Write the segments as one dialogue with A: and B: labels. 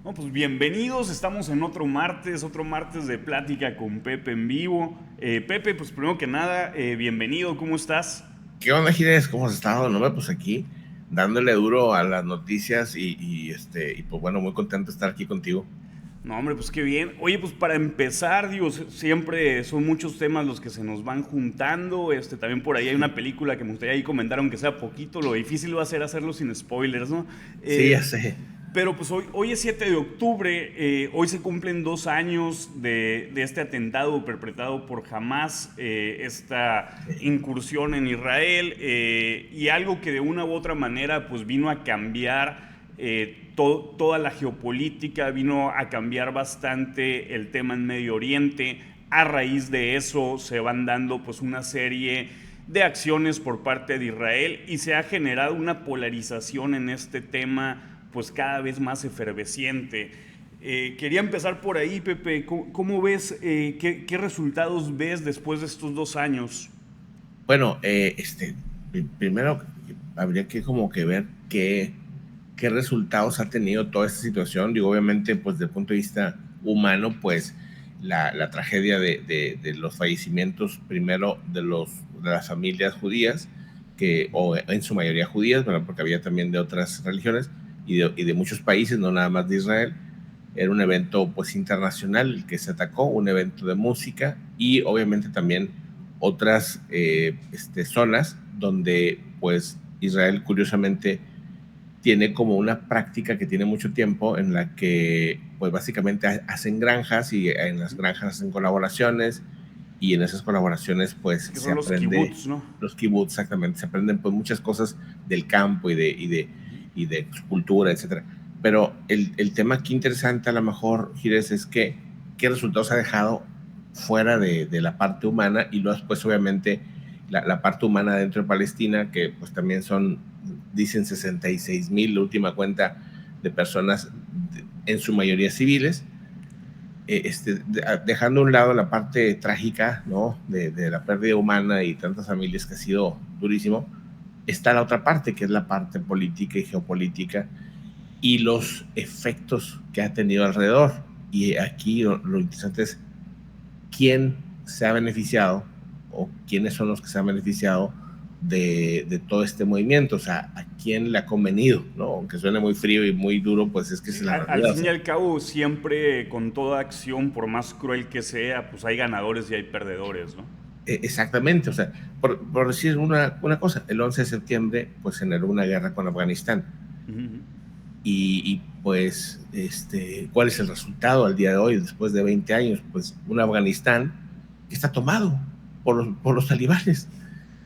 A: No, pues bienvenidos, estamos en otro martes de plática con Pepe en vivo. Pepe, pues primero que nada, bienvenido, ¿cómo estás?
B: ¿Qué onda, Gires? ¿Cómo has estado? No, pues aquí dándole duro a las noticias y pues bueno, muy contento de estar aquí contigo.
A: No, hombre, pues qué bien. Oye, pues para empezar, digo, siempre son muchos temas los que se nos van juntando. También por ahí hay una película que me gustaría ahí comentar, aunque sea poquito. Lo difícil va a ser hacerlo sin spoilers, ¿no?
B: Sí,
A: Eh,
B: ya sé.
A: Pero pues hoy es 7 de octubre, hoy se cumplen 2 años de este atentado perpetrado por Hamas, esta
B: Sí.
A: incursión en Israel, y algo que de una u otra manera pues vino a cambiar toda la geopolítica, vino a cambiar bastante el tema en Medio Oriente. A raíz de eso se van dando pues una serie de acciones por parte de Israel y se ha generado una polarización en este tema pues cada vez más efervesciente. Quería empezar por ahí, Pepe. ¿Cómo ves, qué resultados ves después de estos 2 años?
B: Bueno, primero habría que como que ver qué resultados ha tenido toda esta situación. Digo, obviamente, pues desde el punto de vista humano, pues la tragedia de los fallecimientos, primero de las familias judías, o en su mayoría judías, ¿verdad? Porque había también de otras religiones y de muchos países, no nada más de Israel. Era un evento pues internacional el que se atacó, un evento de música y obviamente también otras zonas donde pues Israel curiosamente tiene como una práctica que tiene mucho tiempo en la que pues básicamente hacen granjas y en las granjas hacen colaboraciones y en esas colaboraciones pues
A: Que
B: se
A: son los
B: aprende
A: kibbutz, ¿no?
B: los kibbutz exactamente, se aprenden pues muchas cosas del campo y de su cultura, etcétera. Pero el tema aquí interesante a lo mejor, Gires, es que qué resultados ha dejado fuera de la parte humana y luego después obviamente la parte humana dentro de Palestina, que pues también dicen 66,000, la última cuenta de personas, en su mayoría civiles, dejando a un lado la parte trágica, ¿no? De la pérdida humana y tantas familias que ha sido durísimo, está la otra parte, que es la parte política y geopolítica y los efectos que ha tenido alrededor. Y aquí lo interesante es quién se ha beneficiado o quiénes son los que se han beneficiado de todo este movimiento, o sea, a quién le ha convenido, ¿no? Aunque suene muy frío y muy duro, pues es que es
A: Sí,
B: la
A: al
B: realidad, o
A: fin y
B: sea,
A: al cabo, siempre con toda acción, por más cruel que sea, pues hay ganadores y hay perdedores, ¿no?
B: exactamente, o sea, por decir una cosa, el 11 de septiembre pues generó una guerra con Afganistán
A: Ujú.
B: pues, ¿cuál es el resultado al día de hoy, después de 20 años? Pues un Afganistán que está tomado por los talibanes.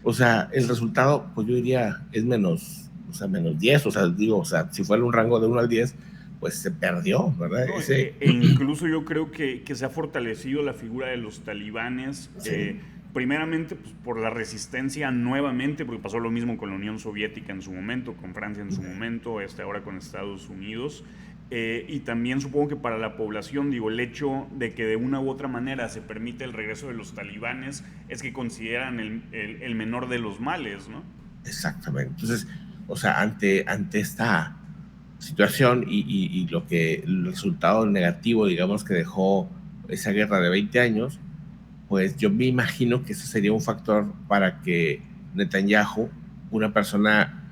B: O sea, el resultado, pues yo diría, es menos, o sea, menos 10, o sea, digo, o sea, si fuera un rango de 1 al 10, pues se perdió, ¿verdad?
A: No, e incluso yo creo que se ha fortalecido la figura de los talibanes,
B: Sí,
A: primeramente pues, por la resistencia nuevamente, porque pasó lo mismo con la Unión Soviética en su momento, con Francia en su momento, ahora con Estados Unidos, y también supongo que para la población, digo, el hecho de que de una u otra manera se permite el regreso de los talibanes es que consideran el menor de los males, ¿no?
B: exactamente. Entonces, o sea, ante esta situación el resultado negativo, digamos, que dejó esa guerra de 20 años, pues yo me imagino que eso sería un factor para que Netanyahu, una persona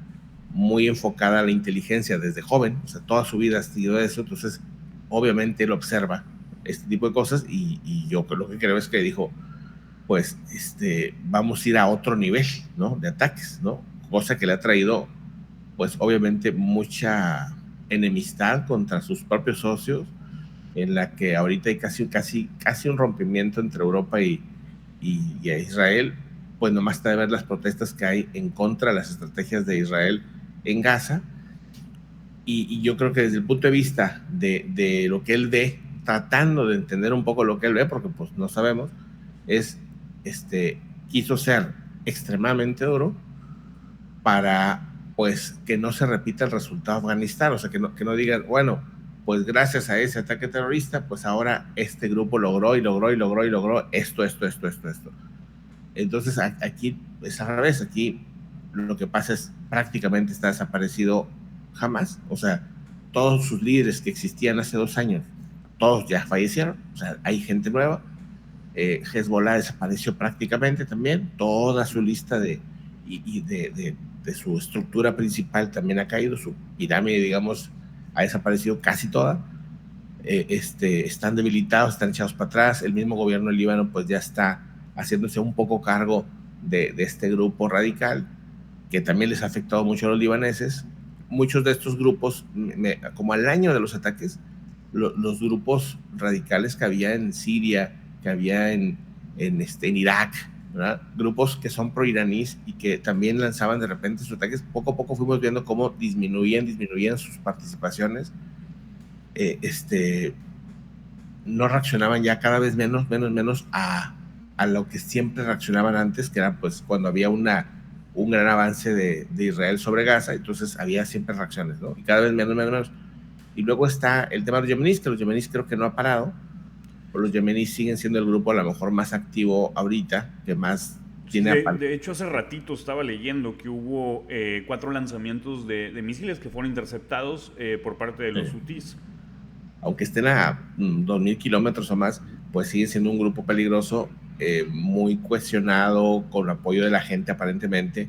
B: muy enfocada a la inteligencia desde joven, o sea, toda su vida ha sido eso, entonces obviamente él observa este tipo de cosas y yo lo que creo es que dijo, pues vamos a ir a otro nivel, ¿no? De ataques, ¿no? Cosa que le ha traído, pues obviamente mucha enemistad contra sus propios socios, en la que ahorita hay casi un rompimiento entre Europa y Israel, pues nomás está de ver las protestas que hay en contra de las estrategias de Israel en Gaza, y yo creo que desde el punto de vista de lo que él ve, tratando de entender un poco lo que él ve, porque pues no sabemos, es, quiso ser extremadamente duro para pues que no se repita el resultado de Afganistán, o sea, que no digan, bueno, pues gracias a ese ataque terrorista, pues ahora este grupo logró y logró y logró y logró esto. Entonces aquí es al revés, aquí lo que pasa es prácticamente está desaparecido jamás, o sea, todos sus líderes que existían hace 2 años, todos ya fallecieron, o sea, hay gente nueva. Hezbollah desapareció prácticamente también, toda su lista de su estructura principal también ha caído, su pirámide, digamos, ha desaparecido casi toda. Están debilitados, están echados para atrás. El mismo gobierno del Líbano pues ya está haciéndose un poco cargo de este grupo radical que también les ha afectado mucho a los libaneses. Muchos de estos grupos, como al año de los ataques, los grupos radicales que había en Siria, que había en Irak, ¿verdad? Grupos que son pro-iraníes y que también lanzaban de repente sus ataques, poco a poco fuimos viendo cómo disminuían sus participaciones. No reaccionaban ya cada vez menos a lo que siempre reaccionaban antes, que era pues cuando había un gran avance de Israel sobre Gaza, entonces había siempre reacciones, ¿no? Y cada vez menos. Y luego está el tema de los yemeníes, que los yemeníes creo que no ha parado. Los yemeníes siguen siendo el grupo a lo mejor más activo ahorita, que más tiene...
A: De hecho, hace ratito estaba leyendo que hubo 4 lanzamientos de misiles que fueron interceptados por parte de los hutíes.
B: Aunque estén a 2.000 kilómetros o más, pues sigue siendo un grupo peligroso, muy cuestionado, con apoyo de la gente aparentemente,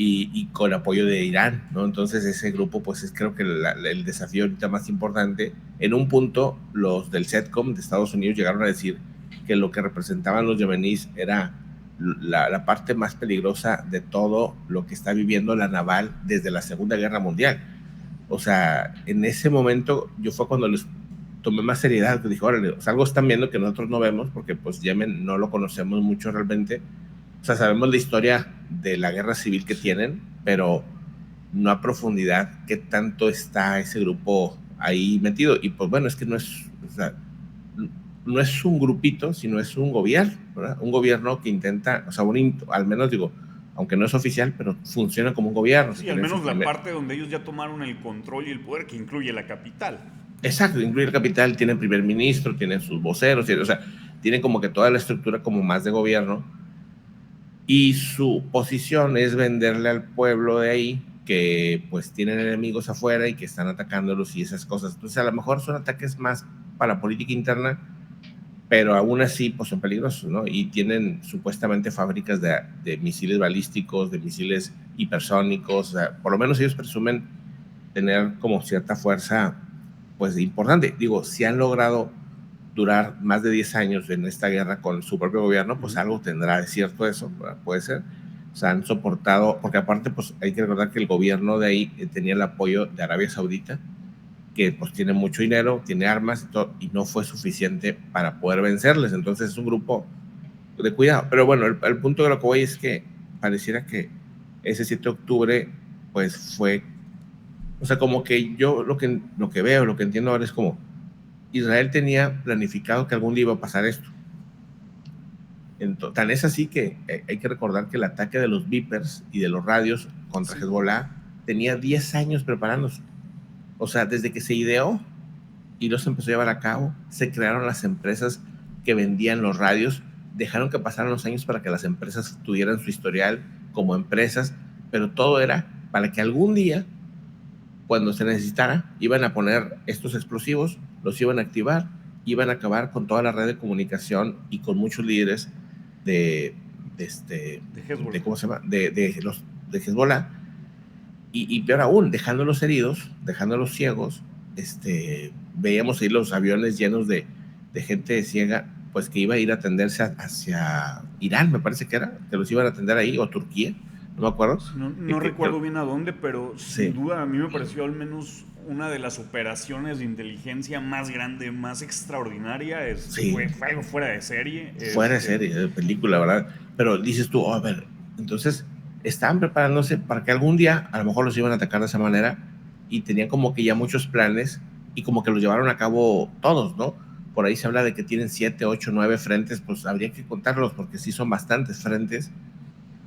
B: y con apoyo de Irán, ¿no? Entonces ese grupo pues es creo que el desafío ahorita más importante. En un punto los del CENTCOM de Estados Unidos llegaron a decir que lo que representaban los yemeníes era la parte más peligrosa de todo lo que está viviendo la naval desde la Segunda Guerra Mundial. O sea, en ese momento yo fue cuando les tomé más seriedad, que dije, órale, o sea, algo están viendo que nosotros no vemos, porque pues Yemen no lo conocemos mucho realmente. O sea, sabemos la historia de la guerra civil que tienen, pero no a profundidad qué tanto está ese grupo ahí metido. Y pues bueno, es que no es, o sea, no es un grupito, sino es un gobierno, ¿verdad? Un gobierno que intenta, o sea, al menos digo, aunque no es oficial, pero funciona como un gobierno.
A: Sí, al menos la parte donde ellos ya tomaron el control y el poder, que incluye la capital.
B: Exacto, incluye la capital, tienen primer ministro, tienen sus voceros, o sea, tienen como que toda la estructura como más de gobierno. Y su posición es venderle al pueblo de ahí que pues tienen enemigos afuera y que están atacándolos y esas cosas. Entonces a lo mejor son ataques más para la política interna, pero aún así pues son peligrosos, ¿no? Y tienen supuestamente fábricas de misiles balísticos, de misiles hipersónicos, o sea, por lo menos ellos presumen tener como cierta fuerza pues importante. Digo, si han logrado durar más de 10 años en esta guerra con su propio gobierno, pues algo tendrá de cierto eso, puede ser. O sea, han soportado, porque aparte, pues hay que recordar que el gobierno de ahí tenía el apoyo de Arabia Saudita, que pues tiene mucho dinero, tiene armas y todo, y no fue suficiente para poder vencerles. Entonces es un grupo de cuidado. Pero bueno, el punto de lo que voy es que pareciera que ese 7 de octubre, pues fue, o sea, como que yo lo que veo, lo que entiendo ahora es como, Israel tenía planificado que algún día iba a pasar esto. Tan es así que hay que recordar que el ataque de los Vipers y de los radios contra Hezbollah tenía 10 años preparándose. O sea, desde que se ideó y los empezó a llevar a cabo, se crearon las empresas que vendían los radios, dejaron que pasaran los años para que las empresas tuvieran su historial como empresas, pero todo era para que algún día, cuando se necesitara, iban a poner estos explosivos, los iban a activar, iban a acabar con toda la red de comunicación y con muchos líderes de ¿cómo se llama? De Hezbollah, y peor aún, dejándolos heridos, dejándolos ciegos. Veíamos ahí los aviones llenos de gente ciega, pues que iba a ir a atenderse hacia Irán, me parece que era, que los iban a atender ahí, o Turquía, no me acuerdo.
A: No recuerdo bien a dónde, pero sin duda a mí me pareció al menos una de las operaciones de inteligencia más grande, más extraordinaria. Fue algo fuera de serie.
B: Fuera de serie, de película, ¿verdad? Pero dices tú, a ver, entonces estaban preparándose para que algún día a lo mejor los iban a atacar de esa manera, y tenían como que ya muchos planes y como que los llevaron a cabo todos, ¿no? Por ahí se habla de que tienen 7, 8, 9 frentes, pues habría que contarlos porque sí son bastantes frentes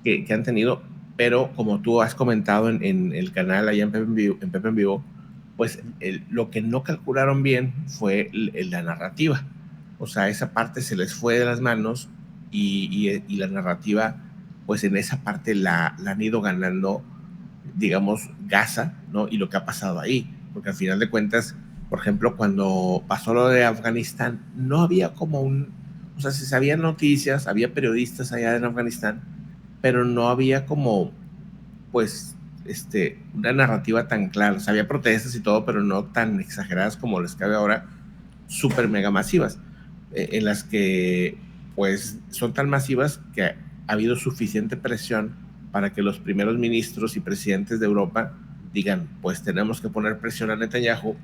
B: que han tenido. Pero como tú has comentado en el canal allá en Pepe en Vivo, pues lo que no calcularon bien fue la narrativa. O sea, esa parte se les fue de las manos, y la narrativa, pues en esa parte la han ido ganando, digamos, Gaza, ¿no? Y lo que ha pasado ahí. porque al final de cuentas, por ejemplo, cuando pasó lo de Afganistán, no había como o sea, se sabían noticias, había periodistas allá en Afganistán, pero no había como, pues, una narrativa tan clara. O sea, había protestas y todo, pero no tan exageradas como las que hay ahora, súper mega masivas, en las que, pues, son tan masivas que ha habido suficiente presión para que los primeros ministros y presidentes de Europa digan, pues tenemos que poner presión a Netanyahu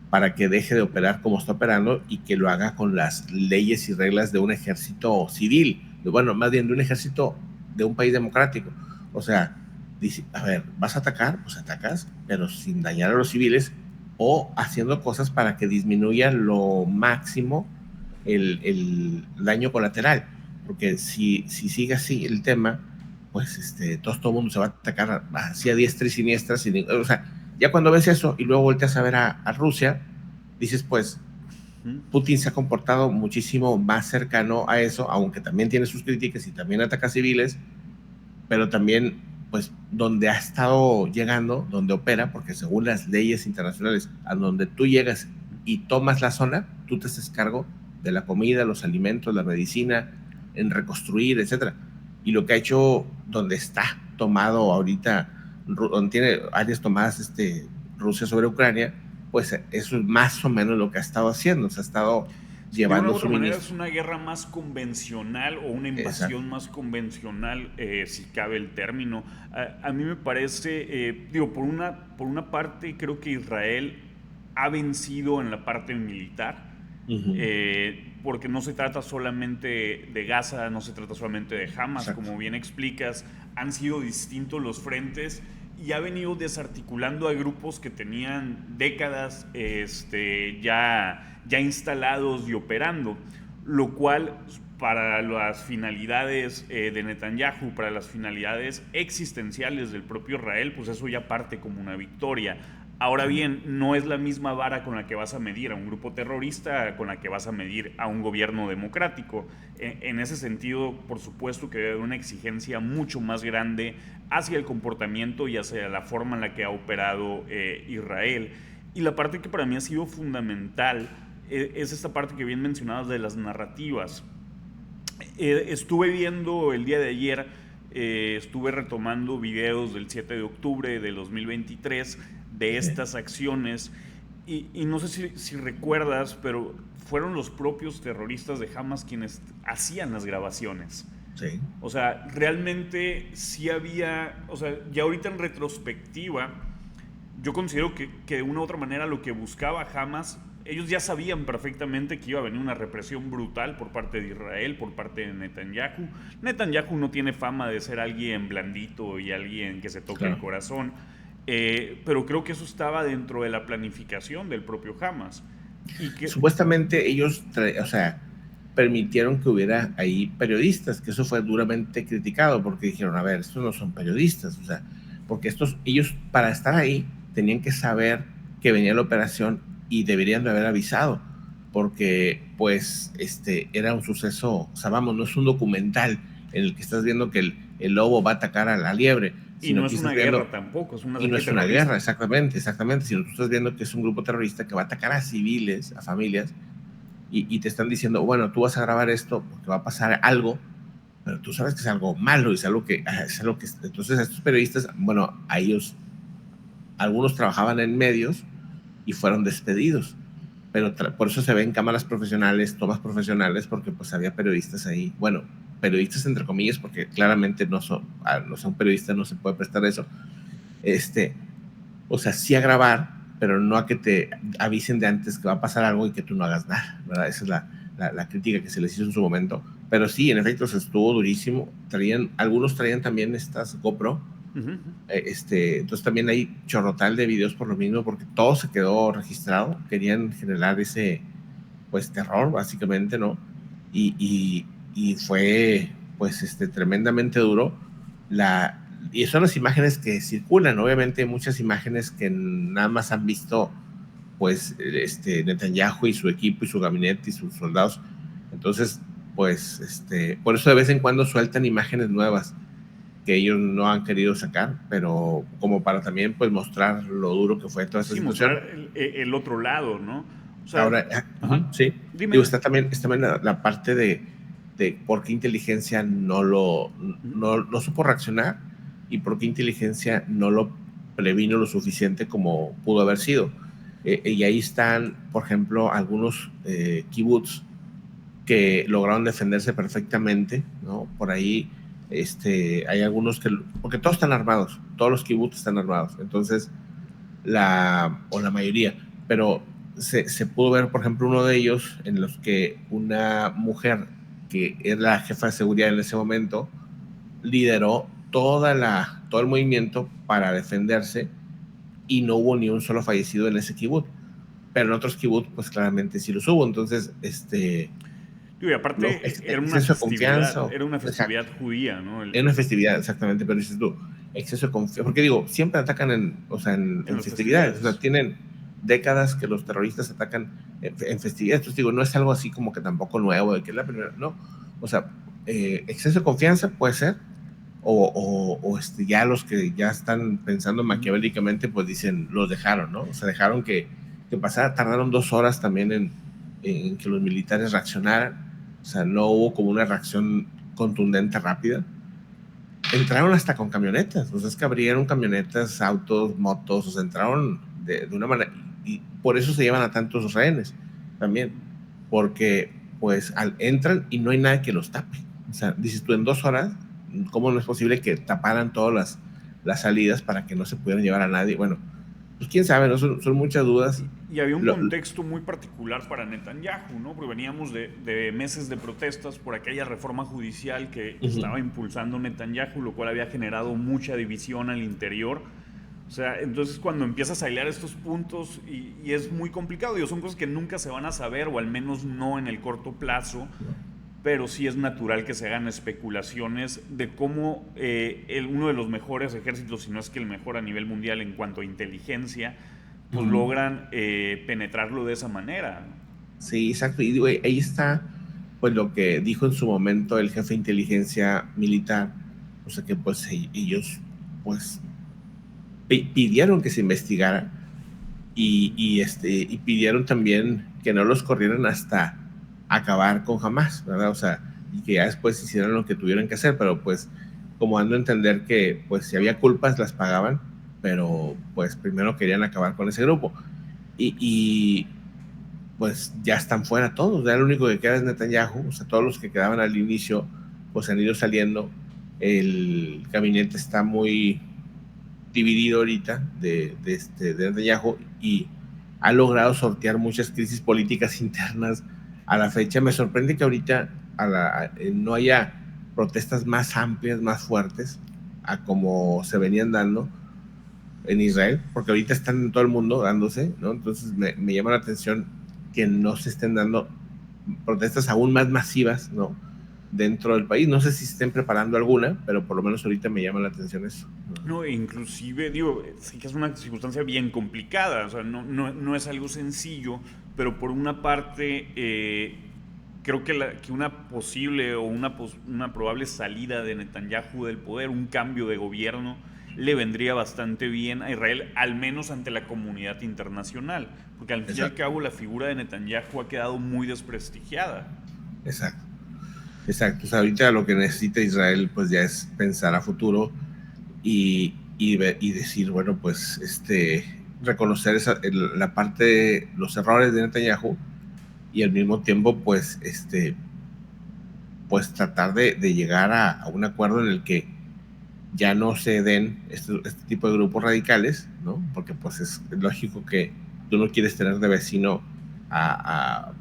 B: para que deje de operar como está operando y que lo haga con las leyes y reglas de un ejército civil, bueno, más bien de un ejército de un país democrático. O sea, dice, a ver, vas a atacar, pues atacas, pero sin dañar a los civiles o haciendo cosas para que disminuya lo máximo daño colateral. Porque si sigue así el tema, pues todo el mundo se va a atacar así a diestra y siniestra. O sea, ya cuando ves eso y luego volteas a ver a Rusia, dices, pues, Putin se ha comportado muchísimo más cercano a eso, aunque también tiene sus críticas y también ataca civiles, pero también, pues, donde ha estado llegando, donde opera, porque según las leyes internacionales, a donde tú llegas y tomas la zona, tú te haces cargo de la comida, los alimentos, la medicina, en reconstruir, etcétera. Y lo que ha hecho, donde está tomado ahorita, donde tiene áreas tomadas Rusia sobre Ucrania, pues eso es más o menos lo que ha estado haciendo. Se ha estado
A: Sí, de una u
B: llevando
A: otra manera es
B: suministros.
A: una guerra más convencional o una
B: Exacto.
A: invasión más convencional, si cabe el término. A mí me parece, digo, por una parte creo que Israel ha vencido en la parte militar,
B: Uh -huh.
A: porque no se trata solamente de Gaza, no se trata solamente de Hamas,
B: Exacto.
A: como bien explicas, han sido distintos los frentes y ha venido desarticulando a grupos que tenían décadas ya instalados y operando, lo cual para las finalidades de Netanyahu, para las finalidades existenciales del propio Israel, pues eso ya parte como una victoria. Ahora bien, no es la misma vara con la que vas a medir a un grupo terrorista con la que vas a medir a un gobierno democrático. En ese sentido, por supuesto que debe haber una exigencia mucho más grande hacia el comportamiento y hacia la forma en la que ha operado Israel. Y la parte que para mí ha sido fundamental es esta parte que bien mencionabas de las narrativas. Estuve viendo el día de ayer, estuve retomando videos del 7 de octubre de 2023 de estas acciones y no sé si recuerdas, pero fueron los propios terroristas de Hamas quienes hacían las grabaciones.
B: Sí.
A: O sea, realmente sí había, o sea, ya ahorita en retrospectiva, yo considero que de una u otra manera lo que buscaba Hamas, ellos ya sabían perfectamente que iba a venir una represión brutal por parte de Israel, por parte de Netanyahu. Netanyahu no tiene fama de ser alguien blandito y alguien que se toque el
B: Claro.
A: corazón, pero creo que eso estaba dentro de la planificación del propio Hamas. Y que,
B: Supuestamente ellos, o sea, permitieron que hubiera ahí periodistas, que eso fue duramente criticado, porque dijeron, a ver, estos no son periodistas, o sea, porque ellos para estar ahí tenían que saber que venía la operación y deberían de haber avisado, porque pues era un suceso, o sea, vamos, no es un documental en el que estás viendo que el lobo va a atacar a la liebre,
A: y
B: sino
A: no
B: que
A: es una
B: estás
A: guerra
B: viendo,
A: tampoco, es un
B: y no
A: ataque
B: es una guerra,
A: terrorista.
B: exactamente, exactamente, sino tú estás viendo que es un grupo terrorista que va a atacar a civiles, a familias, y te están diciendo, bueno, tú vas a grabar esto porque va a pasar algo, pero tú sabes que es algo malo, es algo que, entonces estos periodistas, bueno, a ellos, algunos trabajaban en medios y fueron despedidos, pero por eso se ven cámaras profesionales, tomas profesionales, porque pues había periodistas ahí, bueno, periodistas entre comillas, porque claramente no son periodistas, no se puede prestar eso, o sea, sí a grabar, pero no a que te avisen de antes que va a pasar algo y que tú no hagas nada, ¿verdad? Esa es la crítica que se les hizo en su momento. Pero sí, en efecto, se estuvo durísimo. Algunos traían también estas GoPro.
A: Uh -huh.
B: Entonces también hay chorrotal de videos por lo mismo, porque todo se quedó registrado. Querían generar ese, pues, terror, básicamente, ¿no? Y fue, pues, tremendamente duro. Y son las imágenes que circulan, obviamente, muchas imágenes que nada más han visto, pues, Netanyahu y su equipo y su gabinete y sus soldados. Entonces, pues, por eso de vez en cuando sueltan imágenes nuevas. que ellos no han querido sacar, pero como para también pues mostrar lo duro que fue toda esta
A: Sí,
B: situación.
A: mostrar el otro lado, ¿no? O sea,
B: Ahora,
A: ajá,
B: sí,
A: dime.
B: digo, está también la parte de por qué inteligencia
A: Ujú.
B: no supo reaccionar y por qué inteligencia no lo previno lo suficiente como pudo haber sido. Y ahí están, por ejemplo, algunos kibbutz que lograron defenderse perfectamente, ¿no? Por ahí hay algunos que, porque todos están armados, todos los kibbutz están armados, entonces, o la mayoría, pero se pudo ver, por ejemplo, uno de ellos en los que una mujer que era la jefa de seguridad en ese momento lideró todo el movimiento para defenderse y no hubo ni un solo fallecido en ese kibutz, pero en otros kibutz pues claramente sí los hubo, entonces
A: Digo, y aparte era una
B: exceso de confianza,
A: festividad, era una festividad
B: exacto,
A: judía, ¿no?
B: en una festividad, exactamente, pero dices tú, exceso de confianza, porque digo, siempre atacan o sea,
A: En
B: en
A: las
B: festividades, o sea,
A: festividades.
B: tienen décadas que los terroristas atacan en festividades, entonces digo, no es algo así como que tampoco nuevo, de que es la primera, no, o sea, exceso de confianza puede ser, ya los que ya están pensando
A: Ujú.
B: maquiavélicamente, pues dicen, los dejaron, ¿no? O sea, dejaron que pasara, tardaron 2 horas también en que los militares reaccionaran, o sea, no hubo como una reacción contundente, rápida. Entraron hasta con camionetas, o sea, es que abrieron camionetas, autos, motos, o sea, entraron de una manera, y por eso se llevan a tantos rehenes también, porque pues entran y no hay nadie que los tape. O sea, dices tú, en 2 horas, ¿cómo no es posible que taparan todas las salidas para que no se pudieran llevar a nadie? Bueno, pues quién sabe, ¿no? Son muchas dudas.
A: Y había un
B: Lo,
A: contexto muy particular para Netanyahu, ¿no? Porque veníamos de meses de protestas por aquella reforma judicial que
B: uh-huh.
A: estaba impulsando Netanyahu, lo cual había generado mucha división al interior. O sea, entonces cuando empiezas a hilar estos puntos y es muy complicado, digo, son cosas que nunca se van a saber, o al menos no en el corto plazo, pero sí es natural que se hagan especulaciones de cómo uno de los mejores ejércitos, si no es que el mejor a nivel mundial en cuanto a inteligencia, pues
B: Uh-huh.
A: logran penetrarlo de esa manera.
B: Sí, exacto. Y güey, ahí está, pues lo que dijo en su momento el jefe de inteligencia militar, o sea que pues ellos, pues pidieron que se investigara y pidieron también que no los corrieran hasta acabar con Hamas, ¿verdad? O sea, y que ya después hicieran lo que tuvieran que hacer, pero pues como dando a entender que pues si había culpas las pagaban, pero pues primero querían acabar con ese grupo. Y pues ya están fuera todos, ya lo único que queda es Netanyahu, o sea, todos los que quedaban al inicio, pues han ido saliendo, el gabinete está muy dividido ahorita de Netanyahu y ha logrado sortear muchas crisis políticas internas a la fecha. Me sorprende que ahorita no haya protestas más amplias, más fuertes, a como se venían dando en Israel, porque ahorita están en todo el mundo dándose, ¿no? Entonces me llama la atención que no se estén dando protestas aún más masivas, ¿no? Dentro del país. No sé si se estén preparando alguna, pero por lo menos ahorita me llama la atención eso.
A: No, e inclusive, digo, sí que es una circunstancia bien complicada, o sea, no es algo sencillo, pero por una parte, creo que una posible o una probable salida de Netanyahu del poder, un cambio de gobierno, le vendría bastante bien a Israel, al menos ante la comunidad internacional, porque al fin y al
B: Exacto,
A: cabo la figura de Netanyahu ha quedado muy desprestigiada.
B: exacto, exacto. O sea, ahorita lo que necesita Israel, pues ya es pensar a futuro y decir, bueno, pues reconocer la parte de los errores de Netanyahu y al mismo tiempo, pues tratar de llegar a un acuerdo en el que ya no se den este tipo de grupos radicales, ¿no? Porque pues es lógico que tú no quieres tener de vecino a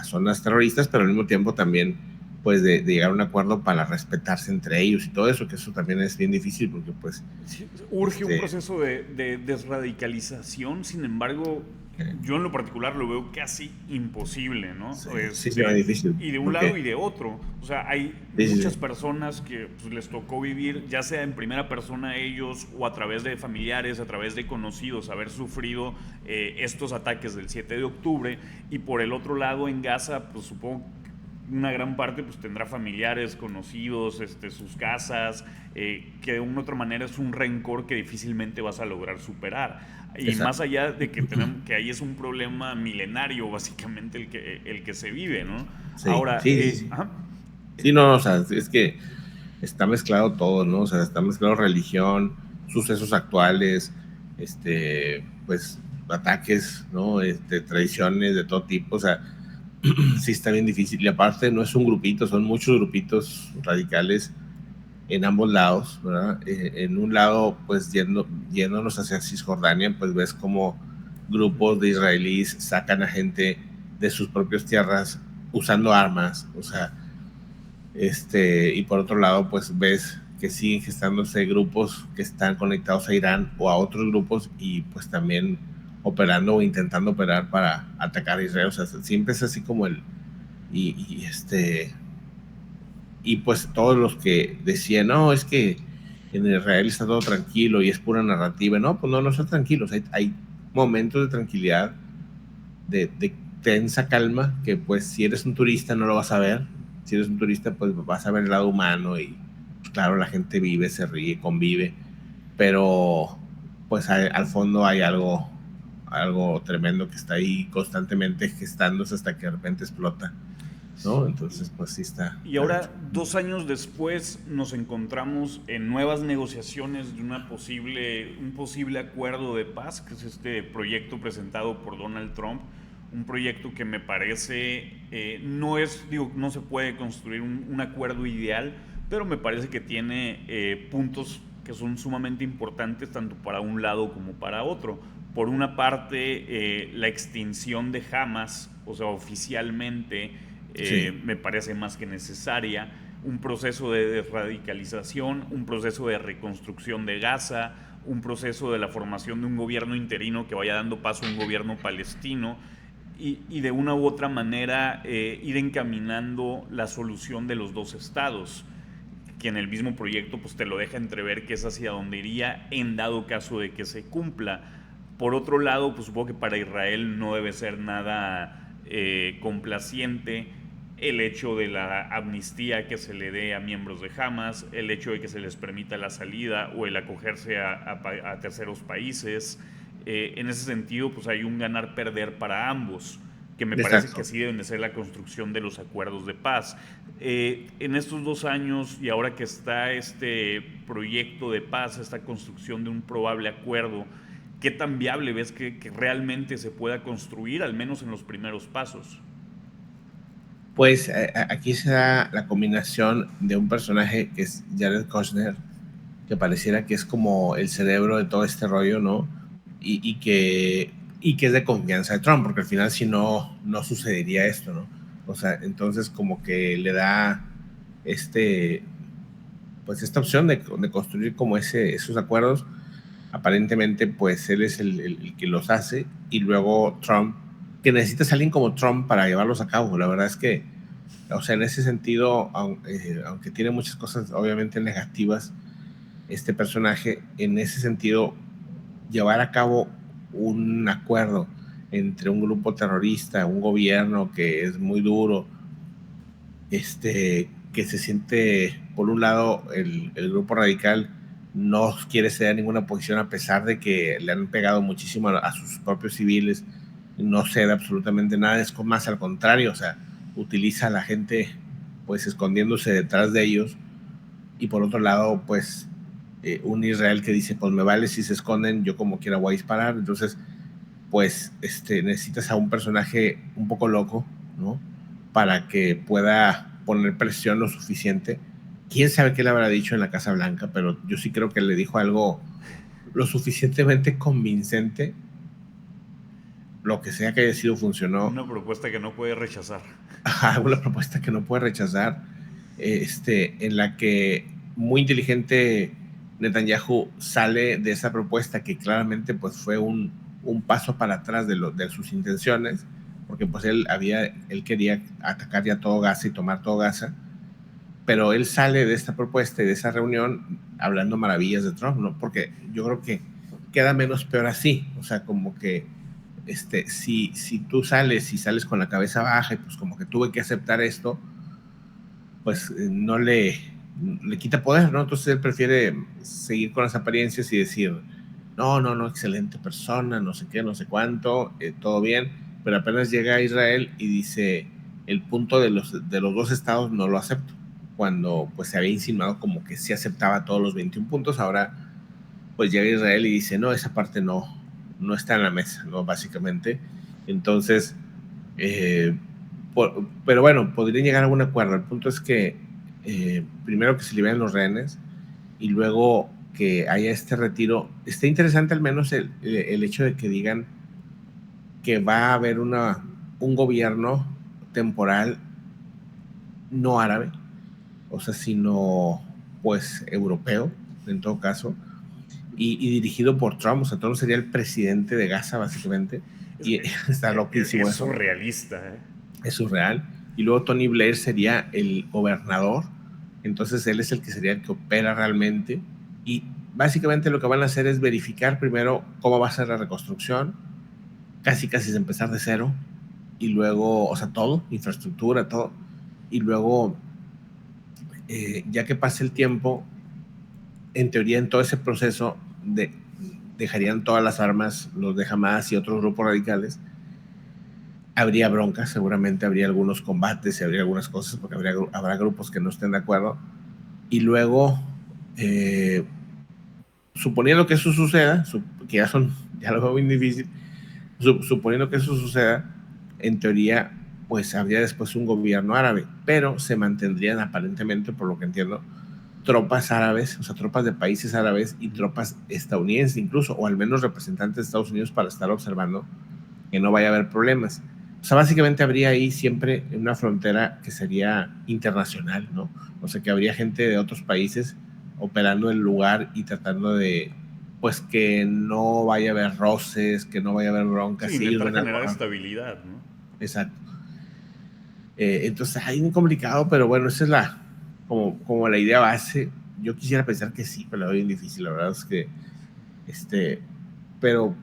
B: zonas terroristas, pero al mismo tiempo también pues de llegar a un acuerdo para respetarse entre ellos y todo eso, que eso también es bien difícil porque pues
A: Sí, urge un
B: este
A: proceso de desradicalización, sin embargo, yo en lo particular lo veo casi imposible, ¿no?
B: sí, sí se va difícil
A: Y de un lado
B: porque
A: y de otro. O sea, hay
B: sí, sí,
A: muchas
B: sí,
A: personas que pues, les tocó vivir, ya sea en primera persona a ellos o a través de familiares, a través de conocidos, haber sufrido estos ataques del 7 de octubre. Y por el otro lado, en Gaza, pues supongo una gran parte pues tendrá familiares, conocidos, sus casas, que de una u otra manera es un rencor que difícilmente vas a lograr superar. Y más
B: Exacto.
A: allá de que tenemos, que ahí es un problema milenario, básicamente el que se vive, ¿no?
B: Sí,
A: Ahora,
B: sí, sí, sí.
A: ajá.
B: Sí, no, o sea, es que está mezclado todo, ¿no? O sea, está mezclado religión, sucesos actuales, pues ataques, ¿no? Tradiciones de todo tipo, o sea, sí está bien difícil. Y aparte no es un grupito, son muchos grupitos radicales en ambos lados, ¿verdad? En un lado, pues yéndonos hacia Cisjordania, pues ves como grupos de israelíes sacan a gente de sus propias tierras usando armas, o sea, y por otro lado, pues ves que siguen gestándose grupos que están conectados a Irán o a otros grupos y pues también operando o intentando operar para atacar a Israel. O sea, siempre es así como y, y este, y pues todos los que decían, no, es que en Israel está todo tranquilo y es pura narrativa. No, pues no, no está tranquilo. O sea, hay momentos de tranquilidad, de tensa calma, que pues si eres un turista no lo vas a ver. Si eres un turista, pues vas a ver el lado humano y claro, la gente vive, se ríe, convive, pero pues al fondo hay algo tremendo que está ahí constantemente gestándose hasta que de repente explota, ¿no? Entonces, pues sí
A: Y
B: está gacho.
A: ahora, 2 años después, nos encontramos en nuevas negociaciones de un posible acuerdo de paz, que es este proyecto presentado por Donald Trump. Un proyecto que me parece, no se puede construir un acuerdo ideal, pero me parece que tiene puntos que son sumamente importantes tanto para un lado como para otro. Por una parte, la extinción de Hamas, o sea, oficialmente,
B: Sí,
A: me parece más que necesaria. Un proceso de desradicalización, un proceso de reconstrucción de Gaza, un proceso de la formación de un gobierno interino que vaya dando paso a un gobierno palestino y de una u otra manera ir encaminando la solución de los dos estados, que en el mismo proyecto pues te lo deja entrever que es hacia donde iría en dado caso de que se cumpla. Por otro lado, pues supongo que para Israel no debe ser nada complaciente el hecho de la amnistía que se le dé a miembros de Hamas, el hecho de que se les permita la salida o el acogerse a terceros países. En ese sentido, pues hay un ganar-perder para ambos, que me parece que
B: exacto.
A: así deben de ser la construcción de los acuerdos de paz. En estos 2 años y ahora que está este proyecto de paz, esta construcción de un probable acuerdo, ¿qué tan viable ves que realmente se pueda construir, al menos en los primeros pasos?
B: Pues aquí se da la combinación de un personaje que es Jared Kushner, que pareciera que es como el cerebro de todo este rollo, ¿no? Y que es de confianza de Trump, porque al final si no, no sucedería esto, ¿no? O sea, entonces como que le da este, pues esta opción de construir como esos acuerdos. Aparentemente, pues él es el que los hace y luego Trump, que necesitas a alguien como Trump para llevarlos a cabo. La verdad es que, o sea, en ese sentido, aunque tiene muchas cosas obviamente negativas, este personaje, en ese sentido, llevar a cabo un acuerdo entre un grupo terrorista, un gobierno que es muy duro, que se siente, por un lado, el grupo radical no quiere ceder ninguna posición a pesar de que le han pegado muchísimo a sus propios civiles, no cede absolutamente nada, es más al contrario, o sea, utiliza a la gente pues escondiéndose detrás de ellos y por otro lado pues un Israel que dice pues me vale si se esconden, yo como quiera voy a disparar, entonces pues necesitas a un personaje un poco loco, ¿no? Para que pueda poner presión lo suficiente. Quién sabe qué le habrá dicho en la Casa Blanca, pero yo sí creo que le dijo algo lo suficientemente convincente, lo que sea que haya sido funcionó.
A: Una propuesta que no puede rechazar.
B: Una propuesta que no puede rechazar, en la que muy inteligente Netanyahu sale de esa propuesta que claramente pues fue un paso para atrás de sus intenciones, porque pues él quería atacar ya todo Gaza y tomar todo Gaza, pero él sale de esta propuesta y de esa reunión hablando maravillas de Trump, ¿no? Porque yo creo que queda menos peor así, o sea, como que si tú sales y sales con la cabeza baja y pues como que tuve que aceptar esto, pues no le quita poder, ¿no? Entonces él prefiere seguir con las apariencias y decir, no, no, no, excelente persona, no sé qué, no sé cuánto, todo bien, pero apenas llega a Israel y dice, el punto de los dos estados no lo acepto, cuando pues se había insinuado como que sí aceptaba todos los 21 puntos, ahora pues llega a Israel y dice, no, esa parte no está en la mesa, ¿no? Básicamente. Entonces, eh, pero bueno, podría llegar a un acuerdo. El punto es que primero que se liberen los rehenes y luego que haya este retiro. Está interesante al menos el hecho de que digan que va a haber un gobierno temporal no árabe, o sea, sino pues europeo, en todo caso, y dirigido por Trump. O sea, Trump sería el presidente de Gaza, básicamente, y está loquísimo
A: Es
B: eso.
A: surrealista, ¿eh?
B: Es surreal. Y luego Tony Blair sería el gobernador, entonces él es el que sería el que opera realmente. Y básicamente lo que van a hacer es verificar primero cómo va a ser la reconstrucción, casi casi es empezar de cero, y luego, o sea, todo, infraestructura, todo, y luego, ya que pase el tiempo, en teoría en todo ese proceso dejarían todas las armas los de Hamas y otros grupos radicales. Habría broncas, seguramente habría algunos combates y habría algunas cosas, porque habrá grupos que no estén de acuerdo. Y luego, eh, suponiendo que eso suceda, que ya lo veo muy difícil, suponiendo que eso suceda, en teoría, pues habría después un gobierno árabe, pero se mantendrían aparentemente, por lo que entiendo, tropas árabes, o sea, tropas de países árabes y tropas estadounidenses incluso, o al menos representantes de Estados Unidos para estar observando que no vaya a haber problemas. O sea, básicamente habría ahí siempre una frontera que sería internacional, ¿no? O sea, que habría gente de otros países operando el lugar y tratando de, pues, que no vaya a haber roces, que no vaya a haber broncas.
A: Sí,
B: Si ellos
A: intentar
B: ven
A: generar
B: algo.
A: estabilidad, ¿no?
B: Exacto. Entonces, hay un complicado, pero bueno, esa es como la idea base. Yo quisiera pensar que sí, pero lo veo bien difícil. La verdad es que, pero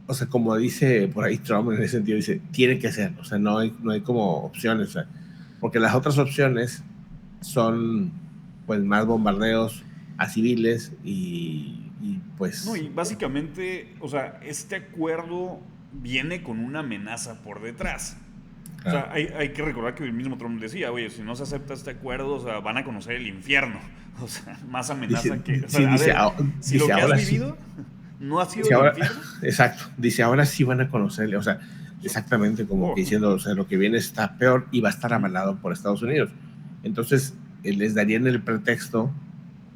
B: o sea, como dice por ahí Trump en ese sentido, dice, tiene que ser, o sea, no hay como opciones, o sea, porque las otras opciones son pues más bombardeos a civiles y
A: No,
B: pues,
A: y básicamente, o sea, este acuerdo viene con una amenaza por detrás. O
B: claro.
A: sea, hay que recordar que el mismo Trump decía, oye, si no se acepta este acuerdo, o sea, van a conocer el infierno. O sea, más amenaza que... O
B: Sí,
A: sea, a ver, si lo
B: dice
A: que has
B: ahora sí,
A: vivido no ha sido
B: dice
A: el
B: ahora,
A: infierno,
B: exacto, dice ahora sí van a conocerle, o sea, exactamente como
A: oh,
B: que diciendo, o sea, lo que viene está peor y va a estar
A: ujú.
B: avalado por Estados Unidos. Entonces, les darían el pretexto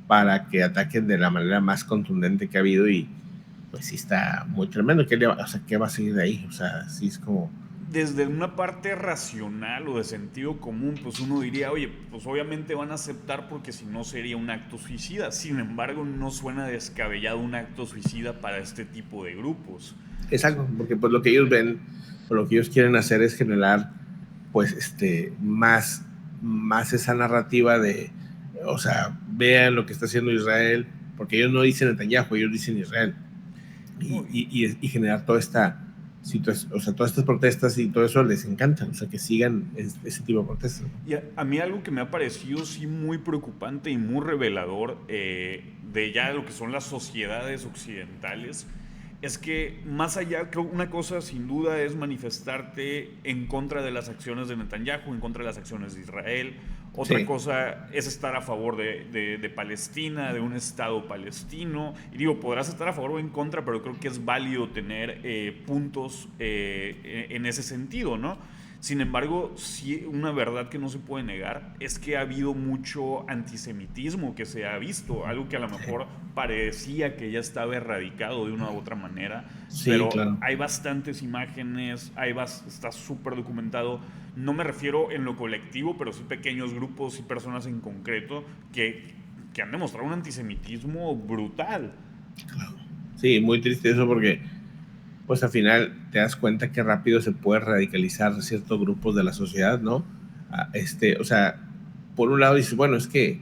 B: para que ataquen de la manera más contundente que ha habido y pues sí está muy tremendo. O sea, ¿qué va a seguir de ahí? O sea, sí es como...
A: Desde una parte racional o de sentido común, pues uno diría, oye, pues obviamente van a aceptar porque si no sería un acto suicida. Sin embargo, no suena descabellado un acto suicida para este tipo de grupos.
B: Exacto, porque pues lo que ellos ven o lo que ellos quieren hacer es generar pues más esa narrativa de, o sea, vean lo que está haciendo Israel, porque ellos no dicen Netanyahu, ellos dicen Israel,
A: No,
B: y generar toda esta situación, o sea, todas estas protestas y todo eso les encanta, o sea, que sigan ese tipo de protestas.
A: y a mí algo que me ha parecido sí muy preocupante y muy revelador de ya lo que son las sociedades occidentales es que más allá, creo una cosa sin duda es manifestarte en contra de las acciones de Netanyahu, en contra de las acciones de Israel. Otra
B: Sí,
A: cosa es estar a favor de Palestina, de un Estado palestino. Y digo, podrás estar a favor o en contra, pero creo que es válido tener puntos en ese sentido, ¿no? Sin embargo, sí, una verdad que no se puede negar es que ha habido mucho antisemitismo que se ha visto, algo que a lo mejor parecía que ya estaba erradicado de una u otra manera,
B: sí,
A: pero
B: claro.
A: hay bastantes imágenes, está súper documentado. No me refiero en lo colectivo, pero sí pequeños grupos y personas en concreto que han demostrado un antisemitismo brutal.
B: Sí, muy triste eso porque pues al final te das cuenta que rápido se puede radicalizar ciertos grupos de la sociedad, ¿no? O sea, por un lado dices, bueno, es que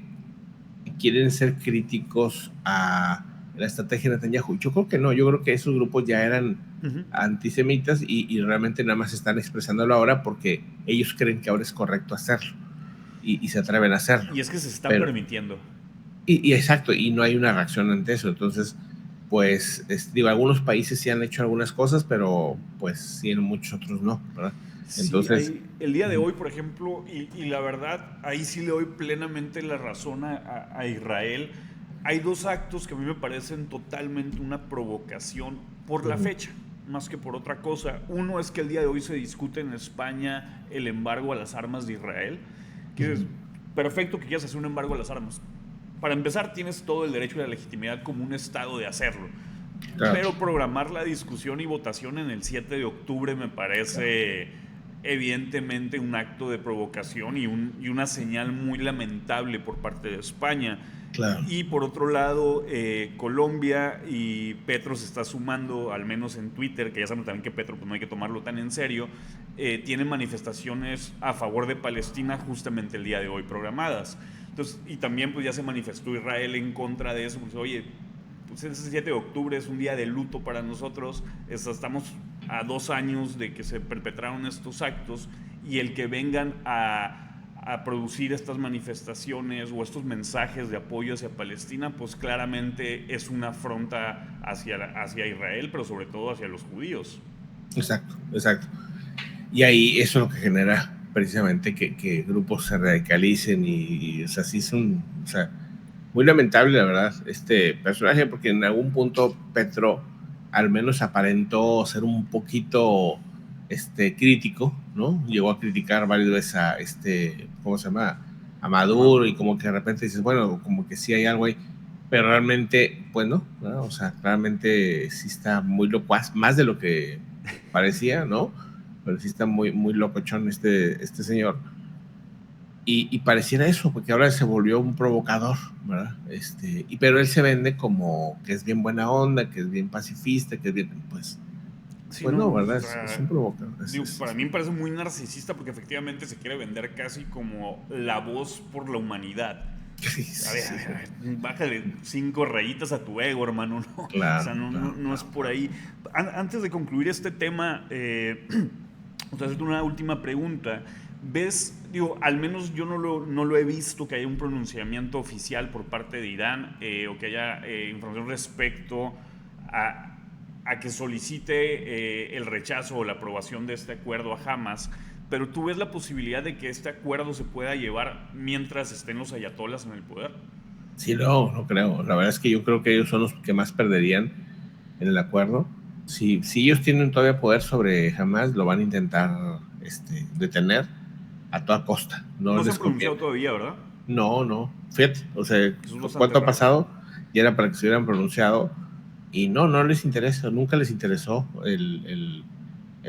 B: quieren ser críticos a la estrategia de Netanyahu. Yo creo que no, yo creo que esos grupos ya eran
A: Ujú.
B: antisemitas y realmente nada más están expresándolo ahora porque ellos creen que ahora es correcto hacerlo. y se atreven a hacerlo.
A: Y es que se está
B: Pero,
A: permitiendo.
B: y exacto, y no hay una reacción ante eso. Entonces, pues, digo, algunos países sí han hecho algunas cosas, pero pues sí, en muchos otros no, ¿verdad?
A: Sí,
B: Entonces,
A: el día de hoy, por ejemplo, y la verdad, ahí sí le doy plenamente la razón a Israel. Hay dos actos que a mí me parecen totalmente una provocación por la
B: ujú,
A: fecha, más que por otra cosa. Uno es que el día de hoy se discute en España el embargo a las armas de Israel, que es
B: ujú,
A: perfecto que quieras hacer un embargo a las armas. Para empezar, tienes todo el derecho y la legitimidad como un Estado de hacerlo.
B: claro,
A: Pero programar la discusión y votación en el 7 de octubre me parece evidentemente un acto de provocación y una señal muy lamentable por parte de España.
B: claro,
A: Y por otro lado, Colombia y Petro se está sumando, al menos en Twitter, que ya saben también que Petro pues, no hay que tomarlo tan en serio, tiene manifestaciones a favor de Palestina justamente el día de hoy programadas. Entonces, y también pues ya se manifestó Israel en contra de eso, pues oye, pues ese 7 de octubre es un día de luto para nosotros, estamos a 2 años de que se perpetraron estos actos y el que vengan a producir estas manifestaciones o estos mensajes de apoyo hacia Palestina, pues claramente es una afronta hacia Israel, pero sobre todo hacia los judíos.
B: exacto, exacto. Y ahí eso es lo que genera precisamente que grupos se radicalicen o sea, sí es o sea, muy lamentable, la verdad, este personaje, porque en algún punto Petro al menos aparentó ser un poquito crítico, ¿no? Llegó a criticar varias veces a ¿cómo se llama? A Maduro, y
A: Maduro.
B: como que de repente dices, bueno, como que sí hay algo ahí, pero realmente, pues no, ¿no? O sea, claramente sí está muy locuaz, más de lo que parecía, ¿no? Pero sí está muy, muy locochón este señor. Y pareciera eso, porque ahora se volvió un provocador, ¿verdad? Pero él se vende como que es bien buena onda, que es bien pacifista, que es bien,
A: Sí,
B: pues
A: no,
B: no,
A: no,
B: ¿verdad?
A: o
B: Es
A: sea,
B: un provocador.
A: digo, para mí me parece muy narcisista porque efectivamente se quiere vender casi como la voz por la humanidad.
B: Sí,
A: A
B: sí,
A: ver, bájale 5 rayitas a tu ego, hermano, ¿no? O
B: claro,
A: sea, no,
B: claro,
A: no es
B: claro,
A: por
B: claro.
A: ahí. Antes de concluir este tema, o sea, hacerte una última pregunta. ¿Ves, digo, al menos yo no lo he visto que haya un pronunciamiento oficial por parte de Irán o que haya información respecto a, a que solicite el rechazo o la aprobación de este acuerdo a Hamas, pero tú ves la posibilidad de que este acuerdo se pueda llevar mientras estén los ayatolas en el poder?
B: Sí, no creo. La verdad es que yo creo que ellos son los que más perderían en el acuerdo. Si ellos tienen todavía poder sobre Hamas, lo van a intentar detener a toda costa. No
A: No se han
B: les
A: pronunciado
B: conviene.
A: todavía, ¿verdad?
B: No. Fíjate, o sea,
A: Que eso es bastante
B: ¿cuánto ha
A: raro.
B: pasado? Y era para que se hubieran pronunciado. Y no les interesa, nunca les interesó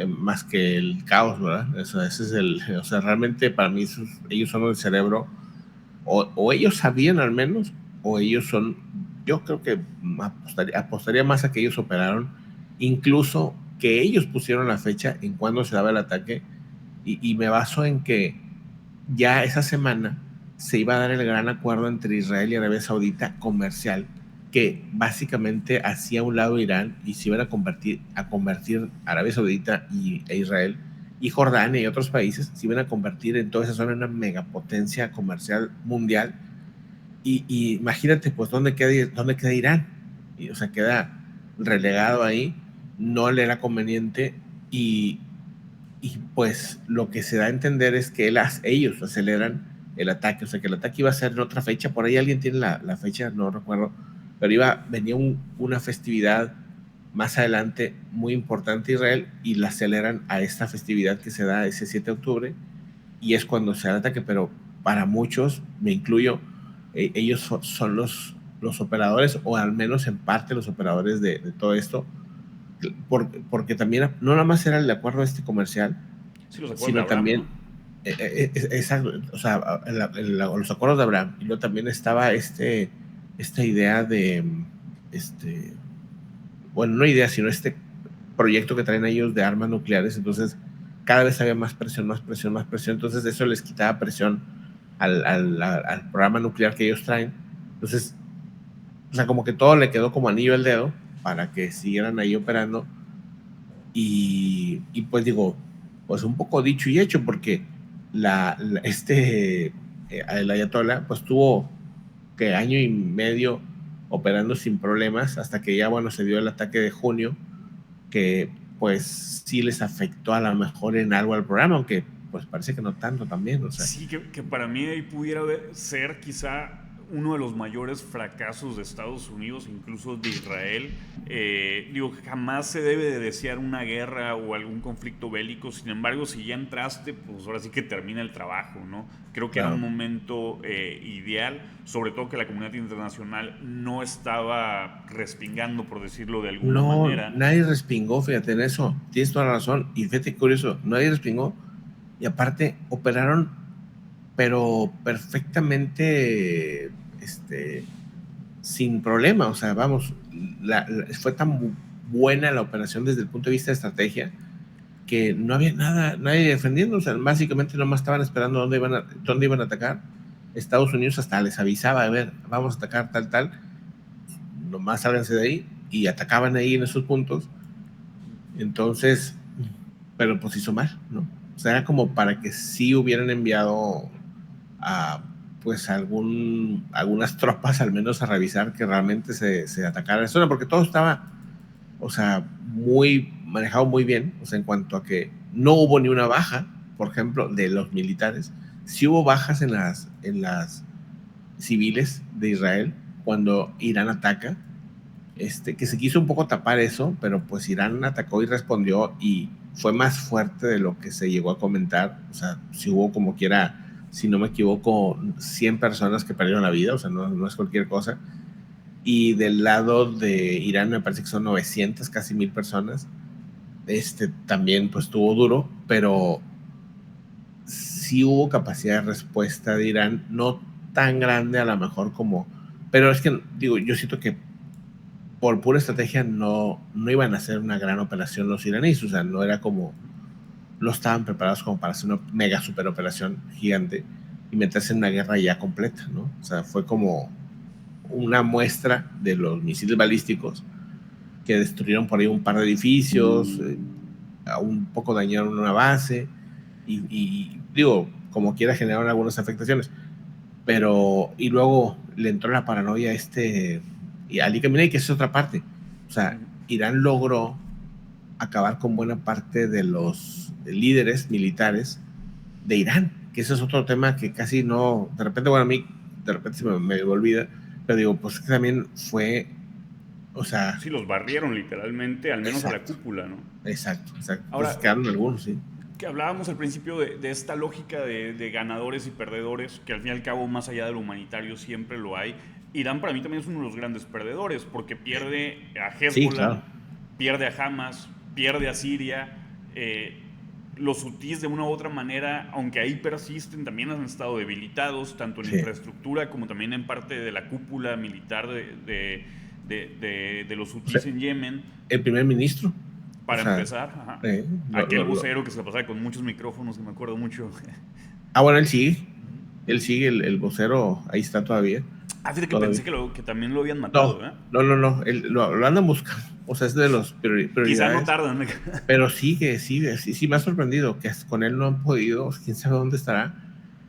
B: más que el caos, ¿verdad? Ese es o sea, realmente para mí ellos son el cerebro, o ellos sabían al menos, o ellos son, yo creo que apostaría más a que ellos operaron, incluso que ellos pusieron la fecha en cuando se daba el ataque, y me baso en que ya esa semana se iba a dar el gran acuerdo entre Israel y Arabia Saudita comercial, que básicamente hacía a un lado Irán y se iban a convertir Arabia Saudita e Israel y Jordania y otros países, se iban a convertir en toda esa zona en una megapotencia comercial mundial. Y imagínate, pues, ¿dónde queda Irán? O sea, queda relegado ahí, no le era conveniente, y, pues lo que se da a entender es que ellos aceleran el ataque, o sea que el ataque iba a ser en otra fecha, por ahí alguien tiene la fecha, no recuerdo, pero venía una festividad más adelante muy importante Israel, y la aceleran a esta festividad que se da ese 7 de octubre, y es cuando se da el ataque, pero para muchos, me incluyo, ellos son los operadores, o al menos en parte los operadores de todo esto, porque también no nada más era el acuerdo comercial,
A: Sí, los acuerdos de
B: sino
A: Abraham,
B: también,
A: ¿no?
B: exacto, o sea, los acuerdos de Abraham, y luego también estaba esta idea de, este, bueno, no idea, sino este proyecto que traen ellos de armas nucleares. Entonces cada vez había más presión, más presión, más presión, entonces eso les quitaba presión al programa nuclear que ellos traen. Entonces, o sea, como que todo le quedó como anillo al dedo para que siguieran ahí operando. Y pues digo, pues un poco dicho y hecho, porque la, la- este el ayatollah, pues tuvo que año y medio operando sin problemas hasta que ya, bueno, se dio el ataque de junio, que pues sí les afectó a lo mejor en algo al programa, aunque pues parece que no tanto también, o sea.
A: Sí, que para mí ahí pudiera ser quizá uno de los mayores fracasos de Estados Unidos, incluso de Israel. Digo, jamás se debe de desear una guerra o algún conflicto bélico. Sin embargo, si ya entraste, pues ahora sí que termina el trabajo, ¿no? Creo que era un
B: Claro.
A: momento ideal, sobre todo que la comunidad internacional no estaba respingando, por decirlo de alguna
B: No,
A: manera.
B: nadie respingó, fíjate en eso, tienes toda la razón, y fíjate curioso, nadie respingó, y aparte operaron, pero perfectamente, sin problema, o sea, vamos, fue tan buena la operación desde el punto de vista de estrategia, que no había nada, nadie defendiendo, o sea, básicamente nomás estaban esperando dónde iban a atacar. Estados Unidos hasta les avisaba, a ver, vamos a atacar tal, tal, nomás sálganse de ahí, y atacaban ahí en esos puntos. Entonces, pero pues hizo mal, ¿no? O sea, era como para que sí hubieran enviado a pues algunas tropas al menos a revisar que realmente se atacara la zona, porque todo estaba, o sea, muy manejado muy bien, o sea, en cuanto a que no hubo ni una baja, por ejemplo, de los militares. Sí hubo bajas en las civiles de Israel cuando Irán ataca, que se quiso un poco tapar eso, pero pues Irán atacó y respondió y fue más fuerte de lo que se llegó a comentar. O sea, si hubo como quiera, si no me equivoco, 100 personas que perdieron la vida, o sea, no es cualquier cosa. Y del lado de Irán me parece que son 900, casi 1000 personas. También pues estuvo duro, pero sí hubo capacidad de respuesta de Irán, no tan grande a lo mejor como, pero es que digo, yo siento que por pura estrategia no iban a hacer una gran operación los iraníes, o sea, no era como, no estaban preparados como para hacer una mega super operación gigante y meterse en una guerra ya completa, ¿no? O sea, fue como una muestra de los misiles balísticos que destruyeron por ahí un par de edificios, un poco dañaron una base y digo, como quiera generaron algunas afectaciones, pero y luego le entró la paranoia y Ali Khamenei, que es otra parte. O sea, Irán logró acabar con buena parte de los líderes militares de Irán, que eso es otro tema que casi no, de repente, bueno, a mí de repente se me olvida, pero digo, pues que también fue, o sea,
A: Sí, los barrieron literalmente, al menos a la
B: exacto,
A: cúpula, ¿no?
B: exacto, exacto. Entonces
A: Ahora,
B: quedaron algunos, sí.
A: que hablábamos al principio de esta lógica de ganadores y perdedores, que al fin y al cabo, más allá de lo humanitario, siempre lo hay. Irán para mí también es uno de los grandes perdedores, porque pierde a
B: Sí,
A: Hezbollah,
B: claro.
A: pierde a Hamas, pierde a Siria. Los hutíes de una u otra manera, aunque ahí persisten, también han estado debilitados, tanto en
B: Sí.
A: infraestructura como también en parte de la cúpula militar de los
B: O sea,
A: hutíes en Yemen.
B: el primer ministro, o
A: Para
B: sea,
A: empezar, ajá.
B: eh, lo,
A: Aquel
B: lo, lo,
A: vocero que se la pasaba con muchos micrófonos, que me acuerdo mucho.
B: bueno, él sigue, el vocero, ahí está todavía,
A: Ah, fíjate que
B: todavía.
A: pensé que también lo habían
B: No,
A: matado, ¿eh?
B: no, lo andan buscando, o sea, es de los
A: Quizá no
B: prioridades,
A: tardan.
B: pero sigue, sí me ha sorprendido que con él no han podido, quién sabe dónde estará,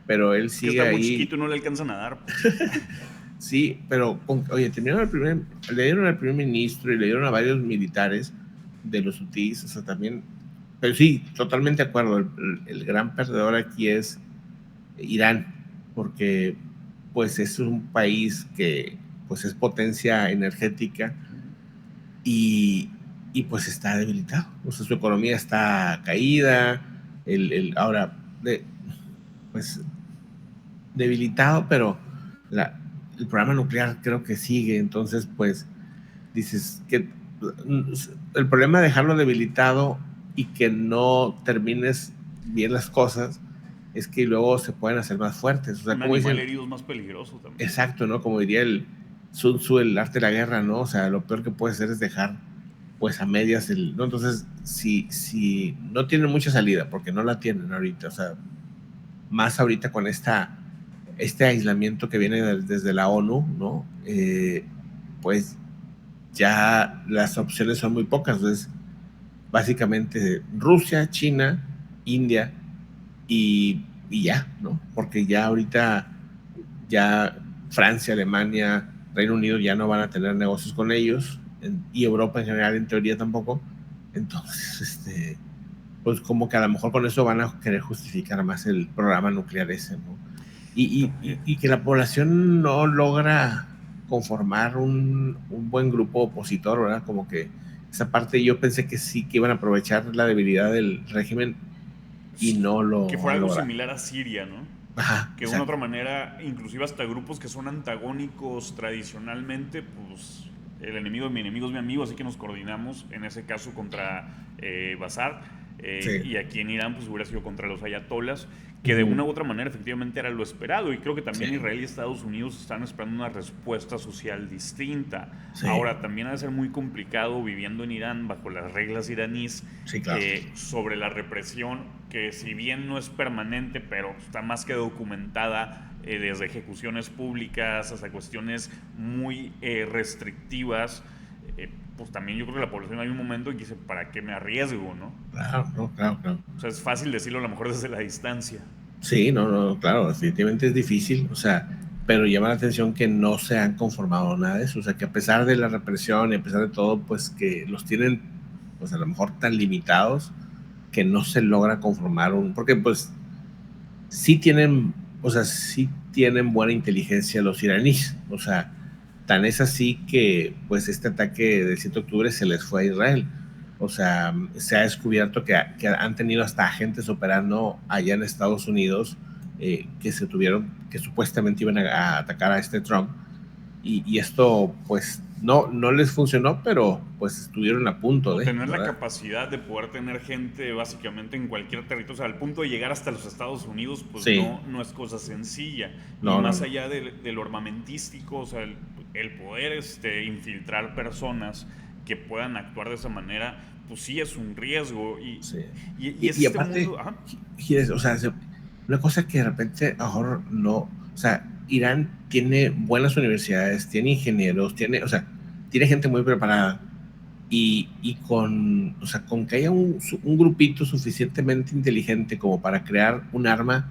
B: pero él
A: Es que
B: sigue
A: está muy
B: ahí,
A: chiquito y no le alcanzan a dar, pues.
B: sí, pero, oye, le dieron al primer ministro y le dieron a varios militares de los UTIs, o sea, también, pero sí, totalmente de acuerdo, el gran perdedor aquí es Irán, porque pues es un país que pues es potencia energética y, y pues está debilitado, o sea, su economía está caída, ahora, pues debilitado, pero el programa nuclear creo que sigue, entonces pues dices que el problema de dejarlo debilitado y que no termines bien las cosas es que luego se pueden hacer más fuertes. O sea,
A: Un
B: como
A: animal
B: dicen,
A: herido es más peligroso también.
B: exacto, ¿no? Como diría el Sun Tzu, el arte de la guerra, ¿no? O sea, lo peor que puede hacer es dejar pues a medias ¿no? Entonces, si no tienen mucha salida, porque no la tienen ahorita, o sea, más ahorita con este aislamiento que viene desde la ONU, ¿no? Pues ya las opciones son muy pocas. Entonces, básicamente Rusia, China, India y ya, ¿no? Porque ya ahorita ya Francia, Alemania, Reino Unido ya no van a tener negocios con ellos, y Europa en general en teoría tampoco. Entonces, pues como que a lo mejor con eso van a querer justificar más el programa nuclear ese, ¿no? Y que la población no logra conformar un buen grupo opositor, ¿verdad? Como que esa parte yo pensé que sí que iban a aprovechar la debilidad del régimen y
A: Sí,
B: no
A: que
B: lo
A: fuera
B: han
A: algo
B: logrado.
A: similar a Siria, ¿no?
B: Ajá,
A: Que de una
B: exacto.
A: otra manera, inclusive hasta grupos que son antagónicos tradicionalmente, pues el enemigo de mi enemigo es mi amigo, así que nos coordinamos en ese caso contra Bashar,
B: Sí.
A: y aquí en Irán pues hubiera sido contra los ayatolas, que de
B: Ujú.
A: una u otra manera efectivamente era lo esperado, y creo que
B: Sí,
A: también Israel y Estados Unidos están esperando una respuesta social distinta.
B: sí,
A: Ahora, también ha de ser muy complicado viviendo en Irán bajo las reglas iraníes,
B: sí, claro.
A: sobre la represión, que si bien no es permanente, pero está más que documentada, desde ejecuciones públicas hasta cuestiones muy restrictivas. Pues también yo creo que la población hay un momento en que dice, ¿para qué me arriesgo, no?
B: Claro, no, claro, claro.
A: O sea, es fácil decirlo a lo mejor desde la distancia.
B: Sí, no, no, claro, definitivamente es difícil, o sea, pero llama la atención que no se han conformado nada de eso, o sea, que a pesar de la represión y a pesar de todo, pues que los tienen, pues a lo mejor tan limitados que no se logra conformar porque pues sí tienen, o sea, sí tienen buena inteligencia los iraníes, o sea, tan es así que pues este ataque del 7 de octubre se les fue a Israel. O sea, se ha descubierto que han tenido hasta agentes operando allá en Estados Unidos, que se tuvieron, que supuestamente iban a atacar a este Trump. Y esto pues no les funcionó, pero pues estuvieron a punto
A: O
B: de,
A: tener la
B: ¿verdad?
A: capacidad de poder tener gente básicamente en cualquier territorio, o sea, al punto de llegar hasta los Estados Unidos, pues
B: Sí,
A: no es cosa sencilla. Y
B: no, no,
A: más
B: no.
A: allá de lo armamentístico, o sea, el poder infiltrar personas que puedan actuar de esa manera, pues sí es un riesgo.
B: Sí.
A: Y es
B: Y
A: este
B: aparte,
A: mundo. Ajá.
B: Gires, o sea, una cosa que de repente a lo mejor no, o sea, Irán tiene buenas universidades, tiene ingenieros, tiene, o sea, tiene gente muy preparada y con, o sea, con que haya un grupito suficientemente inteligente como para crear un arma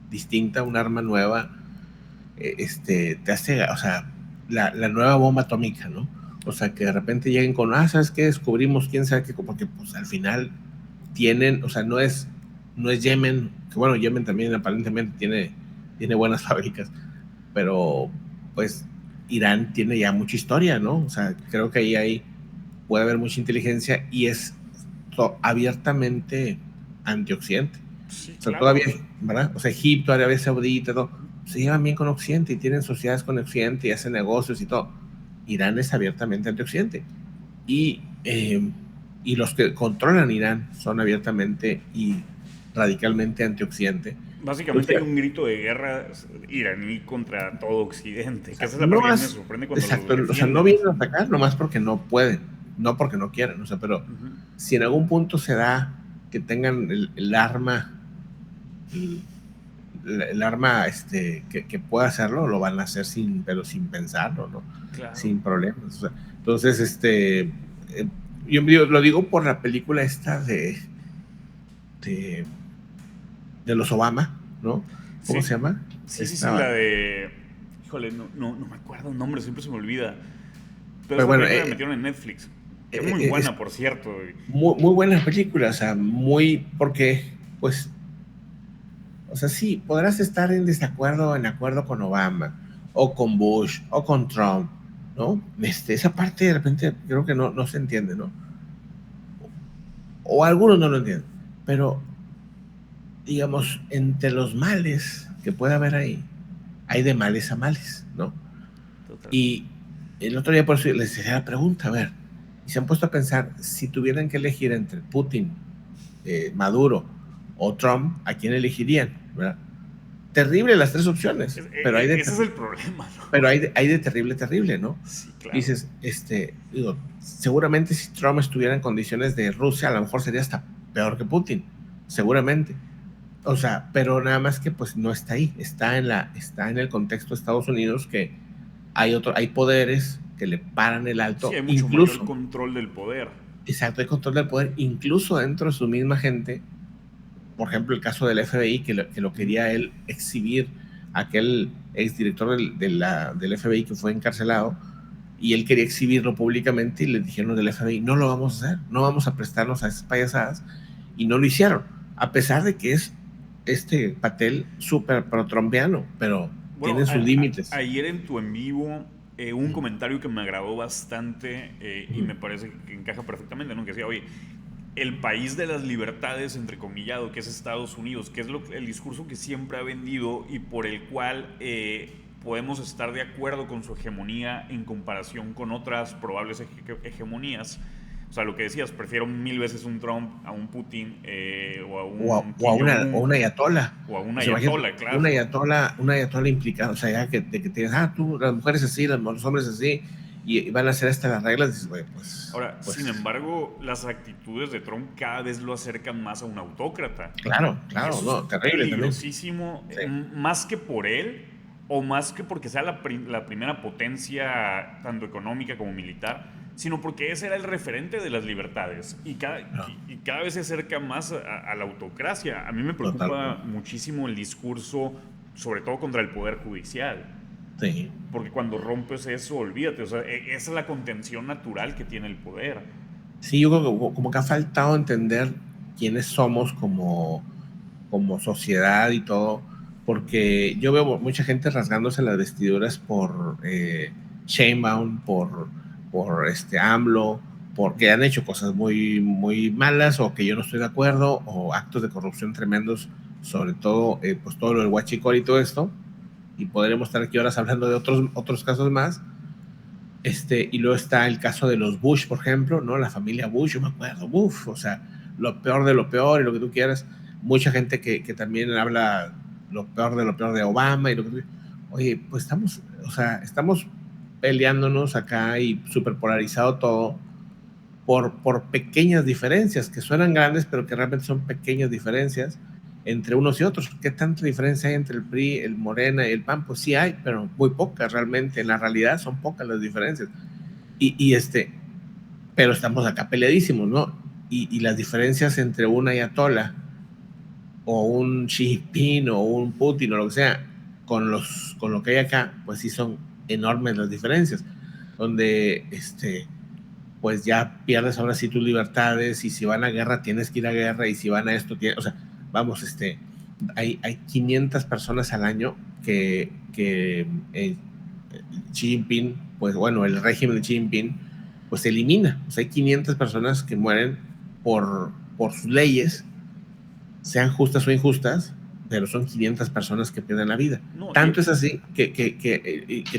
B: distinta, un arma nueva, te hace, o sea, la nueva bomba atómica, ¿no? O sea, que de repente lleguen con, ¿sabes qué? Descubrimos quién sabe qué, porque pues al final tienen, o sea, no es Yemen, que bueno, Yemen también aparentemente tiene buenas fábricas, pero pues Irán tiene ya mucha historia, ¿no? O sea, creo que puede haber mucha inteligencia y es abiertamente antioxidente.
A: Sí,
B: O sea, todavía,
A: claro.
B: ¿verdad? O sea, Egipto, Arabia Saudita, todo, se llevan bien con Occidente y tienen sociedades con Occidente y hacen negocios y todo. Irán es abiertamente antioxidante. Y, y los que controlan Irán son abiertamente y radicalmente antioxidante.
A: Básicamente hay
B: Entonces,
A: un grito de guerra iraní contra todo Occidente,
B: o
A: que
B: sea,
A: esa es la
B: no
A: parte que a mí me
B: más,
A: sorprende cuando los
B: exacto, o sea, no
A: defienden.
B: vienen a atacar nomás porque no pueden, no porque no quieren, o sea, pero
A: Ujú.
B: si en algún punto se da que tengan el arma, el, el arma que pueda hacerlo, lo van a hacer pero sin pensarlo, ¿no?
A: Claro.
B: Sin problemas. O sea, entonces, yo lo digo por la película esta de, de los Obama, ¿no? ¿Cómo
A: Sí,
B: se llama?
A: sí, la
B: Esta,
A: de. Híjole, no me acuerdo el nombre, siempre se me olvida. Pero
B: pero
A: esa
B: bueno,
A: película la metieron en Netflix, que es muy
B: es
A: buena, por cierto.
B: muy buena película, o sea, porque, pues, o sea, sí, podrás estar en desacuerdo, en acuerdo con Obama, o con Bush, o con Trump, ¿no? Esa parte de repente creo que no se entiende, ¿no? O algunos no lo entienden, pero digamos, entre los males que puede haber ahí, hay de males a males, ¿no?
A: Total.
B: Y el otro día por eso les hacía la pregunta, a ver, y se han puesto a pensar, si tuvieran que elegir entre Putin, Maduro o Trump, ¿a quién elegirían? ¿Verdad? Terrible las tres opciones, pero
A: Ese es el problema, ¿no?
B: hay de terrible, terrible, ¿no?
A: Sí, claro.
B: Dices, digo, seguramente si Trump estuviera en condiciones de Rusia, a lo mejor sería hasta peor que Putin, seguramente. O sea, pero nada más que pues no está ahí, está en el contexto de Estados Unidos que hay poderes que le paran el
A: Sí, hay
B: alto,
A: mucho mayor
B: incluso,
A: control del poder.
B: exacto, hay control del poder, incluso dentro de su misma gente. Por ejemplo, el caso del FBI, que lo quería él exhibir aquel exdirector del FBI que fue encarcelado, y él quería exhibirlo públicamente y le dijeron del FBI, no lo vamos a hacer, no vamos a prestarnos a esas payasadas, y no lo hicieron, a pesar de que es Patel súper pro-trumpiano, pero
A: Bueno,
B: tiene sus límites.
A: ayer en tu en vivo un comentario que me agradó bastante y
B: Ujú.
A: me parece que encaja perfectamente, ¿no? Que decía, oye, el país de las libertades, entrecomillado, que es Estados Unidos, que es el discurso que siempre ha vendido y por el cual podemos estar de acuerdo con su hegemonía en comparación con otras probables hegemonías. O sea, lo que decías, prefiero mil veces un Trump a un Putin o a un
B: O a
A: Kim
B: una
A: Jong-un
B: ayatola.
A: o a un
B: O sea, imagínate,
A: ayatollah, claro.
B: una ayatola implicada, o sea, ya de que tienes, tú, las mujeres así, los hombres así, y van a hacer estas las reglas, dices, güey,
A: Ahora, sin embargo, las actitudes de Trump cada vez lo acercan más a un autócrata.
B: claro,
A: Y
B: claro,
A: eso es
B: no, terrible también.
A: peligrosísimo,
B: Sí,
A: más que por él, o más que porque sea la primera potencia, tanto económica como militar, sino porque ese era el referente de las libertades.
B: no,
A: Y cada vez se acerca más a la autocracia. A mí me preocupa
B: totalmente.
A: muchísimo el discurso, sobre todo contra el Poder Judicial.
B: Sí.
A: Porque cuando rompes eso, olvídate. O sea, esa es la contención natural que tiene el poder.
B: Sí, yo creo que como que ha faltado entender quiénes somos como sociedad y todo, porque yo veo mucha gente rasgándose las vestiduras por Sheinbaum, por AMLO, porque han hecho cosas muy, muy malas o que yo no estoy de acuerdo, o actos de corrupción tremendos, sobre todo, pues todo lo del huachicol y todo esto, y podremos estar aquí horas hablando de otros casos más. Y luego está el caso de los Bush, por ejemplo, ¿no? La familia Bush, yo me acuerdo, uff, o sea, lo peor de lo peor y lo que tú quieras. Mucha gente que también habla lo peor de Obama y lo que tú. Oye, pues estamos, o sea, estamos peleándonos acá y súper polarizado todo por pequeñas diferencias que suenan grandes, pero que realmente son pequeñas diferencias entre unos y otros. ¿Qué tanta diferencia hay entre el PRI, el Morena y el PAN? Pues sí hay, pero muy pocas realmente. En la realidad son pocas las diferencias. Y pero estamos acá peleadísimos, ¿no? Y las diferencias entre una ayatola o un Xi Jinping o un Putin o lo que sea, con lo que hay acá, pues sí son enormes las diferencias, donde pues ya pierdes ahora sí tus libertades, y si van a guerra tienes que ir a guerra, y si van a esto, o sea, vamos, hay 500 personas al año que Xi Jinping, pues bueno, el régimen de Xi Jinping, pues elimina. O sea, hay 500 personas que mueren por sus leyes, sean justas o injustas, pero son 500 personas que pierden la vida.
A: No,
B: Tanto es así que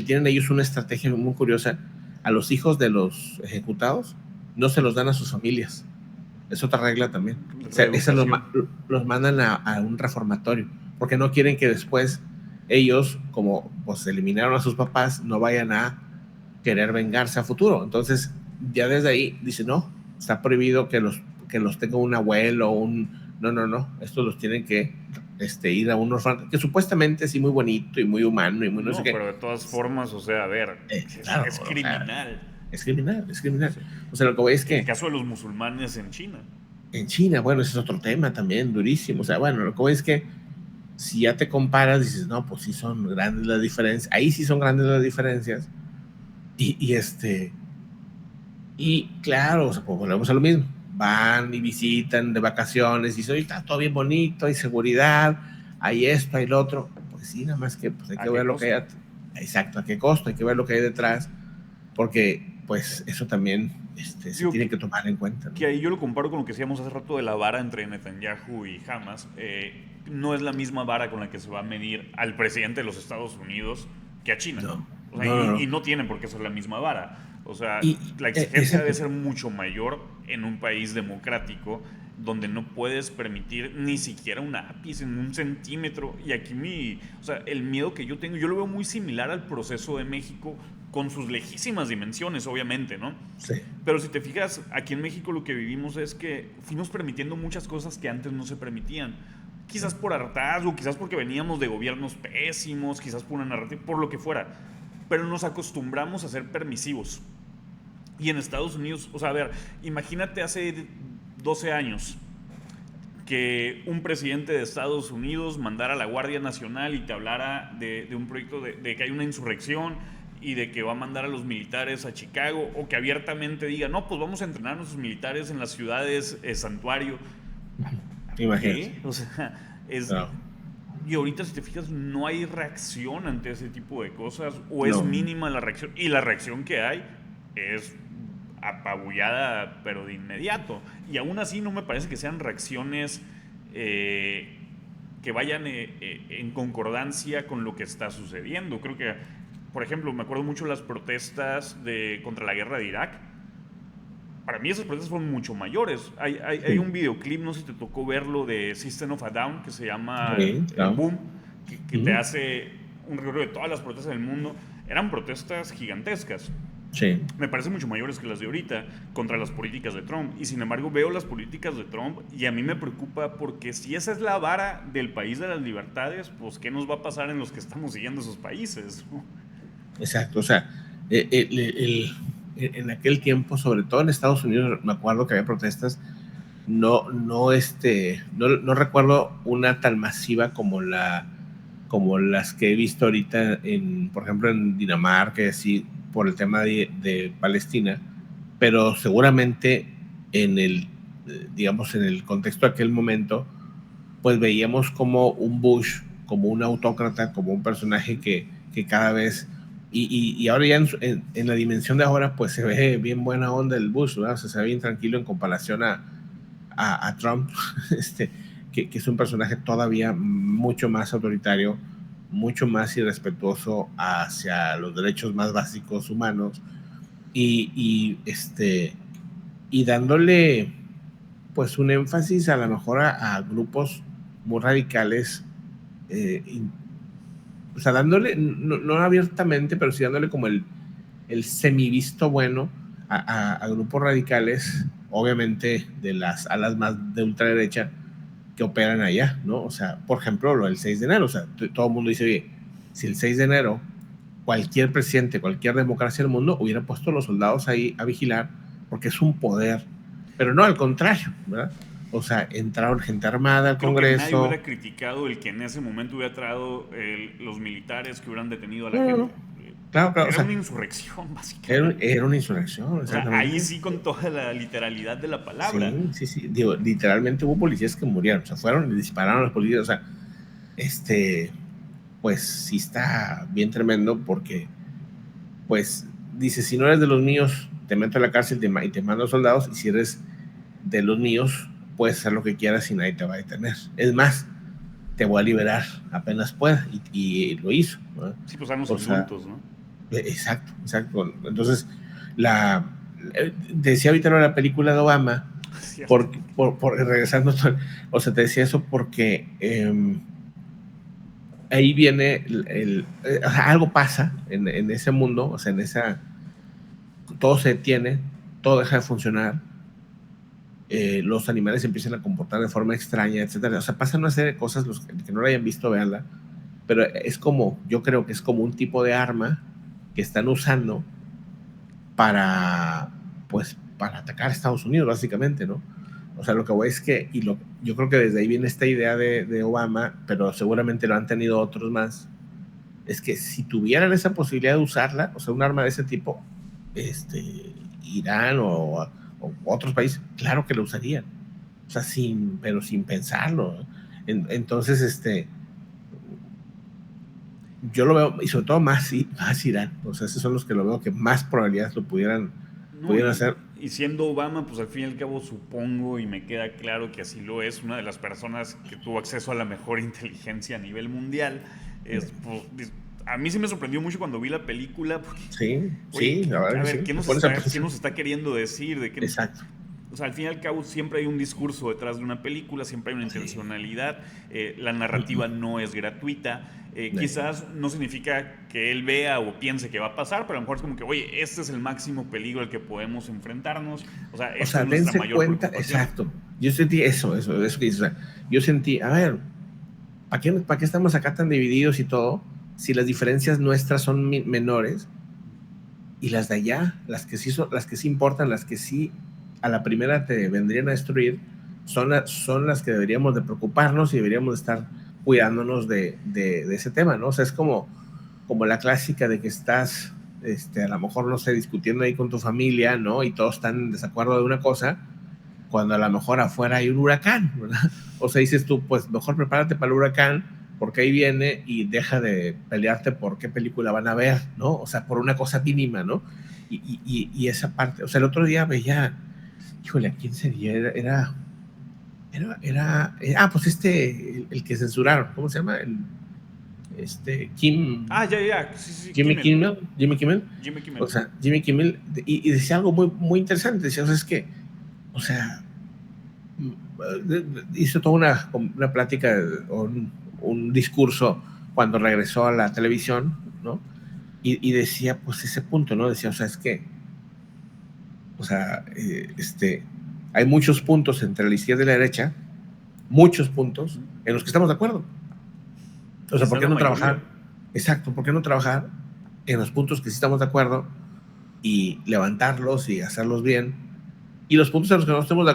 B: tienen ellos una estrategia muy curiosa. A los hijos de los ejecutados no se los dan a sus familias. Es otra regla también. O sea, esos
A: reeducación.
B: los mandan a un reformatorio, porque no quieren que después ellos, como pues eliminaron a sus papás, no vayan a querer vengarse a futuro. Entonces, ya desde ahí dice, no, está prohibido que los tenga un abuelo o no, no, no, estos los tienen que ir a un orfanato, que supuestamente sí muy bonito y muy humano y muy no sé
A: No,
B: qué.
A: pero de todas formas, o sea, a ver,
B: Claro,
A: es
B: o sea,
A: criminal.
B: es criminal, es criminal.
A: Sí.
B: O sea, lo que voy es
A: El
B: que
A: caso de los musulmanes en China.
B: en China, bueno, ese es otro tema también, durísimo. O sea, bueno, lo que voy es que si ya te comparas, dices, no, pues sí son grandes las diferencias, ahí sí son grandes las diferencias, y y claro, o sea, pues volvemos a lo mismo, van y visitan de vacaciones, y dicen, oye, está todo bien bonito, hay seguridad, hay esto, hay lo otro, pues sí, nada más que pues hay
A: ¿A
B: que
A: qué
B: ver lo que
A: costo?
B: hay, exacto, a qué costo, hay que ver lo que hay detrás, porque pues eso también se
A: Digo
B: tiene que tomar en cuenta, ¿no?
A: que ahí yo lo comparo con lo que decíamos hace rato de la vara entre Netanyahu y Hamas. No es la misma vara con la que se va a medir al presidente de los Estados Unidos que a China.
B: No,
A: O sea,
B: no, no,
A: y
B: no.
A: no tienen por qué ser la misma vara. O sea, la
B: Es
A: exigencia
B: el
A: debe
B: punto.
A: ser mucho mayor en un país democrático donde no puedes permitir ni siquiera un ápice, en un centímetro. Y aquí o sea, el miedo que yo tengo, yo lo veo muy similar al proceso de México con sus lejísimas dimensiones, obviamente, ¿no?
B: Sí,
A: Pero si te fijas, aquí en México lo que vivimos es que fuimos permitiendo muchas cosas que antes no se permitían. Quizás por hartazgo, quizás porque veníamos de gobiernos pésimos, quizás por una narrativa, por lo que fuera. Pero nos acostumbramos a ser permisivos. Y en Estados Unidos, o sea, a ver, imagínate hace 12 años, que un presidente de Estados Unidos mandara a la Guardia Nacional y te hablara de un proyecto de que hay una insurrección y de que va a mandar a los militares a Chicago, o que abiertamente diga, no, pues vamos a entrenar a nuestros militares en las ciudades santuario.
B: Imagínate.
A: ¿Qué? O sea,
B: No.
A: y ahorita, si te fijas, no hay reacción ante ese tipo de cosas, o es
B: No.
A: mínima la reacción, y la reacción que hay es apabullada, pero de inmediato. Y aún así no me parece que sean reacciones que vayan en concordancia con lo que está sucediendo. Creo que, por ejemplo, me acuerdo mucho las protestas contra la guerra de Irak. Para mí esas protestas fueron mucho mayores. Hay un videoclip, no sé si te tocó verlo, de System of a Down, que se llama
B: Sí, claro.
A: Boom, que te hace un recorrido de todas las protestas del mundo. Eran protestas gigantescas.
B: Sí.
A: Me parecen mucho mayores que las de ahorita contra las políticas de Trump. Y sin embargo veo las políticas de Trump y a mí me preocupa, porque si esa es la vara del país de las libertades, pues ¿qué nos va a pasar en los que estamos siguiendo esos países?
B: Exacto, o sea, en aquel tiempo, sobre todo en Estados Unidos, me acuerdo que había protestas, no recuerdo una tan masiva como las que he visto ahorita, por ejemplo, en Dinamarca, y así, por el tema de Palestina, pero seguramente digamos, en el contexto de aquel momento, pues veíamos como un Bush, como un autócrata, como un personaje que cada vez, y ahora ya en la dimensión de ahora, pues se ve bien buena onda el Bush, ¿verdad? O sea, se ve bien tranquilo en comparación a Trump, que es un personaje todavía mucho más autoritario, mucho más irrespetuoso hacia los derechos más básicos humanos, y dándole pues un énfasis a lo mejor a grupos muy radicales, o sea, dándole, no abiertamente, pero sí dándole como el semivisto bueno a grupos radicales, obviamente de las alas más de ultraderecha que operan allá, ¿no? O sea, por ejemplo, lo del 6 de enero, o sea, todo el mundo dice, oye, si el 6 de enero cualquier presidente, cualquier democracia del mundo hubiera puesto a los soldados ahí a vigilar, porque es un poder, pero no, al contrario, ¿verdad? O sea, entraron gente armada al
A: Creo que nadie
B: Congreso.
A: hubiera criticado el que en ese momento hubiera traído los militares que hubieran detenido a la
B: No, no,
A: gente.
B: no. Claro, o
A: Era
B: sea,
A: una insurrección, básicamente.
B: era una insurrección,
A: O sea,
B: exactamente.
A: ahí sí, con toda la literalidad de la palabra.
B: Sí, digo, literalmente hubo policías que murieron, o sea, fueron y dispararon a los policías, o sea, pues sí está bien tremendo, porque, pues, dice, si no eres de los míos, te meto a la cárcel y te mando soldados, y si eres de los míos, puedes hacer lo que quieras y nadie te va a detener. Es más, te voy a liberar apenas pueda, y lo hizo, ¿no?
A: Sí, pues eran los
B: O sea,
A: indultos, ¿no?
B: exacto. Entonces, decía ahorita la película de Obama, regresando, o sea, te decía eso porque ahí viene o sea, algo pasa en ese mundo, o sea, todo se detiene, todo deja de funcionar, los animales se empiezan a comportar de forma extraña, etcétera. O sea, pasan una serie de cosas, los que no la hayan visto, véanla, pero yo creo que es como un tipo de arma que están usando para atacar a Estados Unidos, básicamente, ¿no? O sea, lo que voy es que, yo creo que desde ahí viene esta idea de Obama, pero seguramente lo han tenido otros más, es que si tuvieran esa posibilidad de usarla, o sea, un arma de ese tipo, Irán o otros países, claro que lo usarían, o sea, pero sin pensarlo, ¿no? Entonces, yo lo veo, y sobre todo más Irán, o sea, esos son los que lo veo que más probabilidades lo pudieran
A: No,
B: hacer.
A: y siendo Obama, pues al fin y al cabo supongo, y me queda claro que así lo es, una de las personas que tuvo acceso a la mejor inteligencia a nivel mundial. Pues, a mí sí me sorprendió mucho cuando vi la película, porque, oye,
B: La verdad
A: a
B: que
A: ver,
B: sí.
A: ¿qué nos está queriendo decir?
B: Exacto.
A: O sea, al fin y al cabo siempre hay un discurso detrás de una película, siempre hay una intencionalidad, la narrativa no es gratuita, quizás no significa que él vea o piense que va a pasar, pero a lo mejor es como que, oye, este es el máximo peligro al que podemos enfrentarnos, o sea, esta es nuestra mayor
B: cuenta,
A: preocupación.
B: exacto. Yo sentí eso que dices, o sea, yo sentí, a ver, ¿para qué estamos acá tan divididos y todo? Si las diferencias nuestras son menores, y las de allá, las que sí importan, las que sí a la primera te vendrían a destruir, son las que deberíamos de preocuparnos y deberíamos de estar cuidándonos de ese tema, ¿no? O sea, es como la clásica de que estás, a lo mejor, no sé, discutiendo ahí con tu familia, ¿no? Y todos están en desacuerdo de una cosa, cuando a lo mejor afuera hay un huracán, ¿verdad? O sea, dices tú, pues mejor prepárate para el huracán, porque ahí viene, y deja de pelearte por qué película van a ver, ¿no? O sea, por una cosa mínima, ¿no? Y esa parte, o sea, el otro día veía, híjole, ¿a quién sería? Pues el que censuraron, ¿cómo se llama? Kim,
A: Ya, sí, Kimmel.
B: Jimmy Kimmel,
A: Jimmy Kimmel.
B: o sea, Jimmy Kimmel, y decía algo muy, muy interesante, decía, o sea, es que, o sea, hizo toda una plática, un discurso cuando regresó a la televisión, ¿no? Y decía, pues, ese punto, ¿no? Decía, o sea, es que, o sea, hay muchos puntos entre la izquierda y la derecha, muchos puntos en los que estamos de acuerdo. O sea, ¿por qué no trabajar? Exacto, ¿por qué no trabajar en los puntos que sí estamos de acuerdo y levantarlos y hacerlos bien? Y los puntos en los que no estemos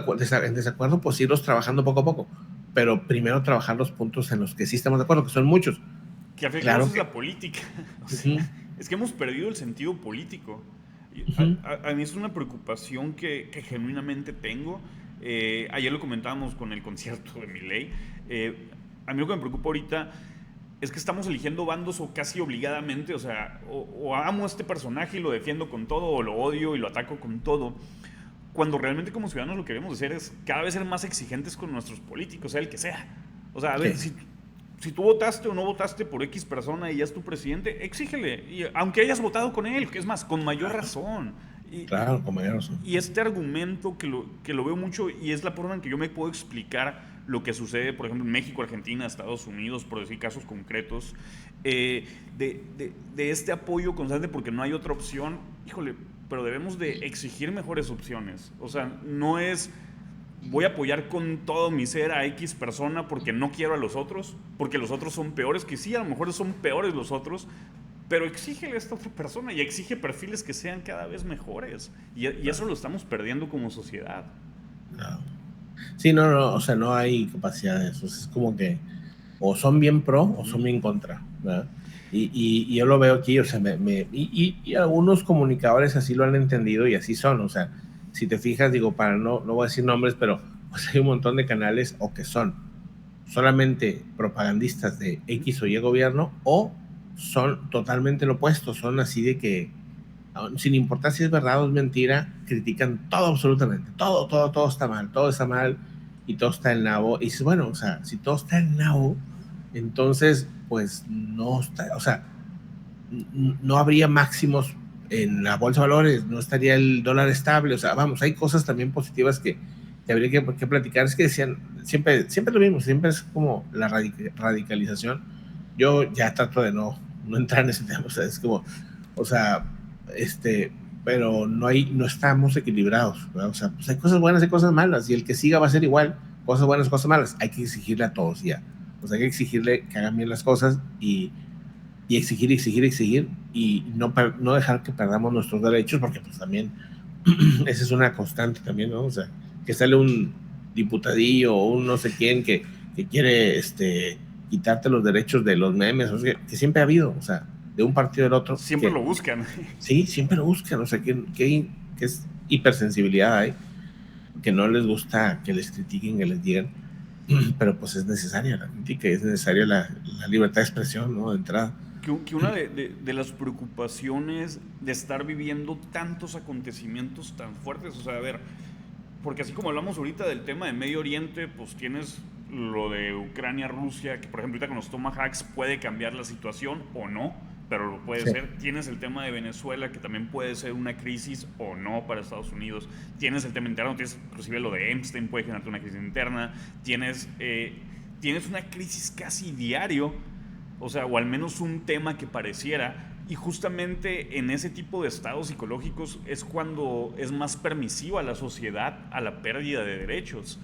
B: en desacuerdo, pues irlos trabajando poco a poco. Pero primero trabajar los puntos en los que sí estamos de acuerdo, que son muchos.
A: Que al final es la política. O sea, es que hemos perdido el sentido político. A mí es una preocupación que genuinamente tengo. Ayer lo comentábamos con el concierto de Milei. A mí lo que me preocupa ahorita es que estamos eligiendo bandos o casi obligadamente. O sea, o amo a este personaje y lo defiendo con todo, o lo odio y lo ataco con todo. Cuando realmente como ciudadanos lo que debemos hacer es cada vez ser más exigentes con nuestros políticos, sea el que sea. O sea, a ver, si tú votaste o no votaste por X persona y ya es tu presidente, exígele. Y aunque hayas votado con él, que es más, con mayor razón.
B: Claro, con mayor razón.
A: Y este argumento que lo veo mucho y es la forma en que yo me puedo explicar lo que sucede, por ejemplo, en México, Argentina, Estados Unidos, por decir casos concretos, de este apoyo constante porque no hay otra opción, híjole, pero debemos de exigir mejores opciones. O sea, no es voy a apoyar con todo mi ser a X persona porque no quiero a los otros, porque los otros son peores, que sí, a lo mejor son peores los otros, pero exígele a esta otra persona y exige perfiles que sean cada vez mejores. Y eso lo estamos perdiendo como sociedad.
B: No. Sí, no, o sea, no hay capacidad de eso. Es como que o son bien pro o son bien contra, ¿verdad? Y yo lo veo aquí, o sea, y algunos comunicadores así lo han entendido y así son, o sea, si te fijas, digo, no voy a decir nombres, pero pues hay un montón de canales o que son solamente propagandistas de X o Y gobierno o son totalmente lo opuesto, son así de que sin importar si es verdad o es mentira, critican todo absolutamente, todo está mal y todo está en nabo. Y dices, bueno, o sea, si todo está en nabo, entonces, pues no está, o sea, no habría máximos en la bolsa de valores, no estaría el dólar estable, o sea, vamos, hay cosas también positivas que habría que platicar. Es que decían, siempre lo mismo, siempre es como la radicalización. Yo ya trato de no entrar en ese tema, o sea, es como, o sea, pero no estamos equilibrados, ¿verdad? O sea, pues hay cosas buenas y cosas malas, y el que siga va a ser igual, cosas buenas, cosas malas. Hay que exigirle a todos ya, o sea, hay que exigirle que hagan bien las cosas y exigir, y no dejar que perdamos nuestros derechos, porque pues también esa es una constante también, ¿no? O sea, que sale un diputadillo o un no sé quién que quiere quitarte los derechos de los memes, o sea, que siempre ha habido, o sea, de un partido del otro.
A: Siempre lo buscan.
B: Sí, siempre lo buscan, o sea, que es hipersensibilidad hay, que no les gusta que les critiquen, que les digan, pero pues es necesaria la crítica, es necesaria la libertad de expresión, ¿no? De entrada.
A: Que una de las preocupaciones de estar viviendo tantos acontecimientos tan fuertes, o sea, a ver, porque así como hablamos ahorita del tema de Medio Oriente, pues tienes lo de Ucrania, Rusia, que por ejemplo ahorita con los Tomahawks puede cambiar la situación o no, pero lo puede ser. Tienes el tema de Venezuela, que también puede ser una crisis o no para Estados Unidos. Tienes el tema interno, tienes inclusive lo de Epstein, puede generarte una crisis interna. Tienes una crisis casi diario, o sea, o al menos un tema que pareciera. Y justamente en ese tipo de estados psicológicos es cuando es más permisiva la sociedad a la pérdida de derechos.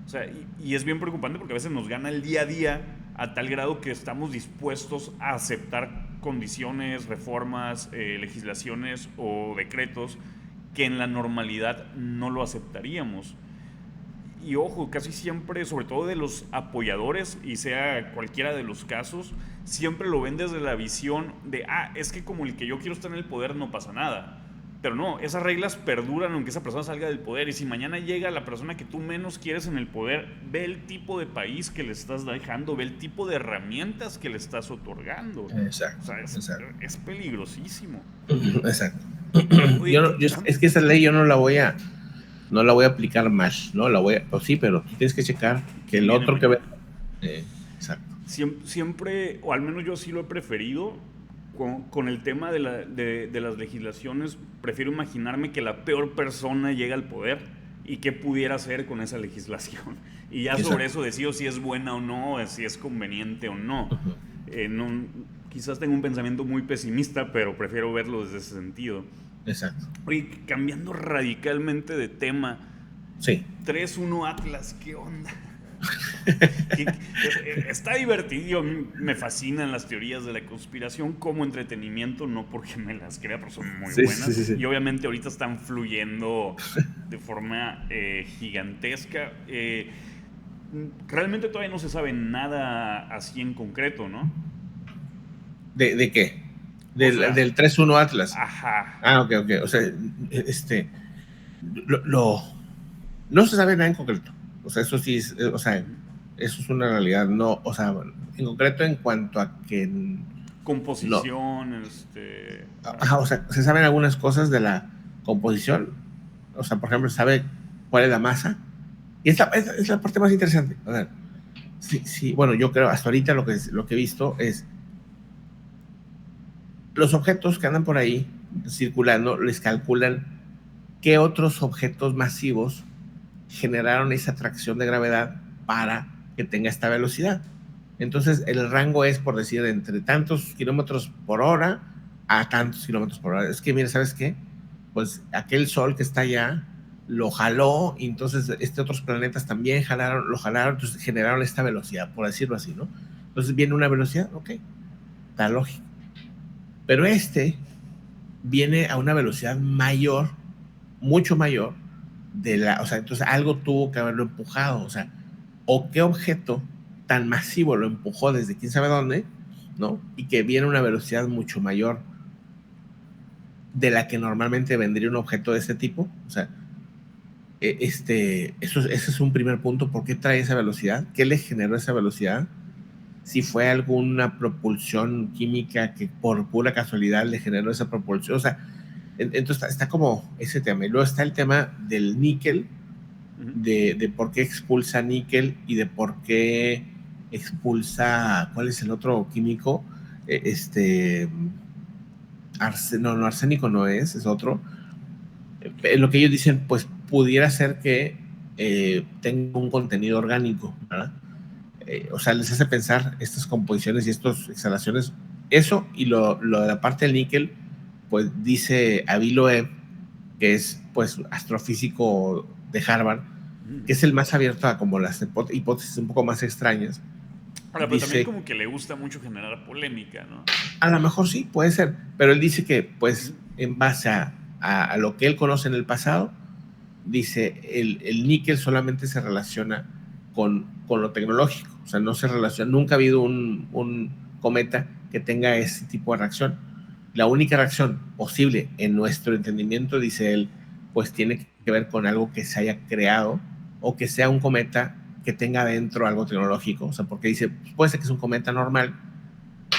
A: O sea, y es bien preocupante porque a veces nos gana el día a día a tal grado que estamos dispuestos a aceptar condiciones, reformas, legislaciones o decretos que en la normalidad no lo aceptaríamos. y ojo, casi siempre, sobre todo de los apoyadores, y sea cualquiera de los casos, siempre lo ven desde la visión de, es que como el que yo quiero estar en el poder no pasa nada. Pero no, esas reglas perduran aunque esa persona salga del poder. Y si mañana llega la persona que tú menos quieres en el poder, ve el tipo de país que le estás dejando, ve el tipo de herramientas que le estás otorgando.
B: Exacto,
A: O sea,
B: exacto.
A: es peligrosísimo.
B: Exacto.
A: Oye,
B: Es que esa ley yo no la voy a aplicar más, ¿no? Pues sí, pero tú tienes que checar que
A: ¿quién
B: el
A: viene
B: otro que ve.
A: mañana?
B: Exacto.
A: Siempre, o al menos yo sí lo he preferido, con el tema de las legislaciones, prefiero imaginarme que la peor persona llega al poder y qué pudiera hacer con esa legislación. Y ya sobre
B: Exacto.
A: eso decido si es buena o no, si es conveniente o no.
B: Uh-huh.
A: No, quizás tengo un pensamiento muy pesimista, pero prefiero verlo desde ese sentido.
B: Exacto.
A: Oye, cambiando radicalmente de tema,
B: Sí.
A: 3-1 Atlas, ¿qué onda? Está divertido, me fascinan las teorías de la conspiración como entretenimiento, no porque me las crea, pero son muy
B: Sí,
A: buenas.
B: sí, sí, sí.
A: Y obviamente ahorita están fluyendo de forma gigantesca. Realmente todavía no se sabe nada así en concreto, ¿no?
B: ¿De qué?
A: O sea,
B: Del 3-1 Atlas.
A: ajá.
B: Ok, ok. O sea, lo, no se sabe nada en concreto. O sea, eso sí es, o sea, eso es una realidad. No, o sea, en concreto en cuanto a que no.
A: Composición,
B: Ajá, o sea, se saben algunas cosas de la composición. O sea, por ejemplo, se sabe cuál es la masa. Y es la parte más interesante. A ver, sí, sí, bueno, yo creo, hasta ahorita lo que he visto es los objetos que andan por ahí circulando, les calculan qué otros objetos masivos generaron esa atracción de gravedad para que tenga esta velocidad. Entonces, el rango es, por decir, entre tantos kilómetros por hora a tantos kilómetros por hora. Es que, mira, ¿sabes qué? Pues aquel sol que está allá lo jaló y entonces otros planetas también lo jalaron, entonces generaron esta velocidad, por decirlo así, ¿no? Entonces viene una velocidad, ok, está lógico. Pero viene a una velocidad mayor, mucho mayor, o sea, entonces algo tuvo que haberlo empujado, o sea, o qué objeto tan masivo lo empujó desde quién sabe dónde, ¿no? Y que viene a una velocidad mucho mayor de la que normalmente vendría un objeto de este tipo, o sea, ese es un primer punto. ¿Por qué trae esa velocidad? ¿Qué le generó esa velocidad? Si fue alguna propulsión química que por pura casualidad le generó esa propulsión. O sea, entonces está como ese tema. Y luego está el tema del níquel, de por qué expulsa níquel y de por qué expulsa, ¿cuál es el otro químico? No, arsénico no es otro. Lo que ellos dicen, pues pudiera ser que tenga un contenido orgánico, ¿verdad? O sea, les hace pensar estas composiciones y estas exhalaciones, eso y lo de la parte del níquel, pues dice Avi Loeb, que es pues astrofísico de Harvard, que es el más abierto a como las hipótesis un poco más extrañas.
A: Ahora, pero también
B: Dice,
A: como que le gusta mucho generar polémica, ¿no?
B: a lo mejor sí, puede ser, pero él dice que pues en base a lo que él conoce en el pasado, dice, el níquel solamente se relaciona con lo tecnológico, o sea, no se relaciona, nunca ha habido un cometa que tenga ese tipo de reacción. La única reacción posible en nuestro entendimiento, dice él, pues tiene que ver con algo que se haya creado o que sea un cometa que tenga dentro algo tecnológico, o sea, porque dice, puede ser que es un cometa normal,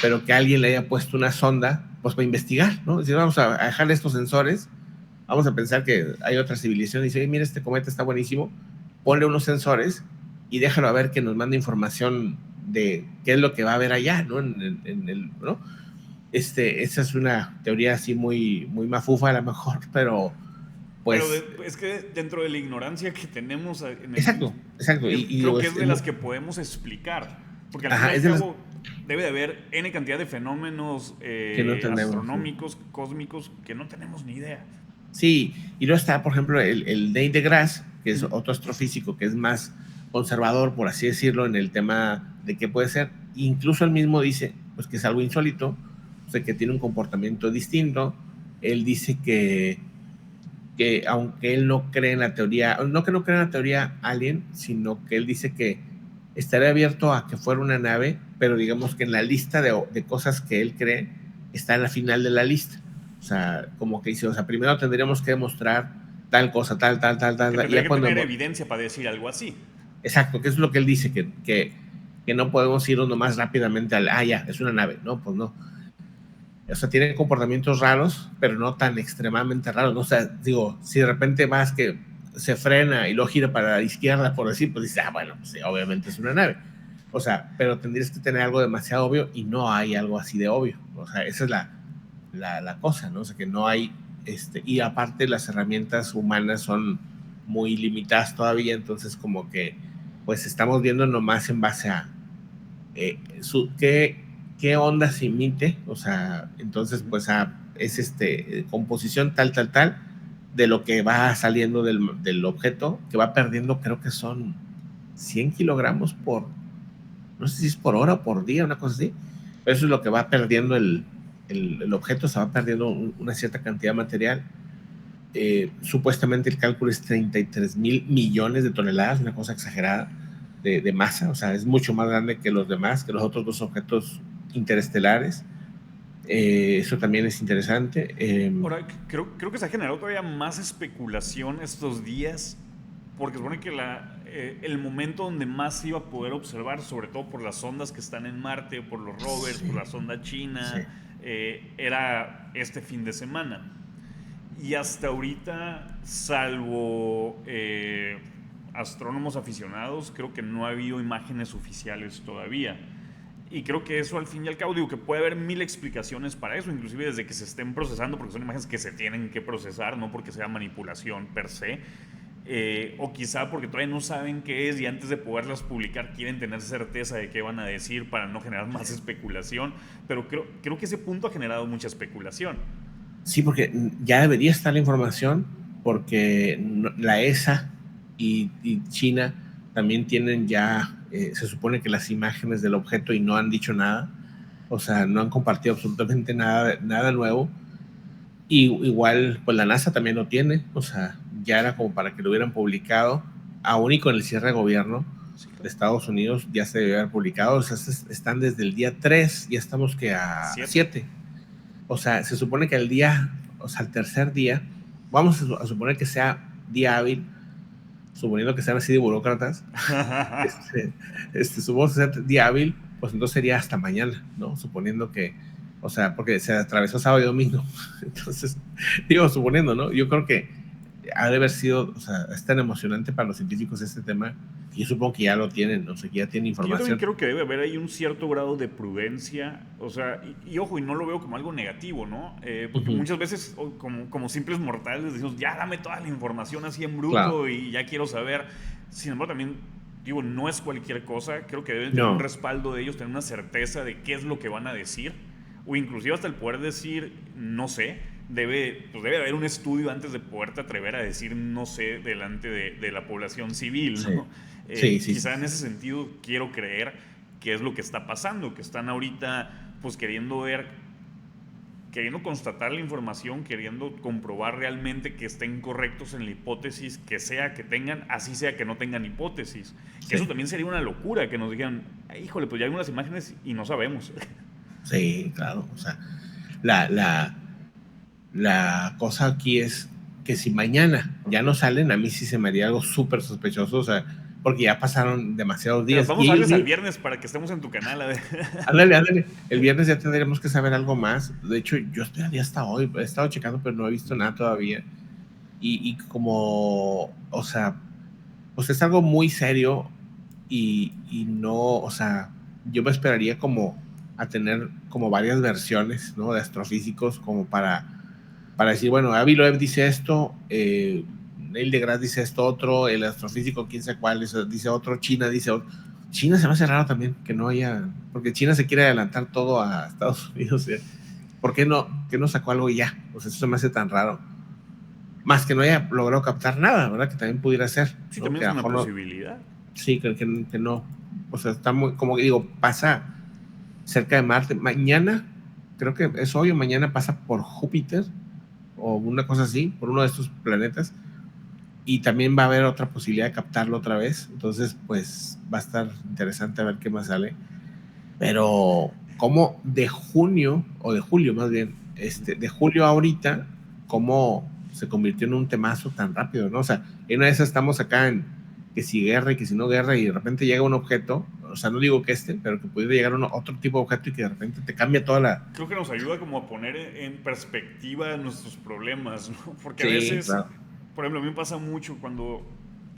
B: pero que alguien le haya puesto una sonda, pues para investigar, ¿no? Es decir, vamos a dejarle estos sensores, vamos a pensar que hay otra civilización y dice, mira, este cometa está buenísimo, ponle unos sensores y déjalo a ver que nos mande información de qué es lo que va a haber allá, ¿no? ¿No? Esa es una teoría así muy, muy mafufa a lo mejor, pero
A: Pero
B: pues...
A: es que dentro de la ignorancia que tenemos
B: Exacto, exacto.
A: creo que es de las que podemos explicar. Porque al fin y
B: ajá,
A: al
B: es de las
A: cabo debe de haber N cantidad de fenómenos
B: que no tenemos. Sí.
A: astronómicos, cósmicos, que no tenemos ni idea.
B: Sí, y luego está, por ejemplo, el Neil deGrasse, que es otro astrofísico que es más conservador, por así decirlo, en el tema de qué puede ser. Incluso él mismo dice pues, que es algo insólito, o sea, que tiene un comportamiento distinto. Él dice que que aunque él no cree en la teoría, no que no cree en la teoría alien, sino que él dice que estaría abierto a que fuera una nave, pero digamos que en la lista de cosas que él cree está en la final de la lista. O sea, como que dice, o sea, primero tendríamos que demostrar tal cosa,
A: Que
B: tal, y
A: tendría
B: ya
A: que
B: cuando...
A: tener evidencia para decir algo así.
B: Exacto, que es lo que él dice, que no podemos ir uno más rápidamente al, ya, es una nave. No, pues no. O sea, tiene comportamientos raros, pero no tan extremadamente raros, ¿no? O sea, digo, si de repente vas que se frena y luego gira para la izquierda, por decir, pues dices, bueno, pues sí, obviamente es una nave. O sea, pero tendrías que tener algo demasiado obvio y no hay algo así de obvio. O sea, esa es la cosa, ¿no? O sea, que no hay, y aparte las herramientas humanas son muy limitadas todavía, entonces como que, pues estamos viendo nomás en base a qué onda se emite, o sea, entonces pues es composición tal, de lo que va saliendo del objeto, que va perdiendo, creo que son 100 kilogramos no sé si es por hora o por día, una cosa así, pero eso es lo que va perdiendo el objeto, se va perdiendo una cierta cantidad de material. Supuestamente el cálculo es 33,000 millones de toneladas, una cosa exagerada de masa, o sea, es mucho más grande que los demás, que los otros dos objetos interestelares. Eso también es interesante.
A: Ahora, creo que se ha generado todavía más especulación estos días, porque supone que el momento donde más se iba a poder observar, sobre todo por las sondas que están en Marte, por los rovers, por
B: Sí,
A: la sonda
B: sí.
A: china, era este fin de semana. Y hasta ahorita, salvo astrónomos aficionados, creo que no ha habido imágenes oficiales todavía. Y creo que eso al fin y al cabo, digo que puede haber mil explicaciones para eso, inclusive desde que se estén procesando, porque son imágenes que se tienen que procesar, no porque sea manipulación per se, o quizá porque todavía no saben qué es y antes de poderlas publicar quieren tener certeza de qué van a decir para no generar más especulación, pero creo que ese punto ha generado mucha especulación.
B: Sí, porque ya debería estar la información, porque la ESA y China también tienen ya, se supone que las imágenes del objeto y no han dicho nada, o sea, no han compartido absolutamente nada nuevo. Y igual, pues la NASA también lo tiene, o sea, ya era como para que lo hubieran publicado, aún y con el cierre de gobierno
A: Sí,
B: de
A: claro.
B: Estados Unidos ya se debe haber publicado, o sea, están desde el día 3, ya estamos que a
A: Siete.
B: 7. O sea, se supone que el día, o sea, el tercer día, vamos a suponer que sea día hábil, suponiendo que sean así de burócratas, este, supongo que sea día hábil, pues entonces sería hasta mañana, ¿no? Suponiendo que, o sea, porque se atravesó sábado y domingo. Entonces, digo, suponiendo, ¿no? Yo creo que ha de haber sido, o sea, es tan emocionante para los científicos este tema, que yo supongo que ya lo tienen, ¿no? O sea, que ya tienen
A: Que yo también
B: información.
A: creo que debe haber ahí un cierto grado de prudencia, o sea, y ojo, y no lo veo como algo negativo, ¿no? Porque
B: Uh-huh.
A: muchas veces, como simples mortales, decimos, ya dame toda la información así en
B: Claro.
A: bruto y ya quiero saber. Sin embargo, también, digo, no es cualquier cosa, creo que deben tener un
B: No,
A: respaldo de ellos, tener una certeza de qué es lo que van a decir, o inclusive hasta el poder decir, no sé, pues debe haber un estudio antes de poderte atrever a decir no sé delante de la población civil,
B: sí,
A: ¿no?
B: sí.
A: Quizá en ese sentido quiero creer que es lo que está pasando, que están ahorita pues queriendo constatar la información, queriendo comprobar realmente que estén correctos en la hipótesis que sea que tengan, así sea que no tengan hipótesis. Que eso
B: Sí,
A: también sería una locura, que nos digan, híjole, pues ya hay unas imágenes y no sabemos.
B: sí, claro. O sea, la, la, la cosa aquí es que si mañana ya no salen, a mí sí se me haría algo súper sospechoso, o sea, porque ya pasaron demasiados
A: Pero
B: días y
A: vamos a
B: ellos,
A: darles al viernes para que estemos en tu canal. A ver.
B: ándale, el viernes ya tendremos que saber algo más. De hecho, yo estoy hasta hoy, he estado checando, pero no he visto nada todavía. Y como, o sea, pues es algo muy serio y no, o sea, yo me esperaría como a tener como varias versiones, ¿no? De astrofísicos como para decir, bueno, Avi Loeb dice esto, Neil deGrasse dice esto otro, el astrofísico, quién sabe cuál, dice otro, China dice otro. China se me hace raro también que no haya, porque China se quiere adelantar todo a Estados Unidos. ¿Por qué no sacó algo ya? Pues eso se me hace tan raro. Más que no haya logrado captar nada, ¿verdad? Que también pudiera ser,
A: Sí,
B: ¿no?
A: también
B: Que
A: es
B: a lo
A: una
B: mejor no,
A: posibilidad.
B: sí, que no. O sea, está muy, como que digo, pasa cerca de Marte. Mañana, creo que es hoy o mañana pasa por Júpiter o una cosa así, por uno de estos planetas, y también va a haber otra posibilidad de captarlo otra vez, entonces pues va a estar interesante a ver qué más sale, pero como de junio, o de julio más bien, de julio a ahorita, cómo se convirtió en un temazo tan rápido, ¿no? O sea, en una de esas estamos acá en que si guerra y que si no guerra, y de repente llega un objeto, o sea, no digo que pero que pudiera llegar otro tipo de objeto y que de repente te cambia toda la...
A: Creo que nos ayuda como a poner en perspectiva nuestros problemas, ¿no? Porque a
B: Sí,
A: veces,
B: claro.
A: por ejemplo, a mí me pasa mucho cuando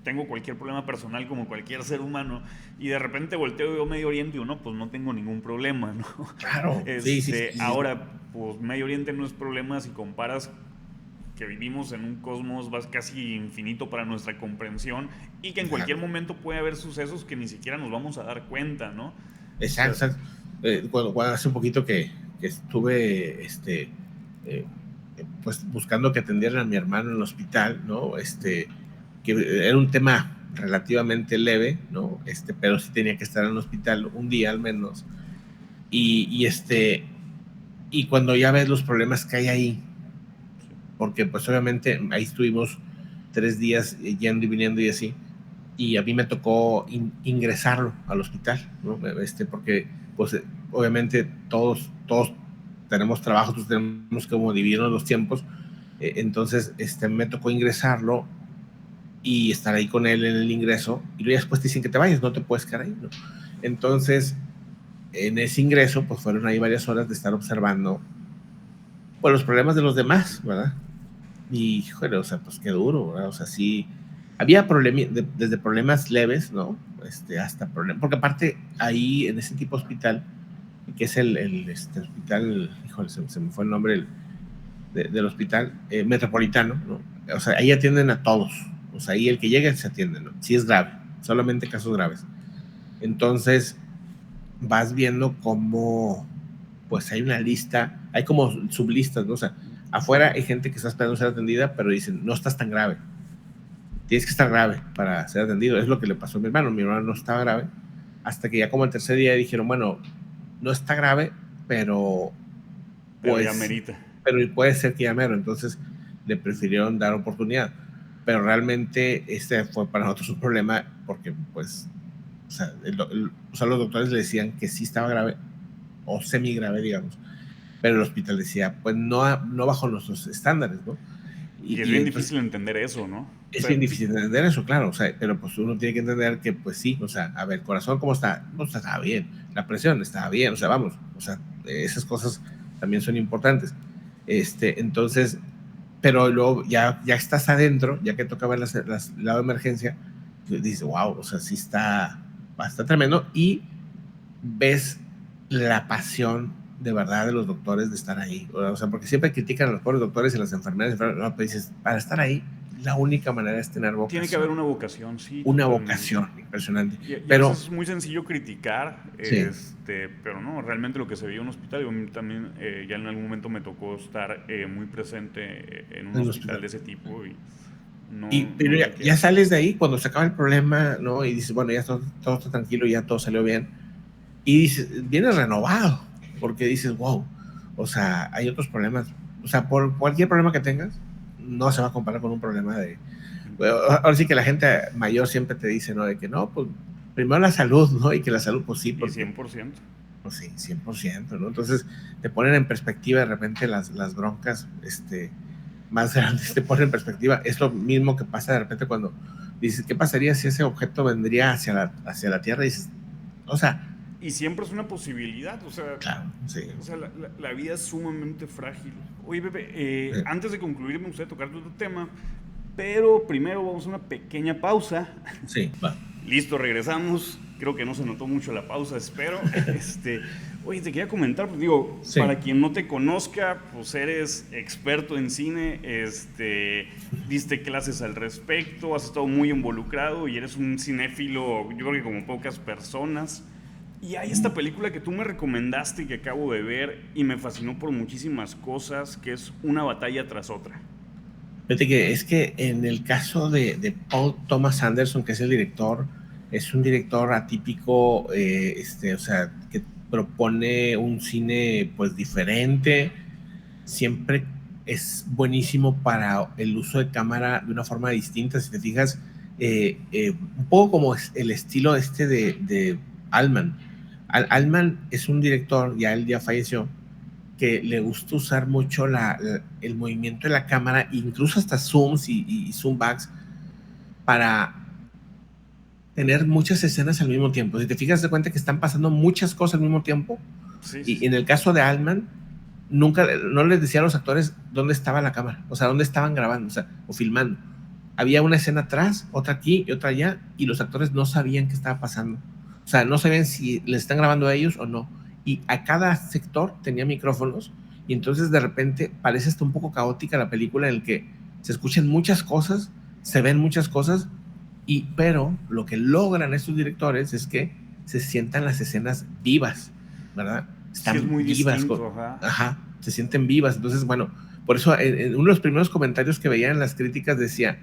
A: tengo cualquier problema personal como cualquier ser humano y de repente volteo y veo Medio Oriente y digo, no, pues no tengo ningún problema, ¿no?
B: Claro, sí, sí, sí, sí, sí.
A: Ahora, pues Medio Oriente no es problema si comparas que vivimos en un cosmos casi infinito para nuestra comprensión y que en cualquier
B: Exacto,
A: momento puede haber sucesos que ni siquiera nos vamos a dar cuenta, ¿no? O
B: exacto,
A: sea,
B: exacto. Cuando hace un poquito que estuve, eh, pues buscando que atendieran a mi hermano en el hospital, ¿no? Que era un tema relativamente leve, ¿no? Pero sí tenía que estar en el hospital un día al menos. Y cuando ya ves los problemas que hay ahí, porque pues obviamente ahí estuvimos 3 días yendo y viniendo y así, y a mí me tocó ingresarlo al hospital, ¿no? Porque pues obviamente todos tenemos trabajo, todos tenemos que como dividirnos los tiempos, entonces me tocó ingresarlo y estar ahí con él en el ingreso, y luego después te dicen que te vayas, no te puedes quedar ahí, ¿no? Entonces, en ese ingreso, pues fueron ahí varias horas de estar observando, pues, los problemas de los demás, ¿verdad? Y, híjole, o sea, pues qué duro, ¿verdad? O sea, sí, había desde problemas leves, ¿no? Hasta problemas, porque aparte ahí en ese tipo de hospital, que es el hospital, híjole, se me fue el nombre del hospital metropolitano, ¿no? O sea, ahí atienden a todos, o sea, ahí el que llega se atiende, ¿no? Si es grave, solamente casos graves. Entonces, vas viendo cómo, pues hay una lista, hay como sublistas, ¿no? O sea, afuera hay gente que está esperando ser atendida, pero dicen, no estás tan grave, tienes que estar grave para ser atendido. Es lo que le pasó a mi hermano no estaba grave, hasta que ya como el tercer día dijeron, bueno, no está grave, pero
A: pero ya
B: pues,
A: merita.
B: pero puede ser que ya mero, entonces le prefirieron dar oportunidad. Pero realmente fue para nosotros un problema porque, pues, o sea, los doctores le decían que sí estaba grave o semi grave, digamos, pero el hospital decía, pues no bajo nuestros estándares, ¿no?
A: Y es
B: Y
A: bien
B: entonces
A: difícil entender eso, ¿no? O
B: es
A: sea,
B: bien difícil entender eso, claro, o sea, pero pues uno tiene que entender que, pues sí, o sea, a ver, corazón, ¿cómo está? No, o sea, estaba bien, la presión estaba bien, o sea, vamos, o sea, esas cosas también son importantes. Entonces, pero luego ya estás adentro, ya que toca ver el lado de emergencia, dices, wow, o sea, sí está bastante tremendo, y ves la pasión de verdad de los doctores de estar ahí. O sea, porque siempre critican a los pobres doctores y las enfermeras, no, pero dices, para estar ahí, la única manera es tener
A: tiene que haber
B: vocación.
A: una vocación, sí,
B: Una
A: totalmente.
B: vocación impresionante.
A: Y a veces
B: Pero,
A: es muy sencillo criticar,
B: sí,
A: pero no, realmente lo que se veía en un hospital, yo también ya en algún momento me tocó estar muy presente en un
B: en un
A: hospital
B: hospital.
A: de ese tipo y
B: Pero
A: no
B: ya,
A: había que
B: ya
A: hacer.
B: sales de ahí cuando se acaba el problema, ¿no? Y dices, bueno, ya todo está tranquilo, ya todo salió bien. Y dices, vienes renovado, porque dices, wow, o sea, hay otros problemas. O sea, por cualquier problema que tengas, no se va a comparar con un problema de... Bueno, ahora sí que la gente mayor siempre te dice, ¿no? De que no, pues primero la salud, ¿no? Y que la salud, pues sí,
A: Y
B: porque,
A: 100%.
B: pues sí, 100%, ¿no? Entonces te ponen en perspectiva de repente las broncas, más grandes, te ponen en perspectiva. Es lo mismo que pasa de repente cuando dices, ¿qué pasaría si ese objeto vendría hacia la Tierra? Y dices, o sea,
A: Y siempre es una posibilidad,
B: claro, sí.
A: la vida es sumamente frágil. Oye, Pepe, antes de concluir me gustaría tocar otro tema, pero primero vamos a una pequeña pausa.
B: Sí, va.
A: Listo, regresamos. Creo que no se notó mucho la pausa, espero. Oye, te quería comentar, pues digo,
B: Sí.
A: para quien no te conozca, pues eres experto en cine, diste clases al respecto, has estado muy involucrado y eres un cinéfilo, yo creo que como pocas personas. Y hay esta película que tú me recomendaste y que acabo de ver y me fascinó por muchísimas cosas, que es Una batalla tras otra.
B: Fíjate que es que en el caso de Paul Thomas Anderson, que es el director, es un director atípico, o sea, que propone un cine pues diferente, siempre, es buenísimo para el uso de cámara de una forma distinta. Si te fijas, un poco como es el estilo este de Altman. Altman es un director, ya él ya falleció, que le gusta usar mucho el movimiento de la cámara, incluso hasta zooms y zoom backs, para tener muchas escenas al mismo tiempo. Si te fijas, de cuenta que están pasando muchas cosas al mismo tiempo.
A: Sí, sí,
B: Y
A: sí.
B: en el caso de Altman, nunca, no les decía a los actores dónde estaba la cámara, o sea, dónde estaban grabando, o sea, o filmando. Había una escena atrás, otra aquí y otra allá, y los actores no sabían qué estaba pasando. O sea, no sabían si les están grabando a ellos o no. Y a cada sector tenía micrófonos, y entonces de repente parece hasta un poco caótica la película en el que se escuchan muchas cosas, se ven muchas cosas, pero lo que logran estos directores es que se sientan las escenas vivas, ¿verdad?
A: Sí, es
B: Están
A: muy
B: vivas,
A: distinto, ajá.
B: ajá, se sienten vivas. Entonces, bueno, por eso en uno de los primeros comentarios que veía en las críticas decía,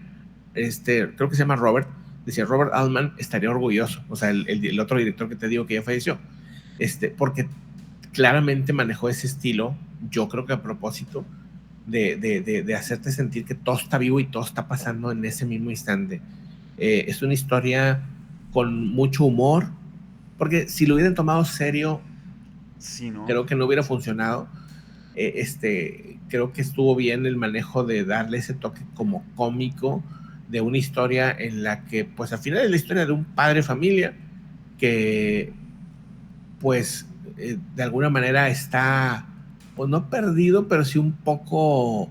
B: creo que se llama Robert, decía Robert Altman estaría orgulloso, o sea, el otro director que te digo que ya falleció, porque claramente manejó ese estilo, yo creo que a propósito, de hacerte sentir que todo está vivo y todo está pasando en ese mismo instante. Es una historia con mucho humor, porque si lo hubieran tomado serio,
A: Sí, ¿no?
B: creo que no hubiera funcionado. Creo que estuvo bien el manejo de darle ese toque como cómico de una historia en la que, pues al final es la historia de un padre de familia que, pues, de alguna manera está, pues no perdido, pero sí un poco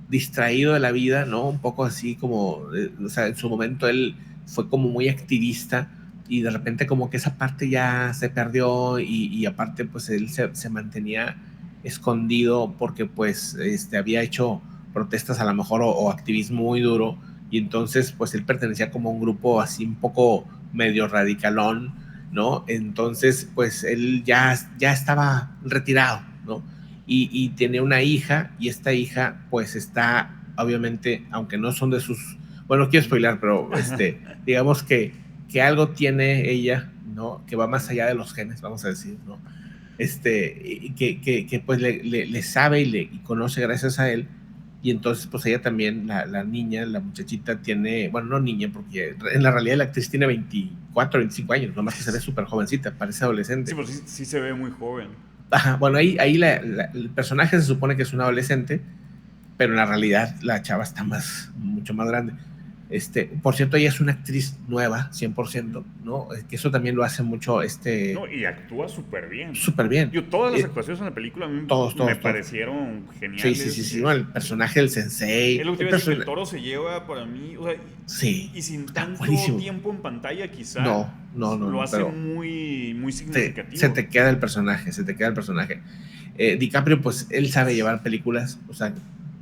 B: distraído de la vida, ¿no? Un poco así como, o sea, en su momento él fue como muy activista y de repente como que esa parte ya se perdió y aparte pues él se mantenía escondido porque pues había hecho protestas a lo mejor o activismo muy duro y entonces pues él pertenecía como a un grupo así un poco medio radicalón, ¿no? Entonces, pues él ya estaba retirado, ¿no? Y tiene una hija, y esta hija, pues está, obviamente, aunque no son de sus, bueno, no quiero spoiler, pero digamos que algo tiene ella, ¿no? Que va más allá de los genes, vamos a decir, ¿no? Que pues le sabe y conoce gracias a él. Y entonces, pues ella también, la niña, la muchachita tiene, bueno, no niña, porque en la realidad la actriz tiene 24, 25 años, nomás que se ve súper jovencita, parece
A: Sí,
B: adolescente.
A: pues sí, sí se ve muy joven.
B: Ajá, bueno, ahí el personaje se supone que es un adolescente, pero en la realidad la chava está mucho más grande. Por cierto, ella es una actriz nueva, 100%, ¿no? Que eso también lo hace mucho,
A: No, y actúa súper bien.
B: súper bien.
A: Yo, todas las actuaciones en la película a mí me
B: Todos.
A: parecieron
B: Sí, sí, sí,
A: geniales.
B: sí, no, el personaje del
A: Es
B: sensei,
A: lo que te iba a decir, el toro se lleva para mí, o sea,
B: sí,
A: y sin
B: está
A: tanto
B: buenísimo.
A: tiempo en pantalla quizá, lo
B: No,
A: hace
B: pero
A: muy, muy
B: se
A: significativo.
B: te queda el personaje, se te queda el personaje. DiCaprio, pues él sabe llevar películas, o sea,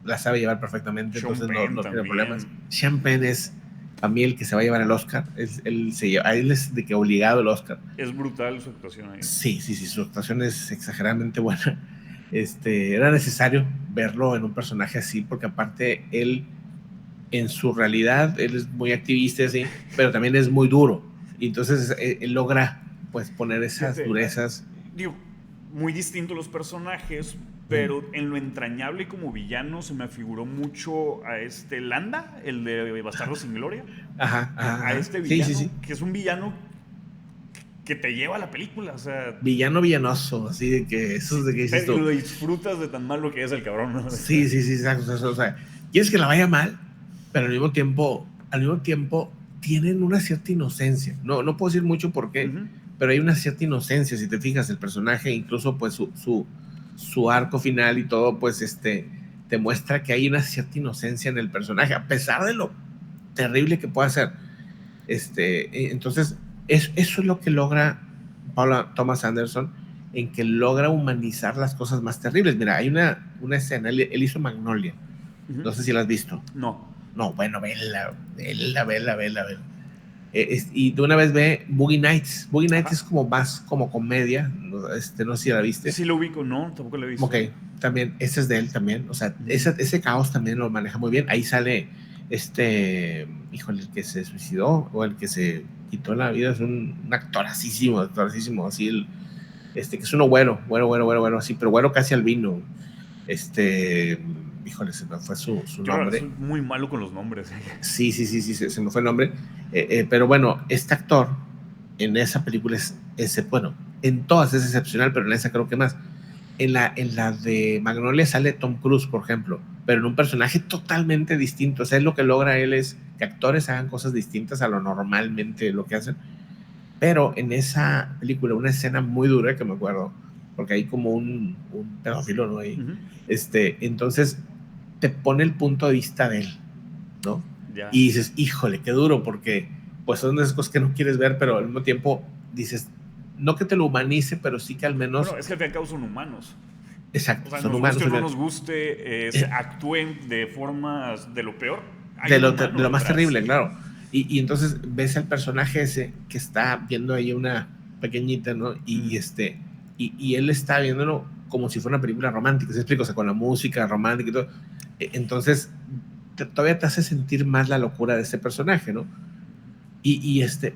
B: las sabe llevar perfectamente,
A: Sean
B: entonces
A: Penn
B: no tiene problemas.
A: también.
B: Sean Penn es a mí el que se va a llevar el Oscar, a él es de que obligado el Oscar.
A: Es brutal su actuación ahí.
B: Sí, sí, sí, su actuación es exageradamente buena. Era necesario verlo en un personaje así, porque aparte él, en su realidad, él es muy activista, así, pero también es muy duro. Y entonces él logra, pues, poner esas
A: Fíjate,
B: durezas.
A: digo, muy distintos los personajes,
B: Mm.
A: pero en lo entrañable como villano se me afiguró mucho a Landa, el de Bastardo sin Gloria,
B: Ajá, ajá,
A: a
B: ajá.
A: este
B: Sí, sí,
A: villano,
B: sí.
A: que es un villano que te lleva a la película, o sea,
B: Villano villanoso, así de que eso es de que dices tú.
A: lo disfrutas de tan malo que es el cabrón, ¿no?
B: Sí, sí, sí, exacto. O sea, quieres que la vaya mal, pero al mismo tiempo tienen una cierta inocencia. No puedo decir mucho por qué,
A: Ujú.
B: pero hay una cierta inocencia. Si te fijas, el personaje, incluso pues su arco final y todo, pues te muestra que hay una cierta inocencia en el personaje, a pesar de lo terrible que pueda ser. Entonces, eso es lo que logra Paula Thomas Anderson, en que logra humanizar las cosas más terribles. Mira, hay una escena, él hizo Magnolia,
A: Ujú.
B: no sé si la has visto.
A: No.
B: No, bueno, vela. Y de una vez ve Boogie Nights. Boogie Nights es
A: Ajá.
B: como más como comedia, no sé si la viste.
A: Sí lo ubico, no, tampoco lo he
B: Ok,
A: visto.
B: también, ese es de él también, o sea,
A: Ujú.
B: ese caos también lo maneja muy bien. Ahí sale híjole, el que se suicidó o el que se quitó la vida, es un actoracísimo, así, que es uno güero, así, pero güero casi albino, híjole, se me fue su
A: Yo
B: nombre.
A: soy muy malo con los nombres.
B: Sí, se me fue el nombre. Pero bueno, este actor en esa película bueno, en todas es excepcional, pero en esa creo que más. En la de Magnolia sale Tom Cruise, por ejemplo, pero en un personaje totalmente distinto. O sea, lo que logra él es que actores hagan cosas distintas a lo normalmente lo que hacen. Pero en esa película, una escena muy dura que me acuerdo, porque hay como un pedófilo, ¿no? Ahí.
A: Ujú.
B: Entonces te pone el punto de vista de él, ¿no?
A: Ya.
B: Y dices, híjole, qué duro, porque pues son de esas cosas que no quieres ver, pero al mismo tiempo dices, no que te lo humanice, pero sí que al menos,
A: Bueno, es que al fin y al cabo son humanos. O
B: exacto,
A: sea,
B: son
A: nos
B: humanos.
A: guste o
B: O
A: no
B: sea,
A: nos guste, actúen de formas de lo peor. Hay
B: de
A: un
B: de
A: humano
B: lo más
A: detrás.
B: terrible, claro. Y entonces ves al personaje ese que está viendo ahí una pequeñita, ¿no? Y él está viéndolo como si fuera una película romántica, ¿se explica? O sea, con la música romántica y todo. Entonces, todavía te hace sentir más la locura de ese personaje, ¿no?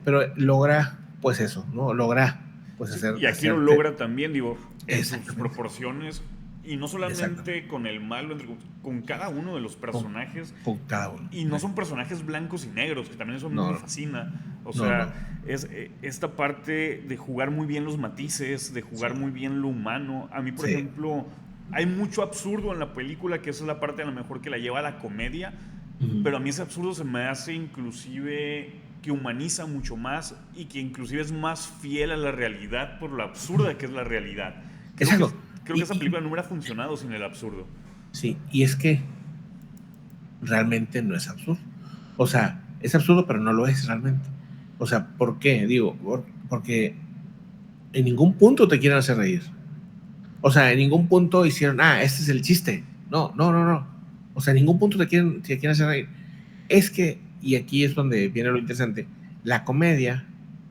B: Pero logra, pues eso, ¿no? Logra, pues
A: Sí, y aquí lo
B: hacerte.
A: logra también, digo, en sus
B: Exactamente,
A: proporciones. Y no
B: exactamente.
A: solamente con el malo, con cada uno de los
B: Con,
A: personajes.
B: con cada uno.
A: Y no son personajes blancos y negros, que también eso a mí me
B: No,
A: fascina. O
B: no, no.
A: sea, es esta parte de jugar muy bien los matices, de
B: Sí,
A: jugar muy bien lo humano. A mí, por
B: sí.
A: ejemplo, hay mucho absurdo en la película, que esa es la parte a lo mejor que la lleva a la comedia,
B: Ujú.
A: pero a mí ese absurdo se me hace inclusive que humaniza mucho más y que inclusive es más fiel a la realidad por lo absurda que es la realidad. Creo que,
B: Exacto.
A: creo que esa película no hubiera funcionado sin el absurdo.
B: Sí, y es que realmente no es absurdo. O sea, es absurdo, pero no lo es realmente. O sea, ¿por qué? Digo, porque en ningún punto te quieren hacer reír. O sea, en ningún punto hicieron, este es el chiste. No, no, no, no. O sea, en ningún punto te quieren hacer reír. Es que, y aquí es donde viene lo interesante, la comedia,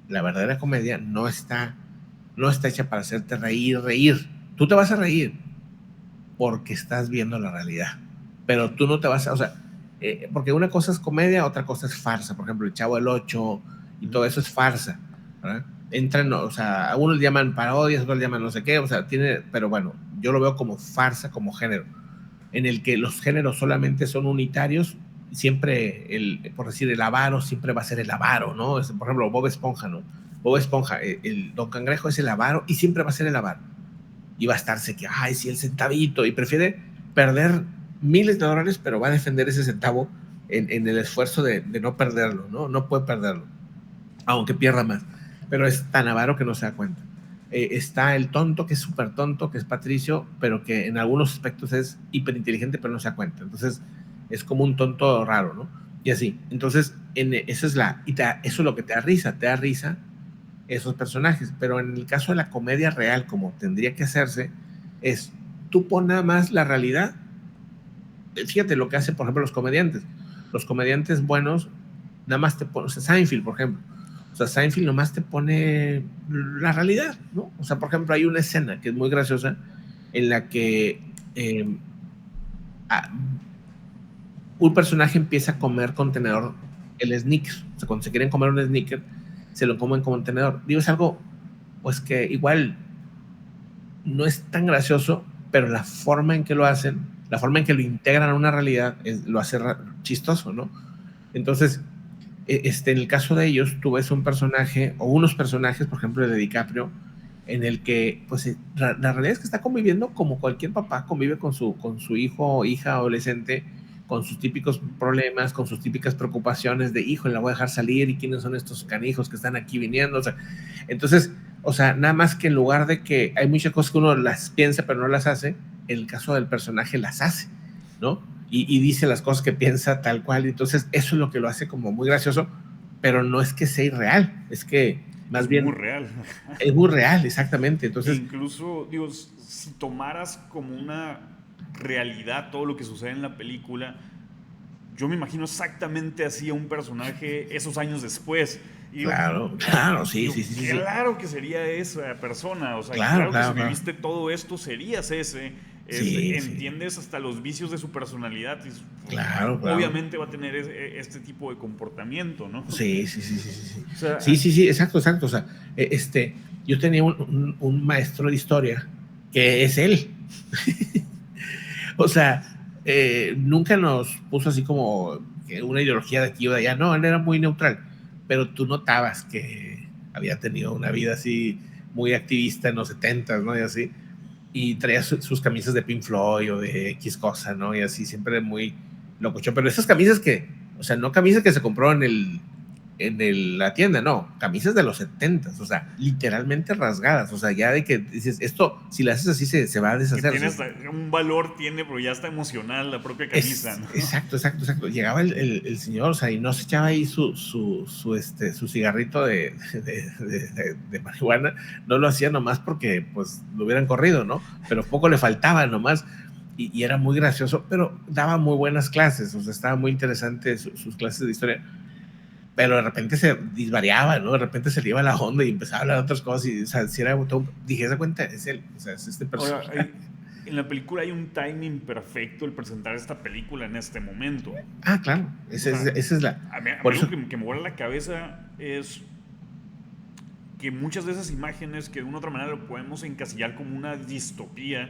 B: la verdadera comedia, no está hecha para hacerte reír, reír. Tú te vas a reír porque estás viendo la realidad. Pero tú no te vas a, o sea, porque una cosa es comedia, otra cosa es farsa. Por ejemplo, el Chavo del Ocho y todo eso es farsa, ¿verdad? Entran, o sea, algunos le llaman parodias, otros le llaman no sé qué, o sea, pero bueno, yo lo veo como farsa, como género, en el que los géneros solamente son unitarios, siempre, por decir, el avaro siempre va a ser el avaro, ¿no? Por ejemplo, Bob Esponja, ¿no? Bob Esponja, el Don Cangrejo es el avaro y siempre va a ser el avaro y va a estarse que, ay, sí, el centavito, y prefiere perder miles de dólares, pero va a defender ese centavo en el esfuerzo de no perderlo, ¿no? No puede perderlo, aunque pierda más, pero es tan avaro que no se da cuenta. Está el tonto, que es súper tonto, que es Patricio, pero que en algunos aspectos es hiperinteligente, pero no se da cuenta. Entonces, es como un tonto raro, ¿no? Y así. Entonces, eso es eso es lo que te da risa esos personajes. Pero en el caso de la comedia real, como tendría que hacerse, es tú pon nada más la realidad. Fíjate lo que hacen, por ejemplo, los comediantes. Los comediantes buenos, nada más te ponen, o sea, Seinfeld, por ejemplo. O sea, Seinfeld nomás te pone la realidad, ¿no? O sea, por ejemplo, hay una escena que es muy graciosa en la que a, un personaje empieza a comer con tenedor el sneaker. O sea, cuando se quieren comer un sneaker, se lo comen como un tenedor. Digo, es algo, pues que igual no es tan gracioso, pero la forma en que lo hacen, la forma en que lo integran a una realidad, lo hace chistoso, ¿no? Entonces, en el caso de ellos, tú ves un personaje o unos personajes, por ejemplo, el de DiCaprio, en el que, pues, la realidad es que está conviviendo como cualquier papá convive con su hijo o hija adolescente, con sus típicos problemas, con sus típicas preocupaciones de, hijo, la voy a dejar salir y quiénes son estos canijos que están aquí viniendo. O sea, entonces, o sea, nada más que en lugar de que hay muchas cosas que uno las piensa pero no las hace, en el caso del personaje las hace, ¿no? Y dice las cosas que piensa tal cual. Entonces, eso es lo que lo hace como muy gracioso, pero no es que sea irreal, es que más
A: Es muy
B: bien
A: real.
B: es muy real, exactamente.
A: E
B: Entonces,
A: incluso, digo, si tomaras como una realidad todo lo que sucede en la película, yo me imagino exactamente así a un personaje esos años después. Y
B: claro, claro, sí,
A: digo,
B: sí, sí, sí, sí.
A: claro que sería esa persona. O sea,
B: Claro,
A: claro que si
B: claro, claro.
A: viviste todo esto, serías ese.
B: Sí, sí,
A: Entiendes hasta los vicios de su personalidad. Y
B: claro, claro.
A: obviamente va a tener este tipo de comportamiento, ¿no?
B: Sí, sí, sí, sí, sí, sí.
A: O sea,
B: Sí, sí, sí, exacto, exacto. O sea, yo tenía un maestro de historia que es él. O sea, nunca nos puso así como que una ideología de aquí o de allá, no, él era muy neutral, pero tú notabas que había tenido una vida así muy activista en los 70s, ¿no? Y así, y traía sus camisas de Pink Floyd o de X cosa, ¿no? Y así, siempre muy locochón, pero esas camisas que, o sea, no camisas que se compró la tienda, no, camisas de los 70s, o sea, literalmente rasgadas, o sea, ya de que dices, esto, si la haces así, se va a
A: Que
B: deshacer.
A: tiene hasta un valor, tiene, pero ya está emocional la propia camisa, ¿no?
B: Exacto, exacto, exacto. Llegaba el señor, o sea, y no se echaba ahí su cigarrito de marihuana, no lo hacía nomás porque, pues, lo hubieran corrido, ¿no? Pero poco le faltaba nomás, y era muy gracioso, pero daba muy buenas clases, o sea, estaba muy interesante sus clases de historia, pero de repente se disvariaba, ¿no? De repente se le iba la onda y empezaba a hablar de otras cosas, y, o sea, si era todo, dije, esa cuenta es él, o sea, es este
A: Ahora,
B: personaje.
A: en la película hay un timing perfecto el presentar esta película en este momento.
B: Ah, claro,
A: O sea,
B: esa es la...
A: a
B: Por
A: mí
B: eso...
A: algo que me vuela la cabeza es que muchas de esas imágenes que de una u otra manera lo podemos encasillar como una distopía,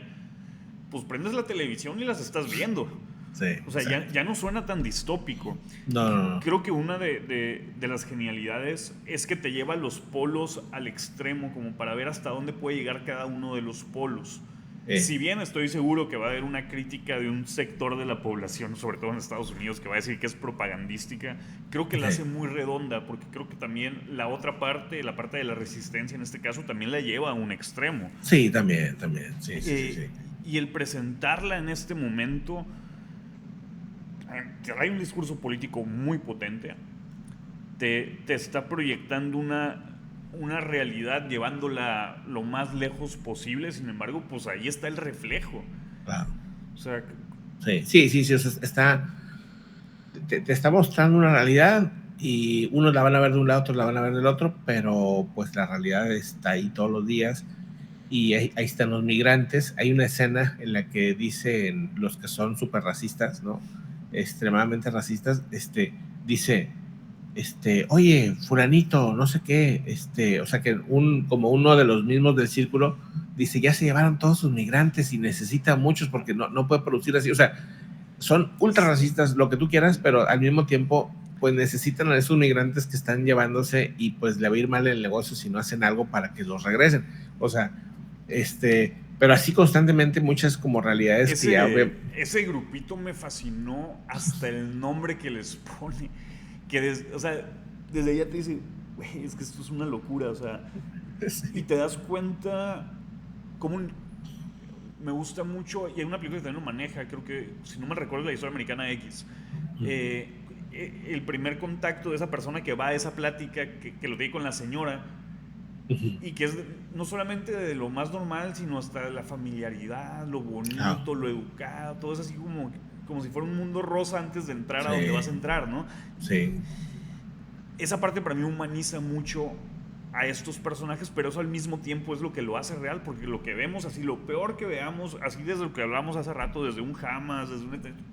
A: pues prendes la televisión y las estás viendo.
B: Sí,
A: O sea, ya no suena tan distópico.
B: no, no, no.
A: Creo que una de las genialidades es que te lleva los polos al extremo, como para ver hasta dónde puede llegar cada uno de los polos. Si bien estoy seguro que va a haber una crítica de un sector de la población, sobre todo en Estados Unidos, que va a decir que es propagandística, creo que la hace muy redonda, porque creo que también la otra parte, la parte de la resistencia en este caso, también la lleva a un extremo.
B: Sí, también, sí, sí, sí, sí.
A: Y el presentarla en este momento trae un discurso político muy potente, te está proyectando una realidad llevándola lo más lejos posible, sin embargo, pues ahí está el reflejo.
B: Claro.
A: O sea,
B: Sí, sí, sí, sí, o sea, te está mostrando una realidad y unos la van a ver de un lado, otros la van a ver del otro, pero pues la realidad está ahí todos los días y ahí están los migrantes. Hay una escena en la que dicen los que son súper racistas, ¿no? Extremadamente racistas, dice, oye, fulanito, no sé qué, o sea que como uno de los mismos del círculo dice, ya se llevaron todos sus migrantes y necesita muchos porque no puede producir así, o sea, son ultra racistas, lo que tú quieras, pero al mismo tiempo, pues necesitan a esos migrantes que están llevándose y pues le va a ir mal el negocio si no hacen algo para que los regresen, o sea, pero así constantemente muchas como realidades que ya...
A: Ese grupito me fascinó hasta el nombre que les pone. O sea, desde ella te dice, güey, es que esto es una locura, o sea, sí. Y te das cuenta cómo me gusta mucho, y hay una película que también lo maneja, creo que, si no me recuerdo, la historia americana X. El primer contacto de esa persona que va a esa plática, que lo tiene con la señora, y que es no solamente de lo más normal, sino hasta la familiaridad, lo bonito, lo educado, todo es así como si fuera un mundo rosa antes de entrar a donde vas a entrar, ¿no?
B: Sí.
A: Esa parte para mí humaniza mucho a estos personajes, pero eso al mismo tiempo es lo que lo hace real, porque lo que vemos así, lo peor que veamos, así desde lo que hablamos hace rato, desde un Hamas,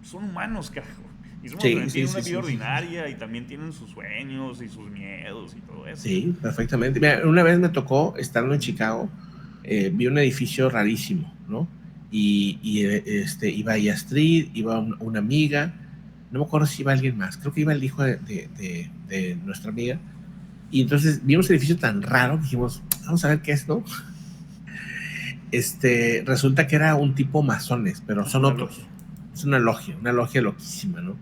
A: son humanos, carajo. Y son tienen una vida ordinaria y también tienen sus sueños y sus miedos y todo eso.
B: Sí, perfectamente. Mira, una vez me tocó, estando en Chicago, vi un edificio rarísimo, ¿no? Y iba a Street, iba una amiga, no me acuerdo si iba alguien más, creo que iba el hijo de nuestra amiga, y entonces vimos el edificio tan raro, dijimos, vamos a ver qué es, ¿no? Resulta que era un tipo masones, pero son otros. Es una logia loquísima, ¿no?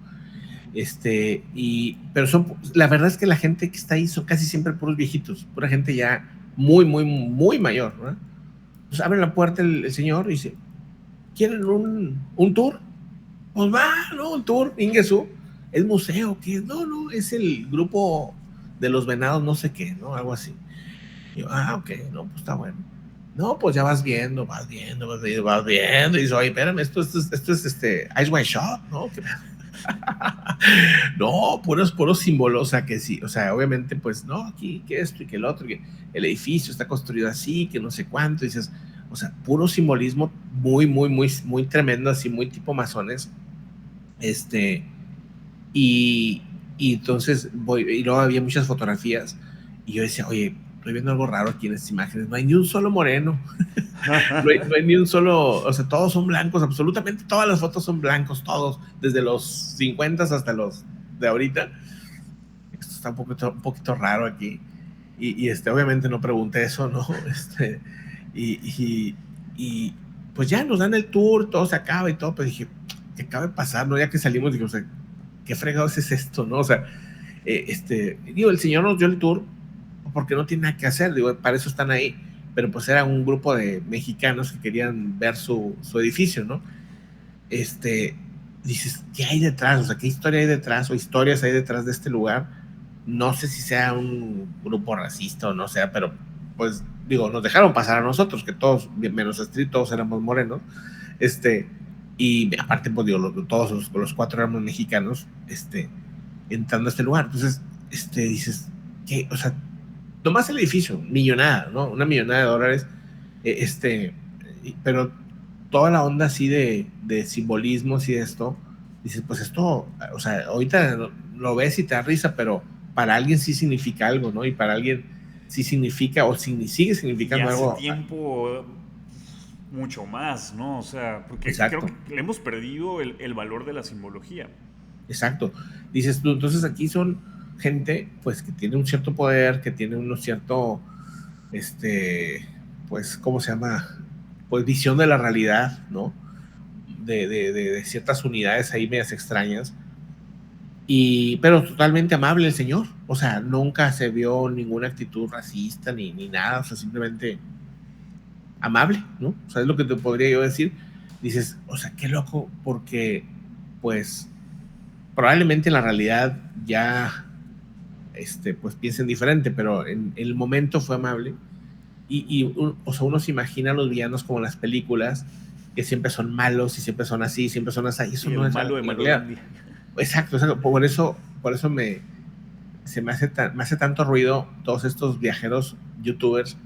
B: Pero la verdad es que la gente que está ahí son casi siempre puros viejitos, pura gente ya muy, muy, muy mayor, ¿no? Pues abre la puerta el señor y dice, ¿quieren un tour? Pues va, ¿no? Un tour, Ingesu, ¿es museo? ¿Qué? No, es el grupo de los venados, no sé qué, ¿no? Algo así. Y yo, ok, no, pues está bueno. No, pues ya vas viendo, y dices, oye, espérame, esto es Ice White Shot, ¿no? No, puros símbolos, o sea, que sí, o sea, obviamente, pues, no, aquí, que esto y que el otro, que el edificio está construido así, que no sé cuánto, y dices, o sea, puro simbolismo muy, muy, muy, muy tremendo, así, muy tipo masones, y entonces y luego había muchas fotografías, y yo decía, oye, estoy viendo algo raro aquí en estas imágenes, no hay ni un solo moreno, no hay ni un solo, o sea, todos son blancos, absolutamente todas las fotos son blancos, todos, desde los 50 hasta los de ahorita. Esto está un poquito raro aquí. Y obviamente no pregunté eso, ¿no? Y, y, y, pues ya nos dan el tour, todo se acaba y todo, pero dije, ¿qué acaba de pasar, no? Ya que salimos, dije, o sea, ¿qué fregados es esto, no? O sea, digo, el señor nos dio el tour porque no tiene nada que hacer, digo, para eso están ahí, pero pues era un grupo de mexicanos que querían ver su edificio, ¿no? Dices, ¿qué hay detrás? O sea, ¿qué historia hay detrás o historias hay detrás de este lugar? No sé si sea un grupo racista o no sea, pero pues digo, nos dejaron pasar a nosotros, que todos, menos Street, todos éramos morenos, y aparte, pues digo, todos los cuatro éramos mexicanos, entrando a este lugar. Entonces, dices, ¿qué? O sea, nomás el edificio, millonada, ¿no? Una millonada de dólares, pero toda la onda así de simbolismos y esto, dices, pues esto, o sea, ahorita lo ves y te da risa, pero para alguien sí significa algo, ¿no? Y para alguien sí significa, o sigue significando
A: y hace
B: algo.
A: tiempo mucho más, ¿no? O sea, porque
B: Exacto.
A: creo que le hemos perdido el valor de la simbología.
B: Exacto. Dices tú, entonces aquí son gente, pues, que tiene un cierto poder, que tiene un cierto, pues, ¿cómo se llama? Pues visión de la realidad, ¿no? De ciertas unidades ahí medias extrañas. Pero totalmente amable el señor, o sea, nunca se vio ninguna actitud racista ni nada, o sea, simplemente amable, ¿no? O sea, es lo que te podría yo decir. Dices, o sea, qué loco, porque pues probablemente en la realidad ya pues piensen diferente, pero en el momento fue amable o sea, uno se imagina a los villanos como en las películas, que siempre son malos y siempre son así, siempre son así, y eso
A: Y
B: no
A: el
B: es la
A: malo de
B: realidad.
A: Malolandia.
B: Exacto, por eso se me hace tanto ruido todos estos viajeros youtubers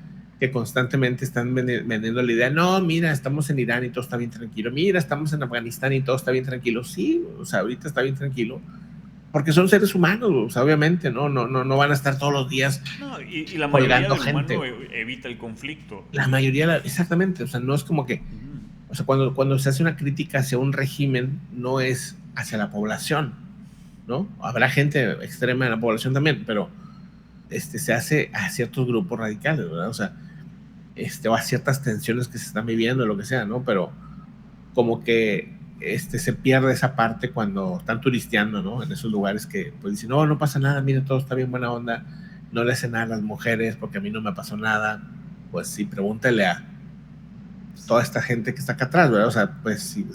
B: que constantemente están vendiendo la idea, no, mira, estamos en Irán y todo está bien tranquilo, mira, estamos en Afganistán y todo está bien tranquilo. Sí, o sea, ahorita está bien tranquilo, porque son seres humanos, o sea, obviamente, no van a estar todos los días
A: No, y la mayoría
B: colgando
A: del humano
B: gente.
A: evita el conflicto.
B: La mayoría, exactamente, o sea, no es como que, o sea, cuando se hace una crítica hacia un régimen, no es hacia la población, ¿no? Habrá gente extrema en la población también, pero se hace a ciertos grupos radicales, ¿verdad? O sea, o a ciertas tensiones que se están viviendo, lo que sea, ¿no? Pero como que se pierde esa parte cuando están turisteando, ¿no? En esos lugares que pues dicen, no, no pasa nada, mira, todo está bien buena onda, no le hacen nada a las mujeres porque a mí no me pasó nada. Pues sí, pregúntale a toda esta gente que está acá atrás, ¿verdad? O sea, pues sí,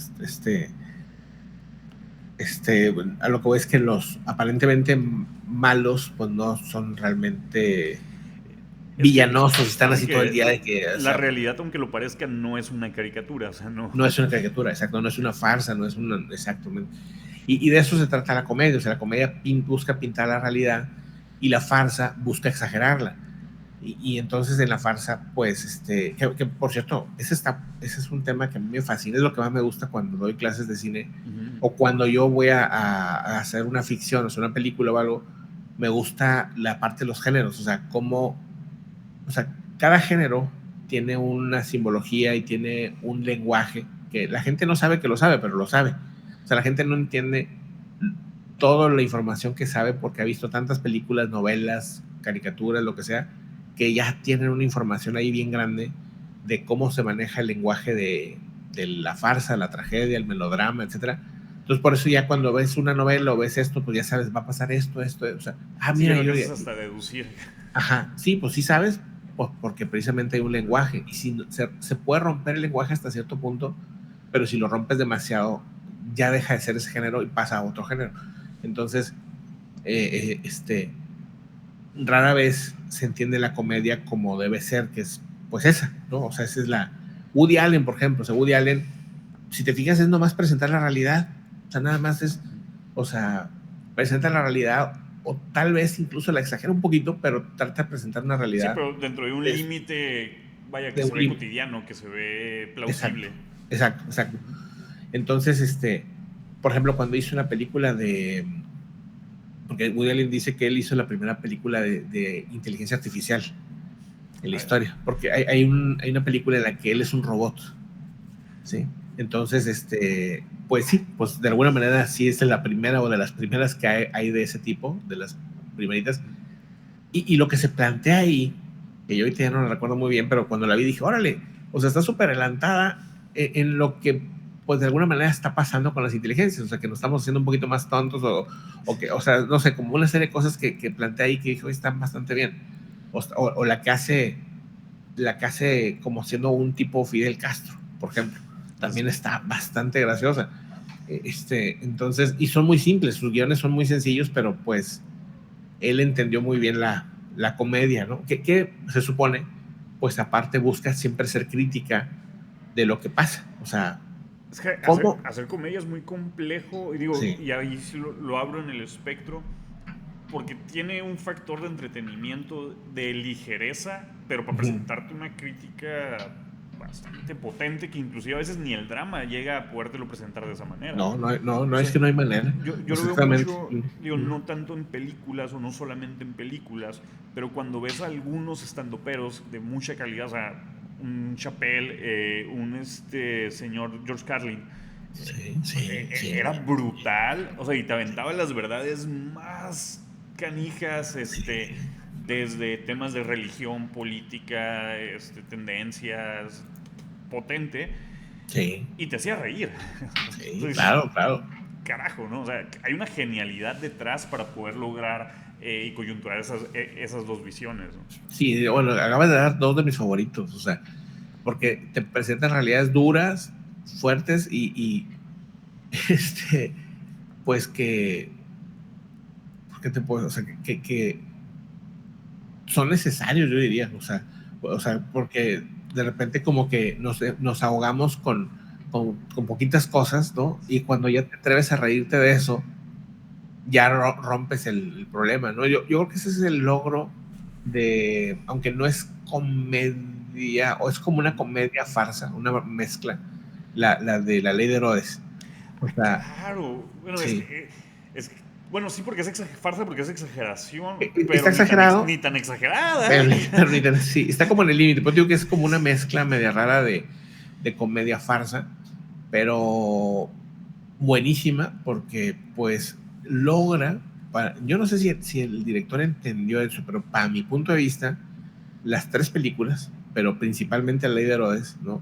B: a lo que voy es que los aparentemente malos, pues no son realmente
A: Es que,
B: villanosos, están así todo el día de que, o
A: la
B: sea,
A: realidad, aunque lo parezca, no es una caricatura, o sea, no.
B: no es una caricatura, exacto, no es una farsa, no es una, exactamente. Y de eso se trata la comedia, o sea, la comedia busca pintar la realidad y la farsa busca exagerarla. Y entonces en la farsa, pues, que por cierto, ese es un tema que a mí me fascina, es lo que más me gusta cuando doy clases de cine o cuando yo voy a hacer una ficción, o sea, una película o algo, me gusta la parte de los géneros, o sea, o sea, cada género tiene una simbología y tiene un lenguaje que la gente no sabe que lo sabe, pero lo sabe. O sea, la gente no entiende toda la información que sabe porque ha visto tantas películas, novelas, caricaturas, lo que sea, que ya tienen una información ahí bien grande de cómo se maneja el lenguaje de la farsa, la tragedia, el melodrama, etcétera. Entonces, por eso ya cuando ves una novela o ves esto, pues ya sabes, va a pasar esto, o sea,
A: Sí,
B: mira,
A: lo
B: yo
A: alcanzas hasta deducir.
B: ajá, sí, pues sí sabes, pues porque precisamente hay un lenguaje y si se puede romper el lenguaje hasta cierto punto, pero si lo rompes demasiado, ya deja de ser ese género y pasa a otro género. Entonces, rara vez se entiende la comedia como debe ser, que es pues esa, ¿no? O sea, esa es la Woody Allen, por ejemplo. O sea, Woody Allen, si te fijas, es nomás presentar la realidad. O sea, nada más es, o sea, presenta la realidad o tal vez incluso la exagera un poquito, pero trata de presentar una
A: Sí,
B: realidad
A: pero dentro de un
B: de,
A: límite, vaya, que
B: de
A: se
B: un
A: ve
B: límite.
A: cotidiano, que se ve
B: Exacto,
A: plausible.
B: exacto. Entonces, por ejemplo, cuando hizo una película porque Woody Allen dice que él hizo la primera película de inteligencia artificial. en la historia, porque hay una película en la que él es un robot, ¿sí? Entonces, pues sí, pues de alguna manera sí es la primera o de las primeras que hay de ese tipo, de las primeritas. Y lo que se plantea ahí, que yo ahorita ya no lo recuerdo muy bien, pero cuando la vi dije, órale, o sea, está súper adelantada en lo que, pues de alguna manera está pasando con las inteligencias, o sea, que nos estamos haciendo un poquito más tontos o sea, no sé, como una serie de cosas que plantea ahí que dijo, están bastante bien. O la que hace como siendo un tipo Fidel Castro, por ejemplo, también está bastante graciosa. Entonces, y son muy simples, sus guiones son muy sencillos, pero pues él entendió muy bien la comedia, ¿no? Que se supone, pues aparte busca siempre ser crítica de lo que pasa. O sea,
A: Es que
B: ¿cómo?
A: hacer comedia es muy complejo, y digo,
B: Sí,
A: y ahí sí lo abro en el espectro, porque tiene un factor de entretenimiento, de ligereza, pero para presentarte una crítica bastante potente, que inclusive a veces ni el drama llega a podértelo presentar de esa manera.
B: no
A: O
B: es
A: sea,
B: que no hay manera.
A: yo lo veo
B: Exactamente.
A: mucho, digo, no tanto en películas o no solamente en películas, pero cuando ves a algunos estandoperos de mucha calidad, o sea, un Chappelle, un señor George Carlin,
B: Sí, sí, sí,
A: era brutal, o sea, y te aventaba las verdades más canijas,
B: sí,
A: desde temas de religión, política, tendencias, potente,
B: sí,
A: y te hacía reír.
B: sí,
A: Entonces,
B: claro, claro.
A: carajo, ¿no? O sea, hay una genialidad detrás para poder lograr y coyunturar esas dos visiones, ¿no?
B: Sí, bueno, acabas de dar dos de mis favoritos, o sea, porque te presentan realidades duras, fuertes este, pues ¿qué te puedo? O sea, que son necesarios, yo diría, o sea, porque de repente como que nos ahogamos con poquitas cosas, ¿no? Y cuando ya te atreves a reírte de eso, ya rompes el problema, ¿no? Yo creo que ese es el logro de, aunque no es comedia, o es como una comedia farsa, una mezcla, la de la ley de Herodes. O sea,
A: Claro, bueno,
B: sí.
A: bueno, sí, porque es farsa, porque es exageración,
B: Está
A: pero
B: exagerado,
A: ni tan exagerada.
B: pero sí, está como en el límite. Pues digo que es como una mezcla media rara de comedia farsa, pero buenísima porque pues logra, yo no sé si el director entendió eso, pero para mi punto de vista, las tres películas, pero principalmente La Ley de Herodes, ¿no?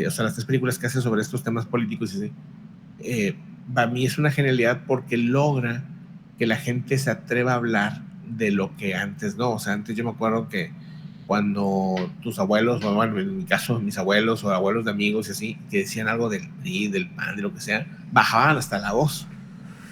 B: O sea, las tres películas que hace sobre estos temas políticos y así, para mí es una genialidad porque logra que la gente se atreva a hablar de lo que antes no. O sea, antes yo me acuerdo que cuando tus abuelos, o bueno, en mi caso, mis abuelos o abuelos de amigos y así, que decían algo del PRI, del PAN, de lo que sea, bajaban hasta la voz.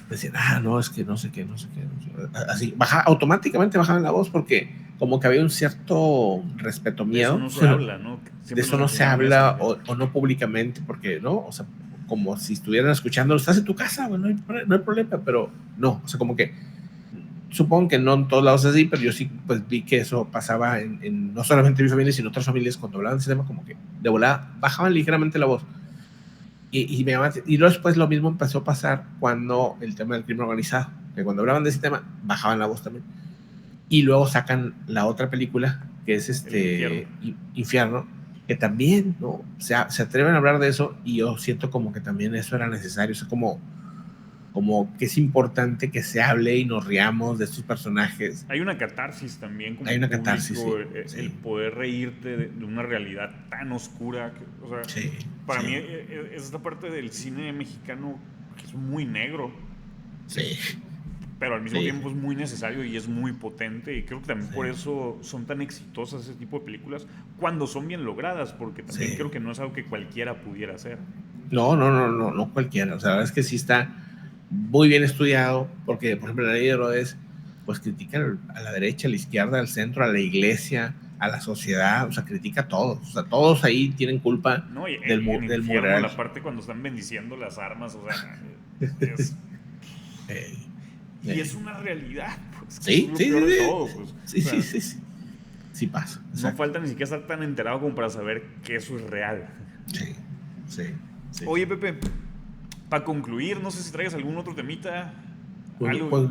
B: Decían, no, es que no sé qué, no sé qué. No sé. Así, automáticamente bajaban la voz porque como que había un cierto respeto,
A: De eso
B: miedo.
A: no se habla, ¿no?
B: De
A: Siempre
B: eso
A: nos
B: no se
A: enseñaron eso.
B: habla o no públicamente, porque, ¿no? O sea, como si estuvieran escuchando, estás en tu casa, bueno, no hay problema, pero no, o sea, como que supongo que no en todos lados es así, pero yo sí pues vi que eso pasaba no solamente en mi familia, sino en otras familias cuando hablaban de ese tema, como que de volada bajaban ligeramente la voz. Y luego después lo mismo empezó a pasar cuando el tema del crimen organizado, que cuando hablaban de ese tema, bajaban la voz también. Y luego sacan la otra película, que es
A: El infierno.
B: Infierno, que también, ¿no? Se atreven a hablar de eso y yo siento como que también eso era necesario, o sea, como que es importante que se hable y nos riamos de estos personajes.
A: Hay una catarsis también como
B: Hay una catarsis,
A: público,
B: sí,
A: el
B: sí,
A: poder reírte de una realidad tan oscura. O sea,
B: sí,
A: para mí
B: sí,
A: es esta parte del cine mexicano que es muy negro,
B: sí,
A: pero al mismo
B: sí,
A: tiempo es muy necesario y es muy potente. Y creo que también por
B: sí,
A: eso son tan exitosas ese tipo de películas cuando son bien logradas, porque también
B: sí.
A: creo que no es algo que cualquiera pudiera hacer.
B: No cualquiera. O sea, la verdad es que sí está muy bien estudiado, porque, por ejemplo, la ley de Herodes, pues critica a la derecha, a la izquierda, al centro, a la iglesia, a la sociedad, o sea, critica a todos. O sea, todos ahí tienen culpa
A: No, y en
B: del
A: infierno,
B: mural.
A: la parte cuando están bendiciendo las armas, o sea, es,
B: Eh,
A: y es
B: eh,
A: una realidad, pues, que eso es
B: sí,
A: lo
B: sí,
A: peor de
B: sí,
A: todo, pues.
B: sí,
A: O
B: sí,
A: sea,
B: sí, sí, sí pasa,
A: no
B: exacto.
A: falta ni siquiera estar tan enterado como para saber que eso es real.
B: Sí, sí, sí,
A: Oye,
B: sí.
A: Pepe, para concluir, no sé si traigas algún otro temita,
B: Pues,
A: algo.
B: pues,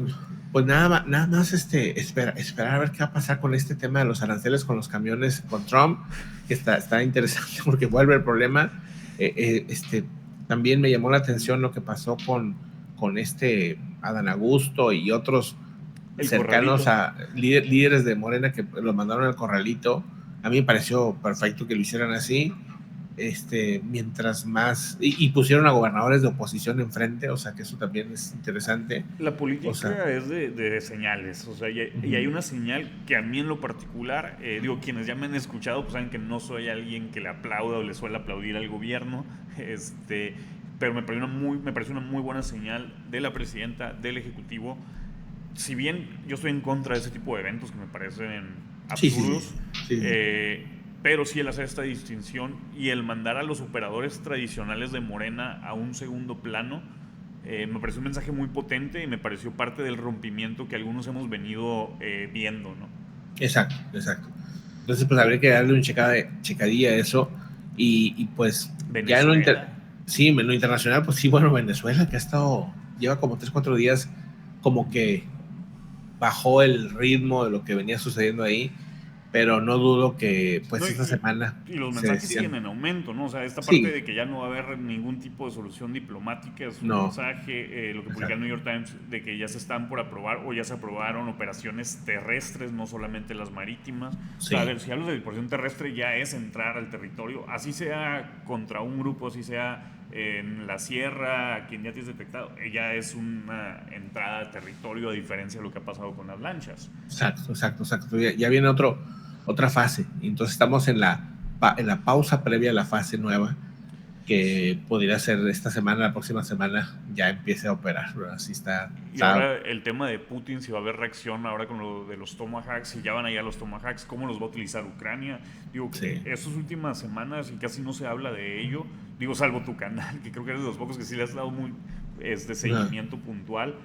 B: Pues nada más esperar a ver qué va a pasar con este tema de los aranceles con los camiones con Trump, que está interesante porque vuelve el problema. Eh, eh, este, También me llamó la atención lo que pasó con Adán Augusto y otros
A: El
B: cercanos
A: corralito.
B: a líderes de Morena que lo mandaron al corralito. A mí me pareció perfecto que lo hicieran así. Mientras más, y pusieron a gobernadores de oposición enfrente, o sea que eso también es interesante.
A: La
B: O sea,
A: política es de señales, o sea, y hay
B: uh-huh.
A: una señal que a mí en lo particular, digo, quienes ya me han escuchado, pues saben que no soy alguien que le aplauda o le suele aplaudir al gobierno, pero me pareció una muy buena señal de la presidenta, del ejecutivo. Si bien yo estoy en contra de ese tipo de eventos que me parecen
B: Sí, sí, sí,
A: absurdos,
B: sí, sí.
A: pero sí el hacer esta distinción y el mandar a los operadores tradicionales de Morena a un segundo plano, me pareció un mensaje muy potente y me pareció parte del rompimiento que algunos hemos venido viendo, ¿no?
B: Exacto, exacto. Entonces, pues habría que darle un checadilla a eso. Y pues ya
A: Venezuela.
B: sí, en lo internacional, pues sí, bueno, Venezuela, que lleva como 3, 4 días, como que bajó el ritmo de lo que venía sucediendo ahí, pero no dudo que
A: No,
B: pues esta semana
A: y los
B: se
A: mensajes siguen
B: decían,
A: en aumento, ¿no? O sea, esta parte
B: sí,
A: de que ya no va a haber ningún tipo de solución diplomática es un
B: no,
A: mensaje, lo que publica el
B: exacto,
A: New York Times, de que ya se están por aprobar o ya se aprobaron operaciones terrestres, no solamente las marítimas. O sea, a
B: sí,
A: ver, si hablas de operación terrestre ya es entrar al territorio, así sea contra un grupo, así sea en la sierra, a quien ya tienes detectado, ya es una entrada a territorio a diferencia de lo que ha pasado con las lanchas.
B: exacto, exacto, exacto. Ya viene otra fase. Entonces estamos en la pausa previa a la fase nueva, que podría ser esta semana, la próxima semana ya empiece a operar. ¿Verdad? Así
A: Y
B: está.
A: ahora el tema de Putin, si va a haber reacción ahora con lo de los Tomahawks, si ya van allá los Tomahawks, ¿cómo los va a utilizar Ucrania? Digo,
B: Sí.
A: estas últimas semanas y casi no se habla de ello, digo, salvo tu canal, que creo que eres de los pocos que sí le has dado muy
B: No.
A: seguimiento puntual.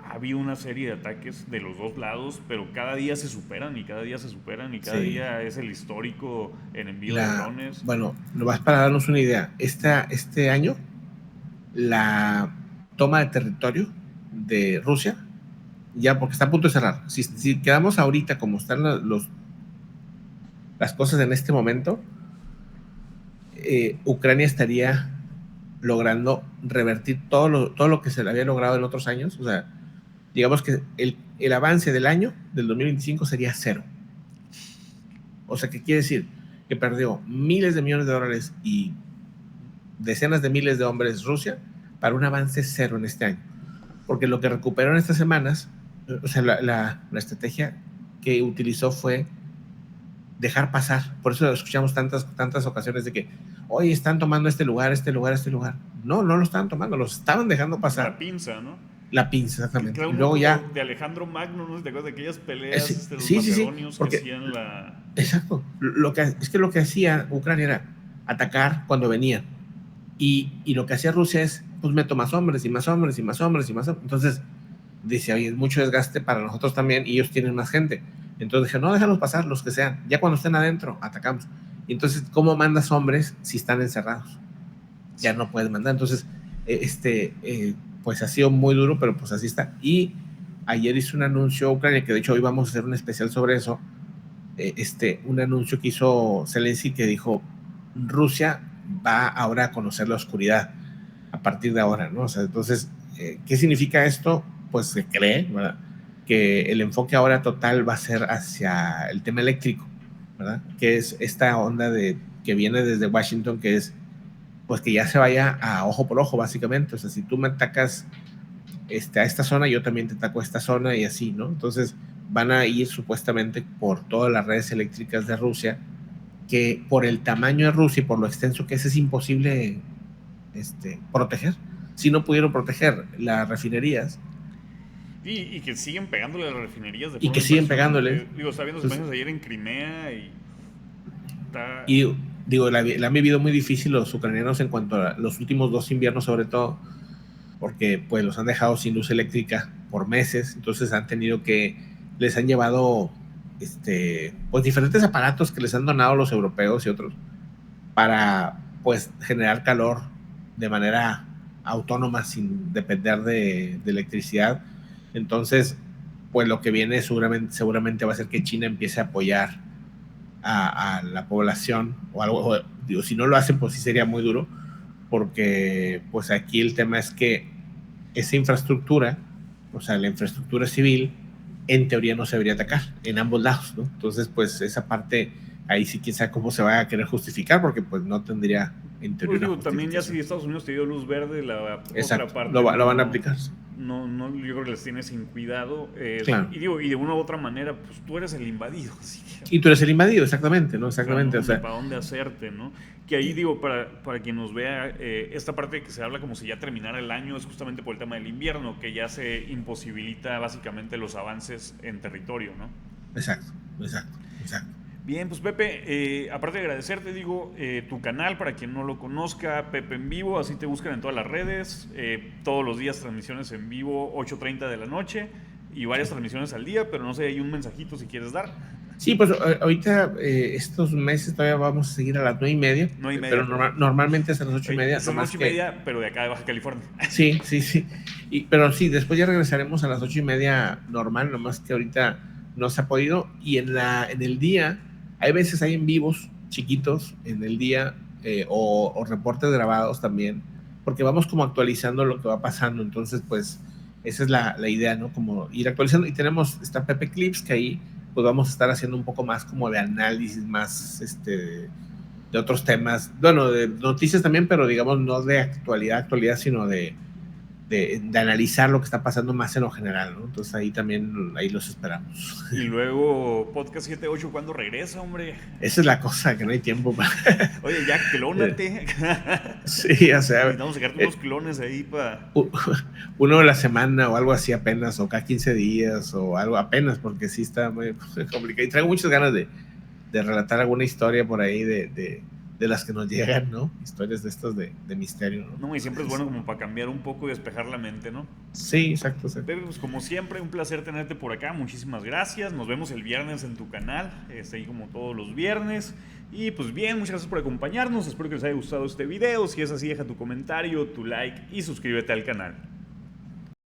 A: Ha habido una serie de ataques de los dos lados, pero cada día se superan y cada día se superan y cada
B: Sí.
A: día es el histórico en envío de drones.
B: Bueno, nomás para darnos una idea, este año la toma de territorio de Rusia, ya porque está a punto de cerrar. Si quedamos ahorita como están las cosas en este momento, Ucrania estaría logrando revertir todo lo que se le había logrado en otros años. O sea, digamos que el avance del año, del 2025, sería cero. O sea, ¿qué quiere decir? Que perdió miles de millones de dólares y decenas de miles de hombres Rusia para un avance cero en este año. Porque lo que recuperó en estas semanas, o sea, la estrategia que utilizó fue dejar pasar. Por eso escuchamos tantas ocasiones de que, hoy están tomando este lugar, este lugar, este lugar. No, no lo estaban tomando, los estaban dejando
A: La
B: pasar.
A: pinza, ¿no?
B: La pinza,
A: Que
B: exactamente.
A: queda
B: Y
A: uno
B: luego
A: como
B: ya,
A: de Alejandro Magno, ¿no? ¿Te acuerdas de aquellas peleas
B: sí,
A: de los
B: sí, sí, sí,
A: macedonios que
B: porque,
A: hacían la...
B: exacto, es que lo que hacía Ucrania era atacar cuando venía. Y lo que hacía Rusia es, pues meto más hombres y más hombres y más hombres y más hombres. Entonces, dice, oye, es mucho desgaste para nosotros también y ellos tienen más gente. Entonces dije, no, déjalos pasar, los que sean. Ya cuando estén adentro, atacamos. Y entonces, ¿cómo mandas hombres si están encerrados? Ya no puedes mandar. Entonces, pues ha sido muy duro, pero pues así está. Y ayer hizo un anuncio Ucrania, que de hecho hoy vamos a hacer un especial sobre eso. Un anuncio que hizo Zelensky que dijo, Rusia va ahora a conocer la oscuridad a partir de ahora, ¿no? O sea, entonces, ¿qué significa esto? Pues se cree, ¿verdad? Que el enfoque ahora total va a ser hacia el tema eléctrico, ¿verdad? Que es esta onda que viene desde Washington, que es, pues que ya se vaya a ojo por ojo, básicamente. O sea, si tú me atacas a esta zona, yo también te ataco a esta zona y así, ¿no? Entonces, van a ir supuestamente por todas las redes eléctricas de Rusia, que por el tamaño de Rusia y por lo extenso que es imposible proteger. Si no pudieron proteger las refinerías
A: Y que siguen pegándole a las refinerías de
B: y
A: forma
B: que siguen
A: impresionante.
B: pegándoles,
A: Digo, estaba viendo las
B: entonces,
A: imágenes ayer en Crimea y está...
B: y digo, la han vivido muy difícil los ucranianos en cuanto a los últimos 2 inviernos, sobre todo, porque pues los han dejado sin luz eléctrica por meses, entonces les han llevado pues diferentes aparatos que les han donado los europeos y otros para pues generar calor de manera autónoma sin depender de electricidad. Entonces, pues lo que viene seguramente va a ser que China empiece a apoyar a la población o algo. Digo, si no lo hacen, pues sí sería muy duro, porque pues aquí el tema es que esa infraestructura, o sea, la infraestructura civil, en teoría no se debería atacar en ambos lados, ¿no? Entonces, pues esa parte, ahí sí quién sabe cómo se va a querer justificar, porque pues no tendría en teoría
A: Pues
B: una
A: digo, también ya si
B: justificación.
A: Estados Unidos te dio luz verde, la otra
B: Exacto,
A: parte
B: lo van a
A: no,
B: aplicar.
A: yo creo que les tiene sin cuidado.
B: Claro.
A: Y digo, y de una u otra manera, pues tú eres el invadido, así que,
B: Y tú eres el invadido, exactamente, ¿no?
A: o sea,
B: Exactamente,
A: no,
B: o
A: ni
B: sea,
A: para dónde hacerte, ¿no? Que ahí digo, para quien nos vea, esta parte que se habla como si ya terminara el año es justamente por el tema del invierno, que ya se imposibilita básicamente los avances en territorio, ¿no?
B: exacto, exacto, exacto.
A: Bien, pues Pepe, aparte de agradecerte, digo, tu canal, para quien no lo conozca, Pepe en Vivo, así te buscan en todas las redes, todos los días transmisiones en vivo, 8:30 de la noche, y varias transmisiones al día, pero no sé, hay un mensajito si quieres dar.
B: Sí, pues ahorita estos meses todavía vamos a seguir a las 9:30,
A: 9:30,
B: pero
A: perfecto.
B: normalmente es a las 8:30,
A: Son
B: nomás
A: 8:30,
B: que
A: pero de acá de Baja California.
B: sí, sí, sí. Pero sí, después ya regresaremos a las 8:30 normal, nomás que ahorita no se ha podido. Y en el día, hay veces hay en vivos chiquitos en el día, o reportes grabados también, porque vamos como actualizando lo que va pasando. Entonces, pues, esa es la idea, ¿no? Como ir actualizando. Y está Pepe Clips, que ahí pues vamos a estar haciendo un poco más como de análisis, más de otros temas, bueno, de noticias también, pero digamos no de actualidad, sino de analizar lo que está pasando más en lo general, ¿no? Entonces ahí también, ahí los esperamos.
A: Y luego, Podcast 78, ¿cuándo regresa, hombre?
B: Esa es la cosa, que no hay tiempo para...
A: Oye, ya clónate.
B: Sí, o sea,
A: Necesitamos sacarte unos clones ahí para...
B: uno a la semana o algo así apenas, o cada 15 días o algo apenas, porque sí está muy complicado. Y traigo muchas ganas de relatar alguna historia por ahí de las que nos llegan, ¿no? Historias de estas de misterio, ¿no?
A: No, y siempre es bueno como para cambiar un poco y despejar la mente, ¿no?
B: Sí, exacto, exacto.
A: Pepe, pues como siempre, un placer tenerte por acá. Muchísimas gracias. Nos vemos el viernes en tu canal, ahí como todos los viernes. Y pues bien, muchas gracias por acompañarnos. Espero que les haya gustado este video. Si es así, deja tu comentario, tu like y suscríbete al canal.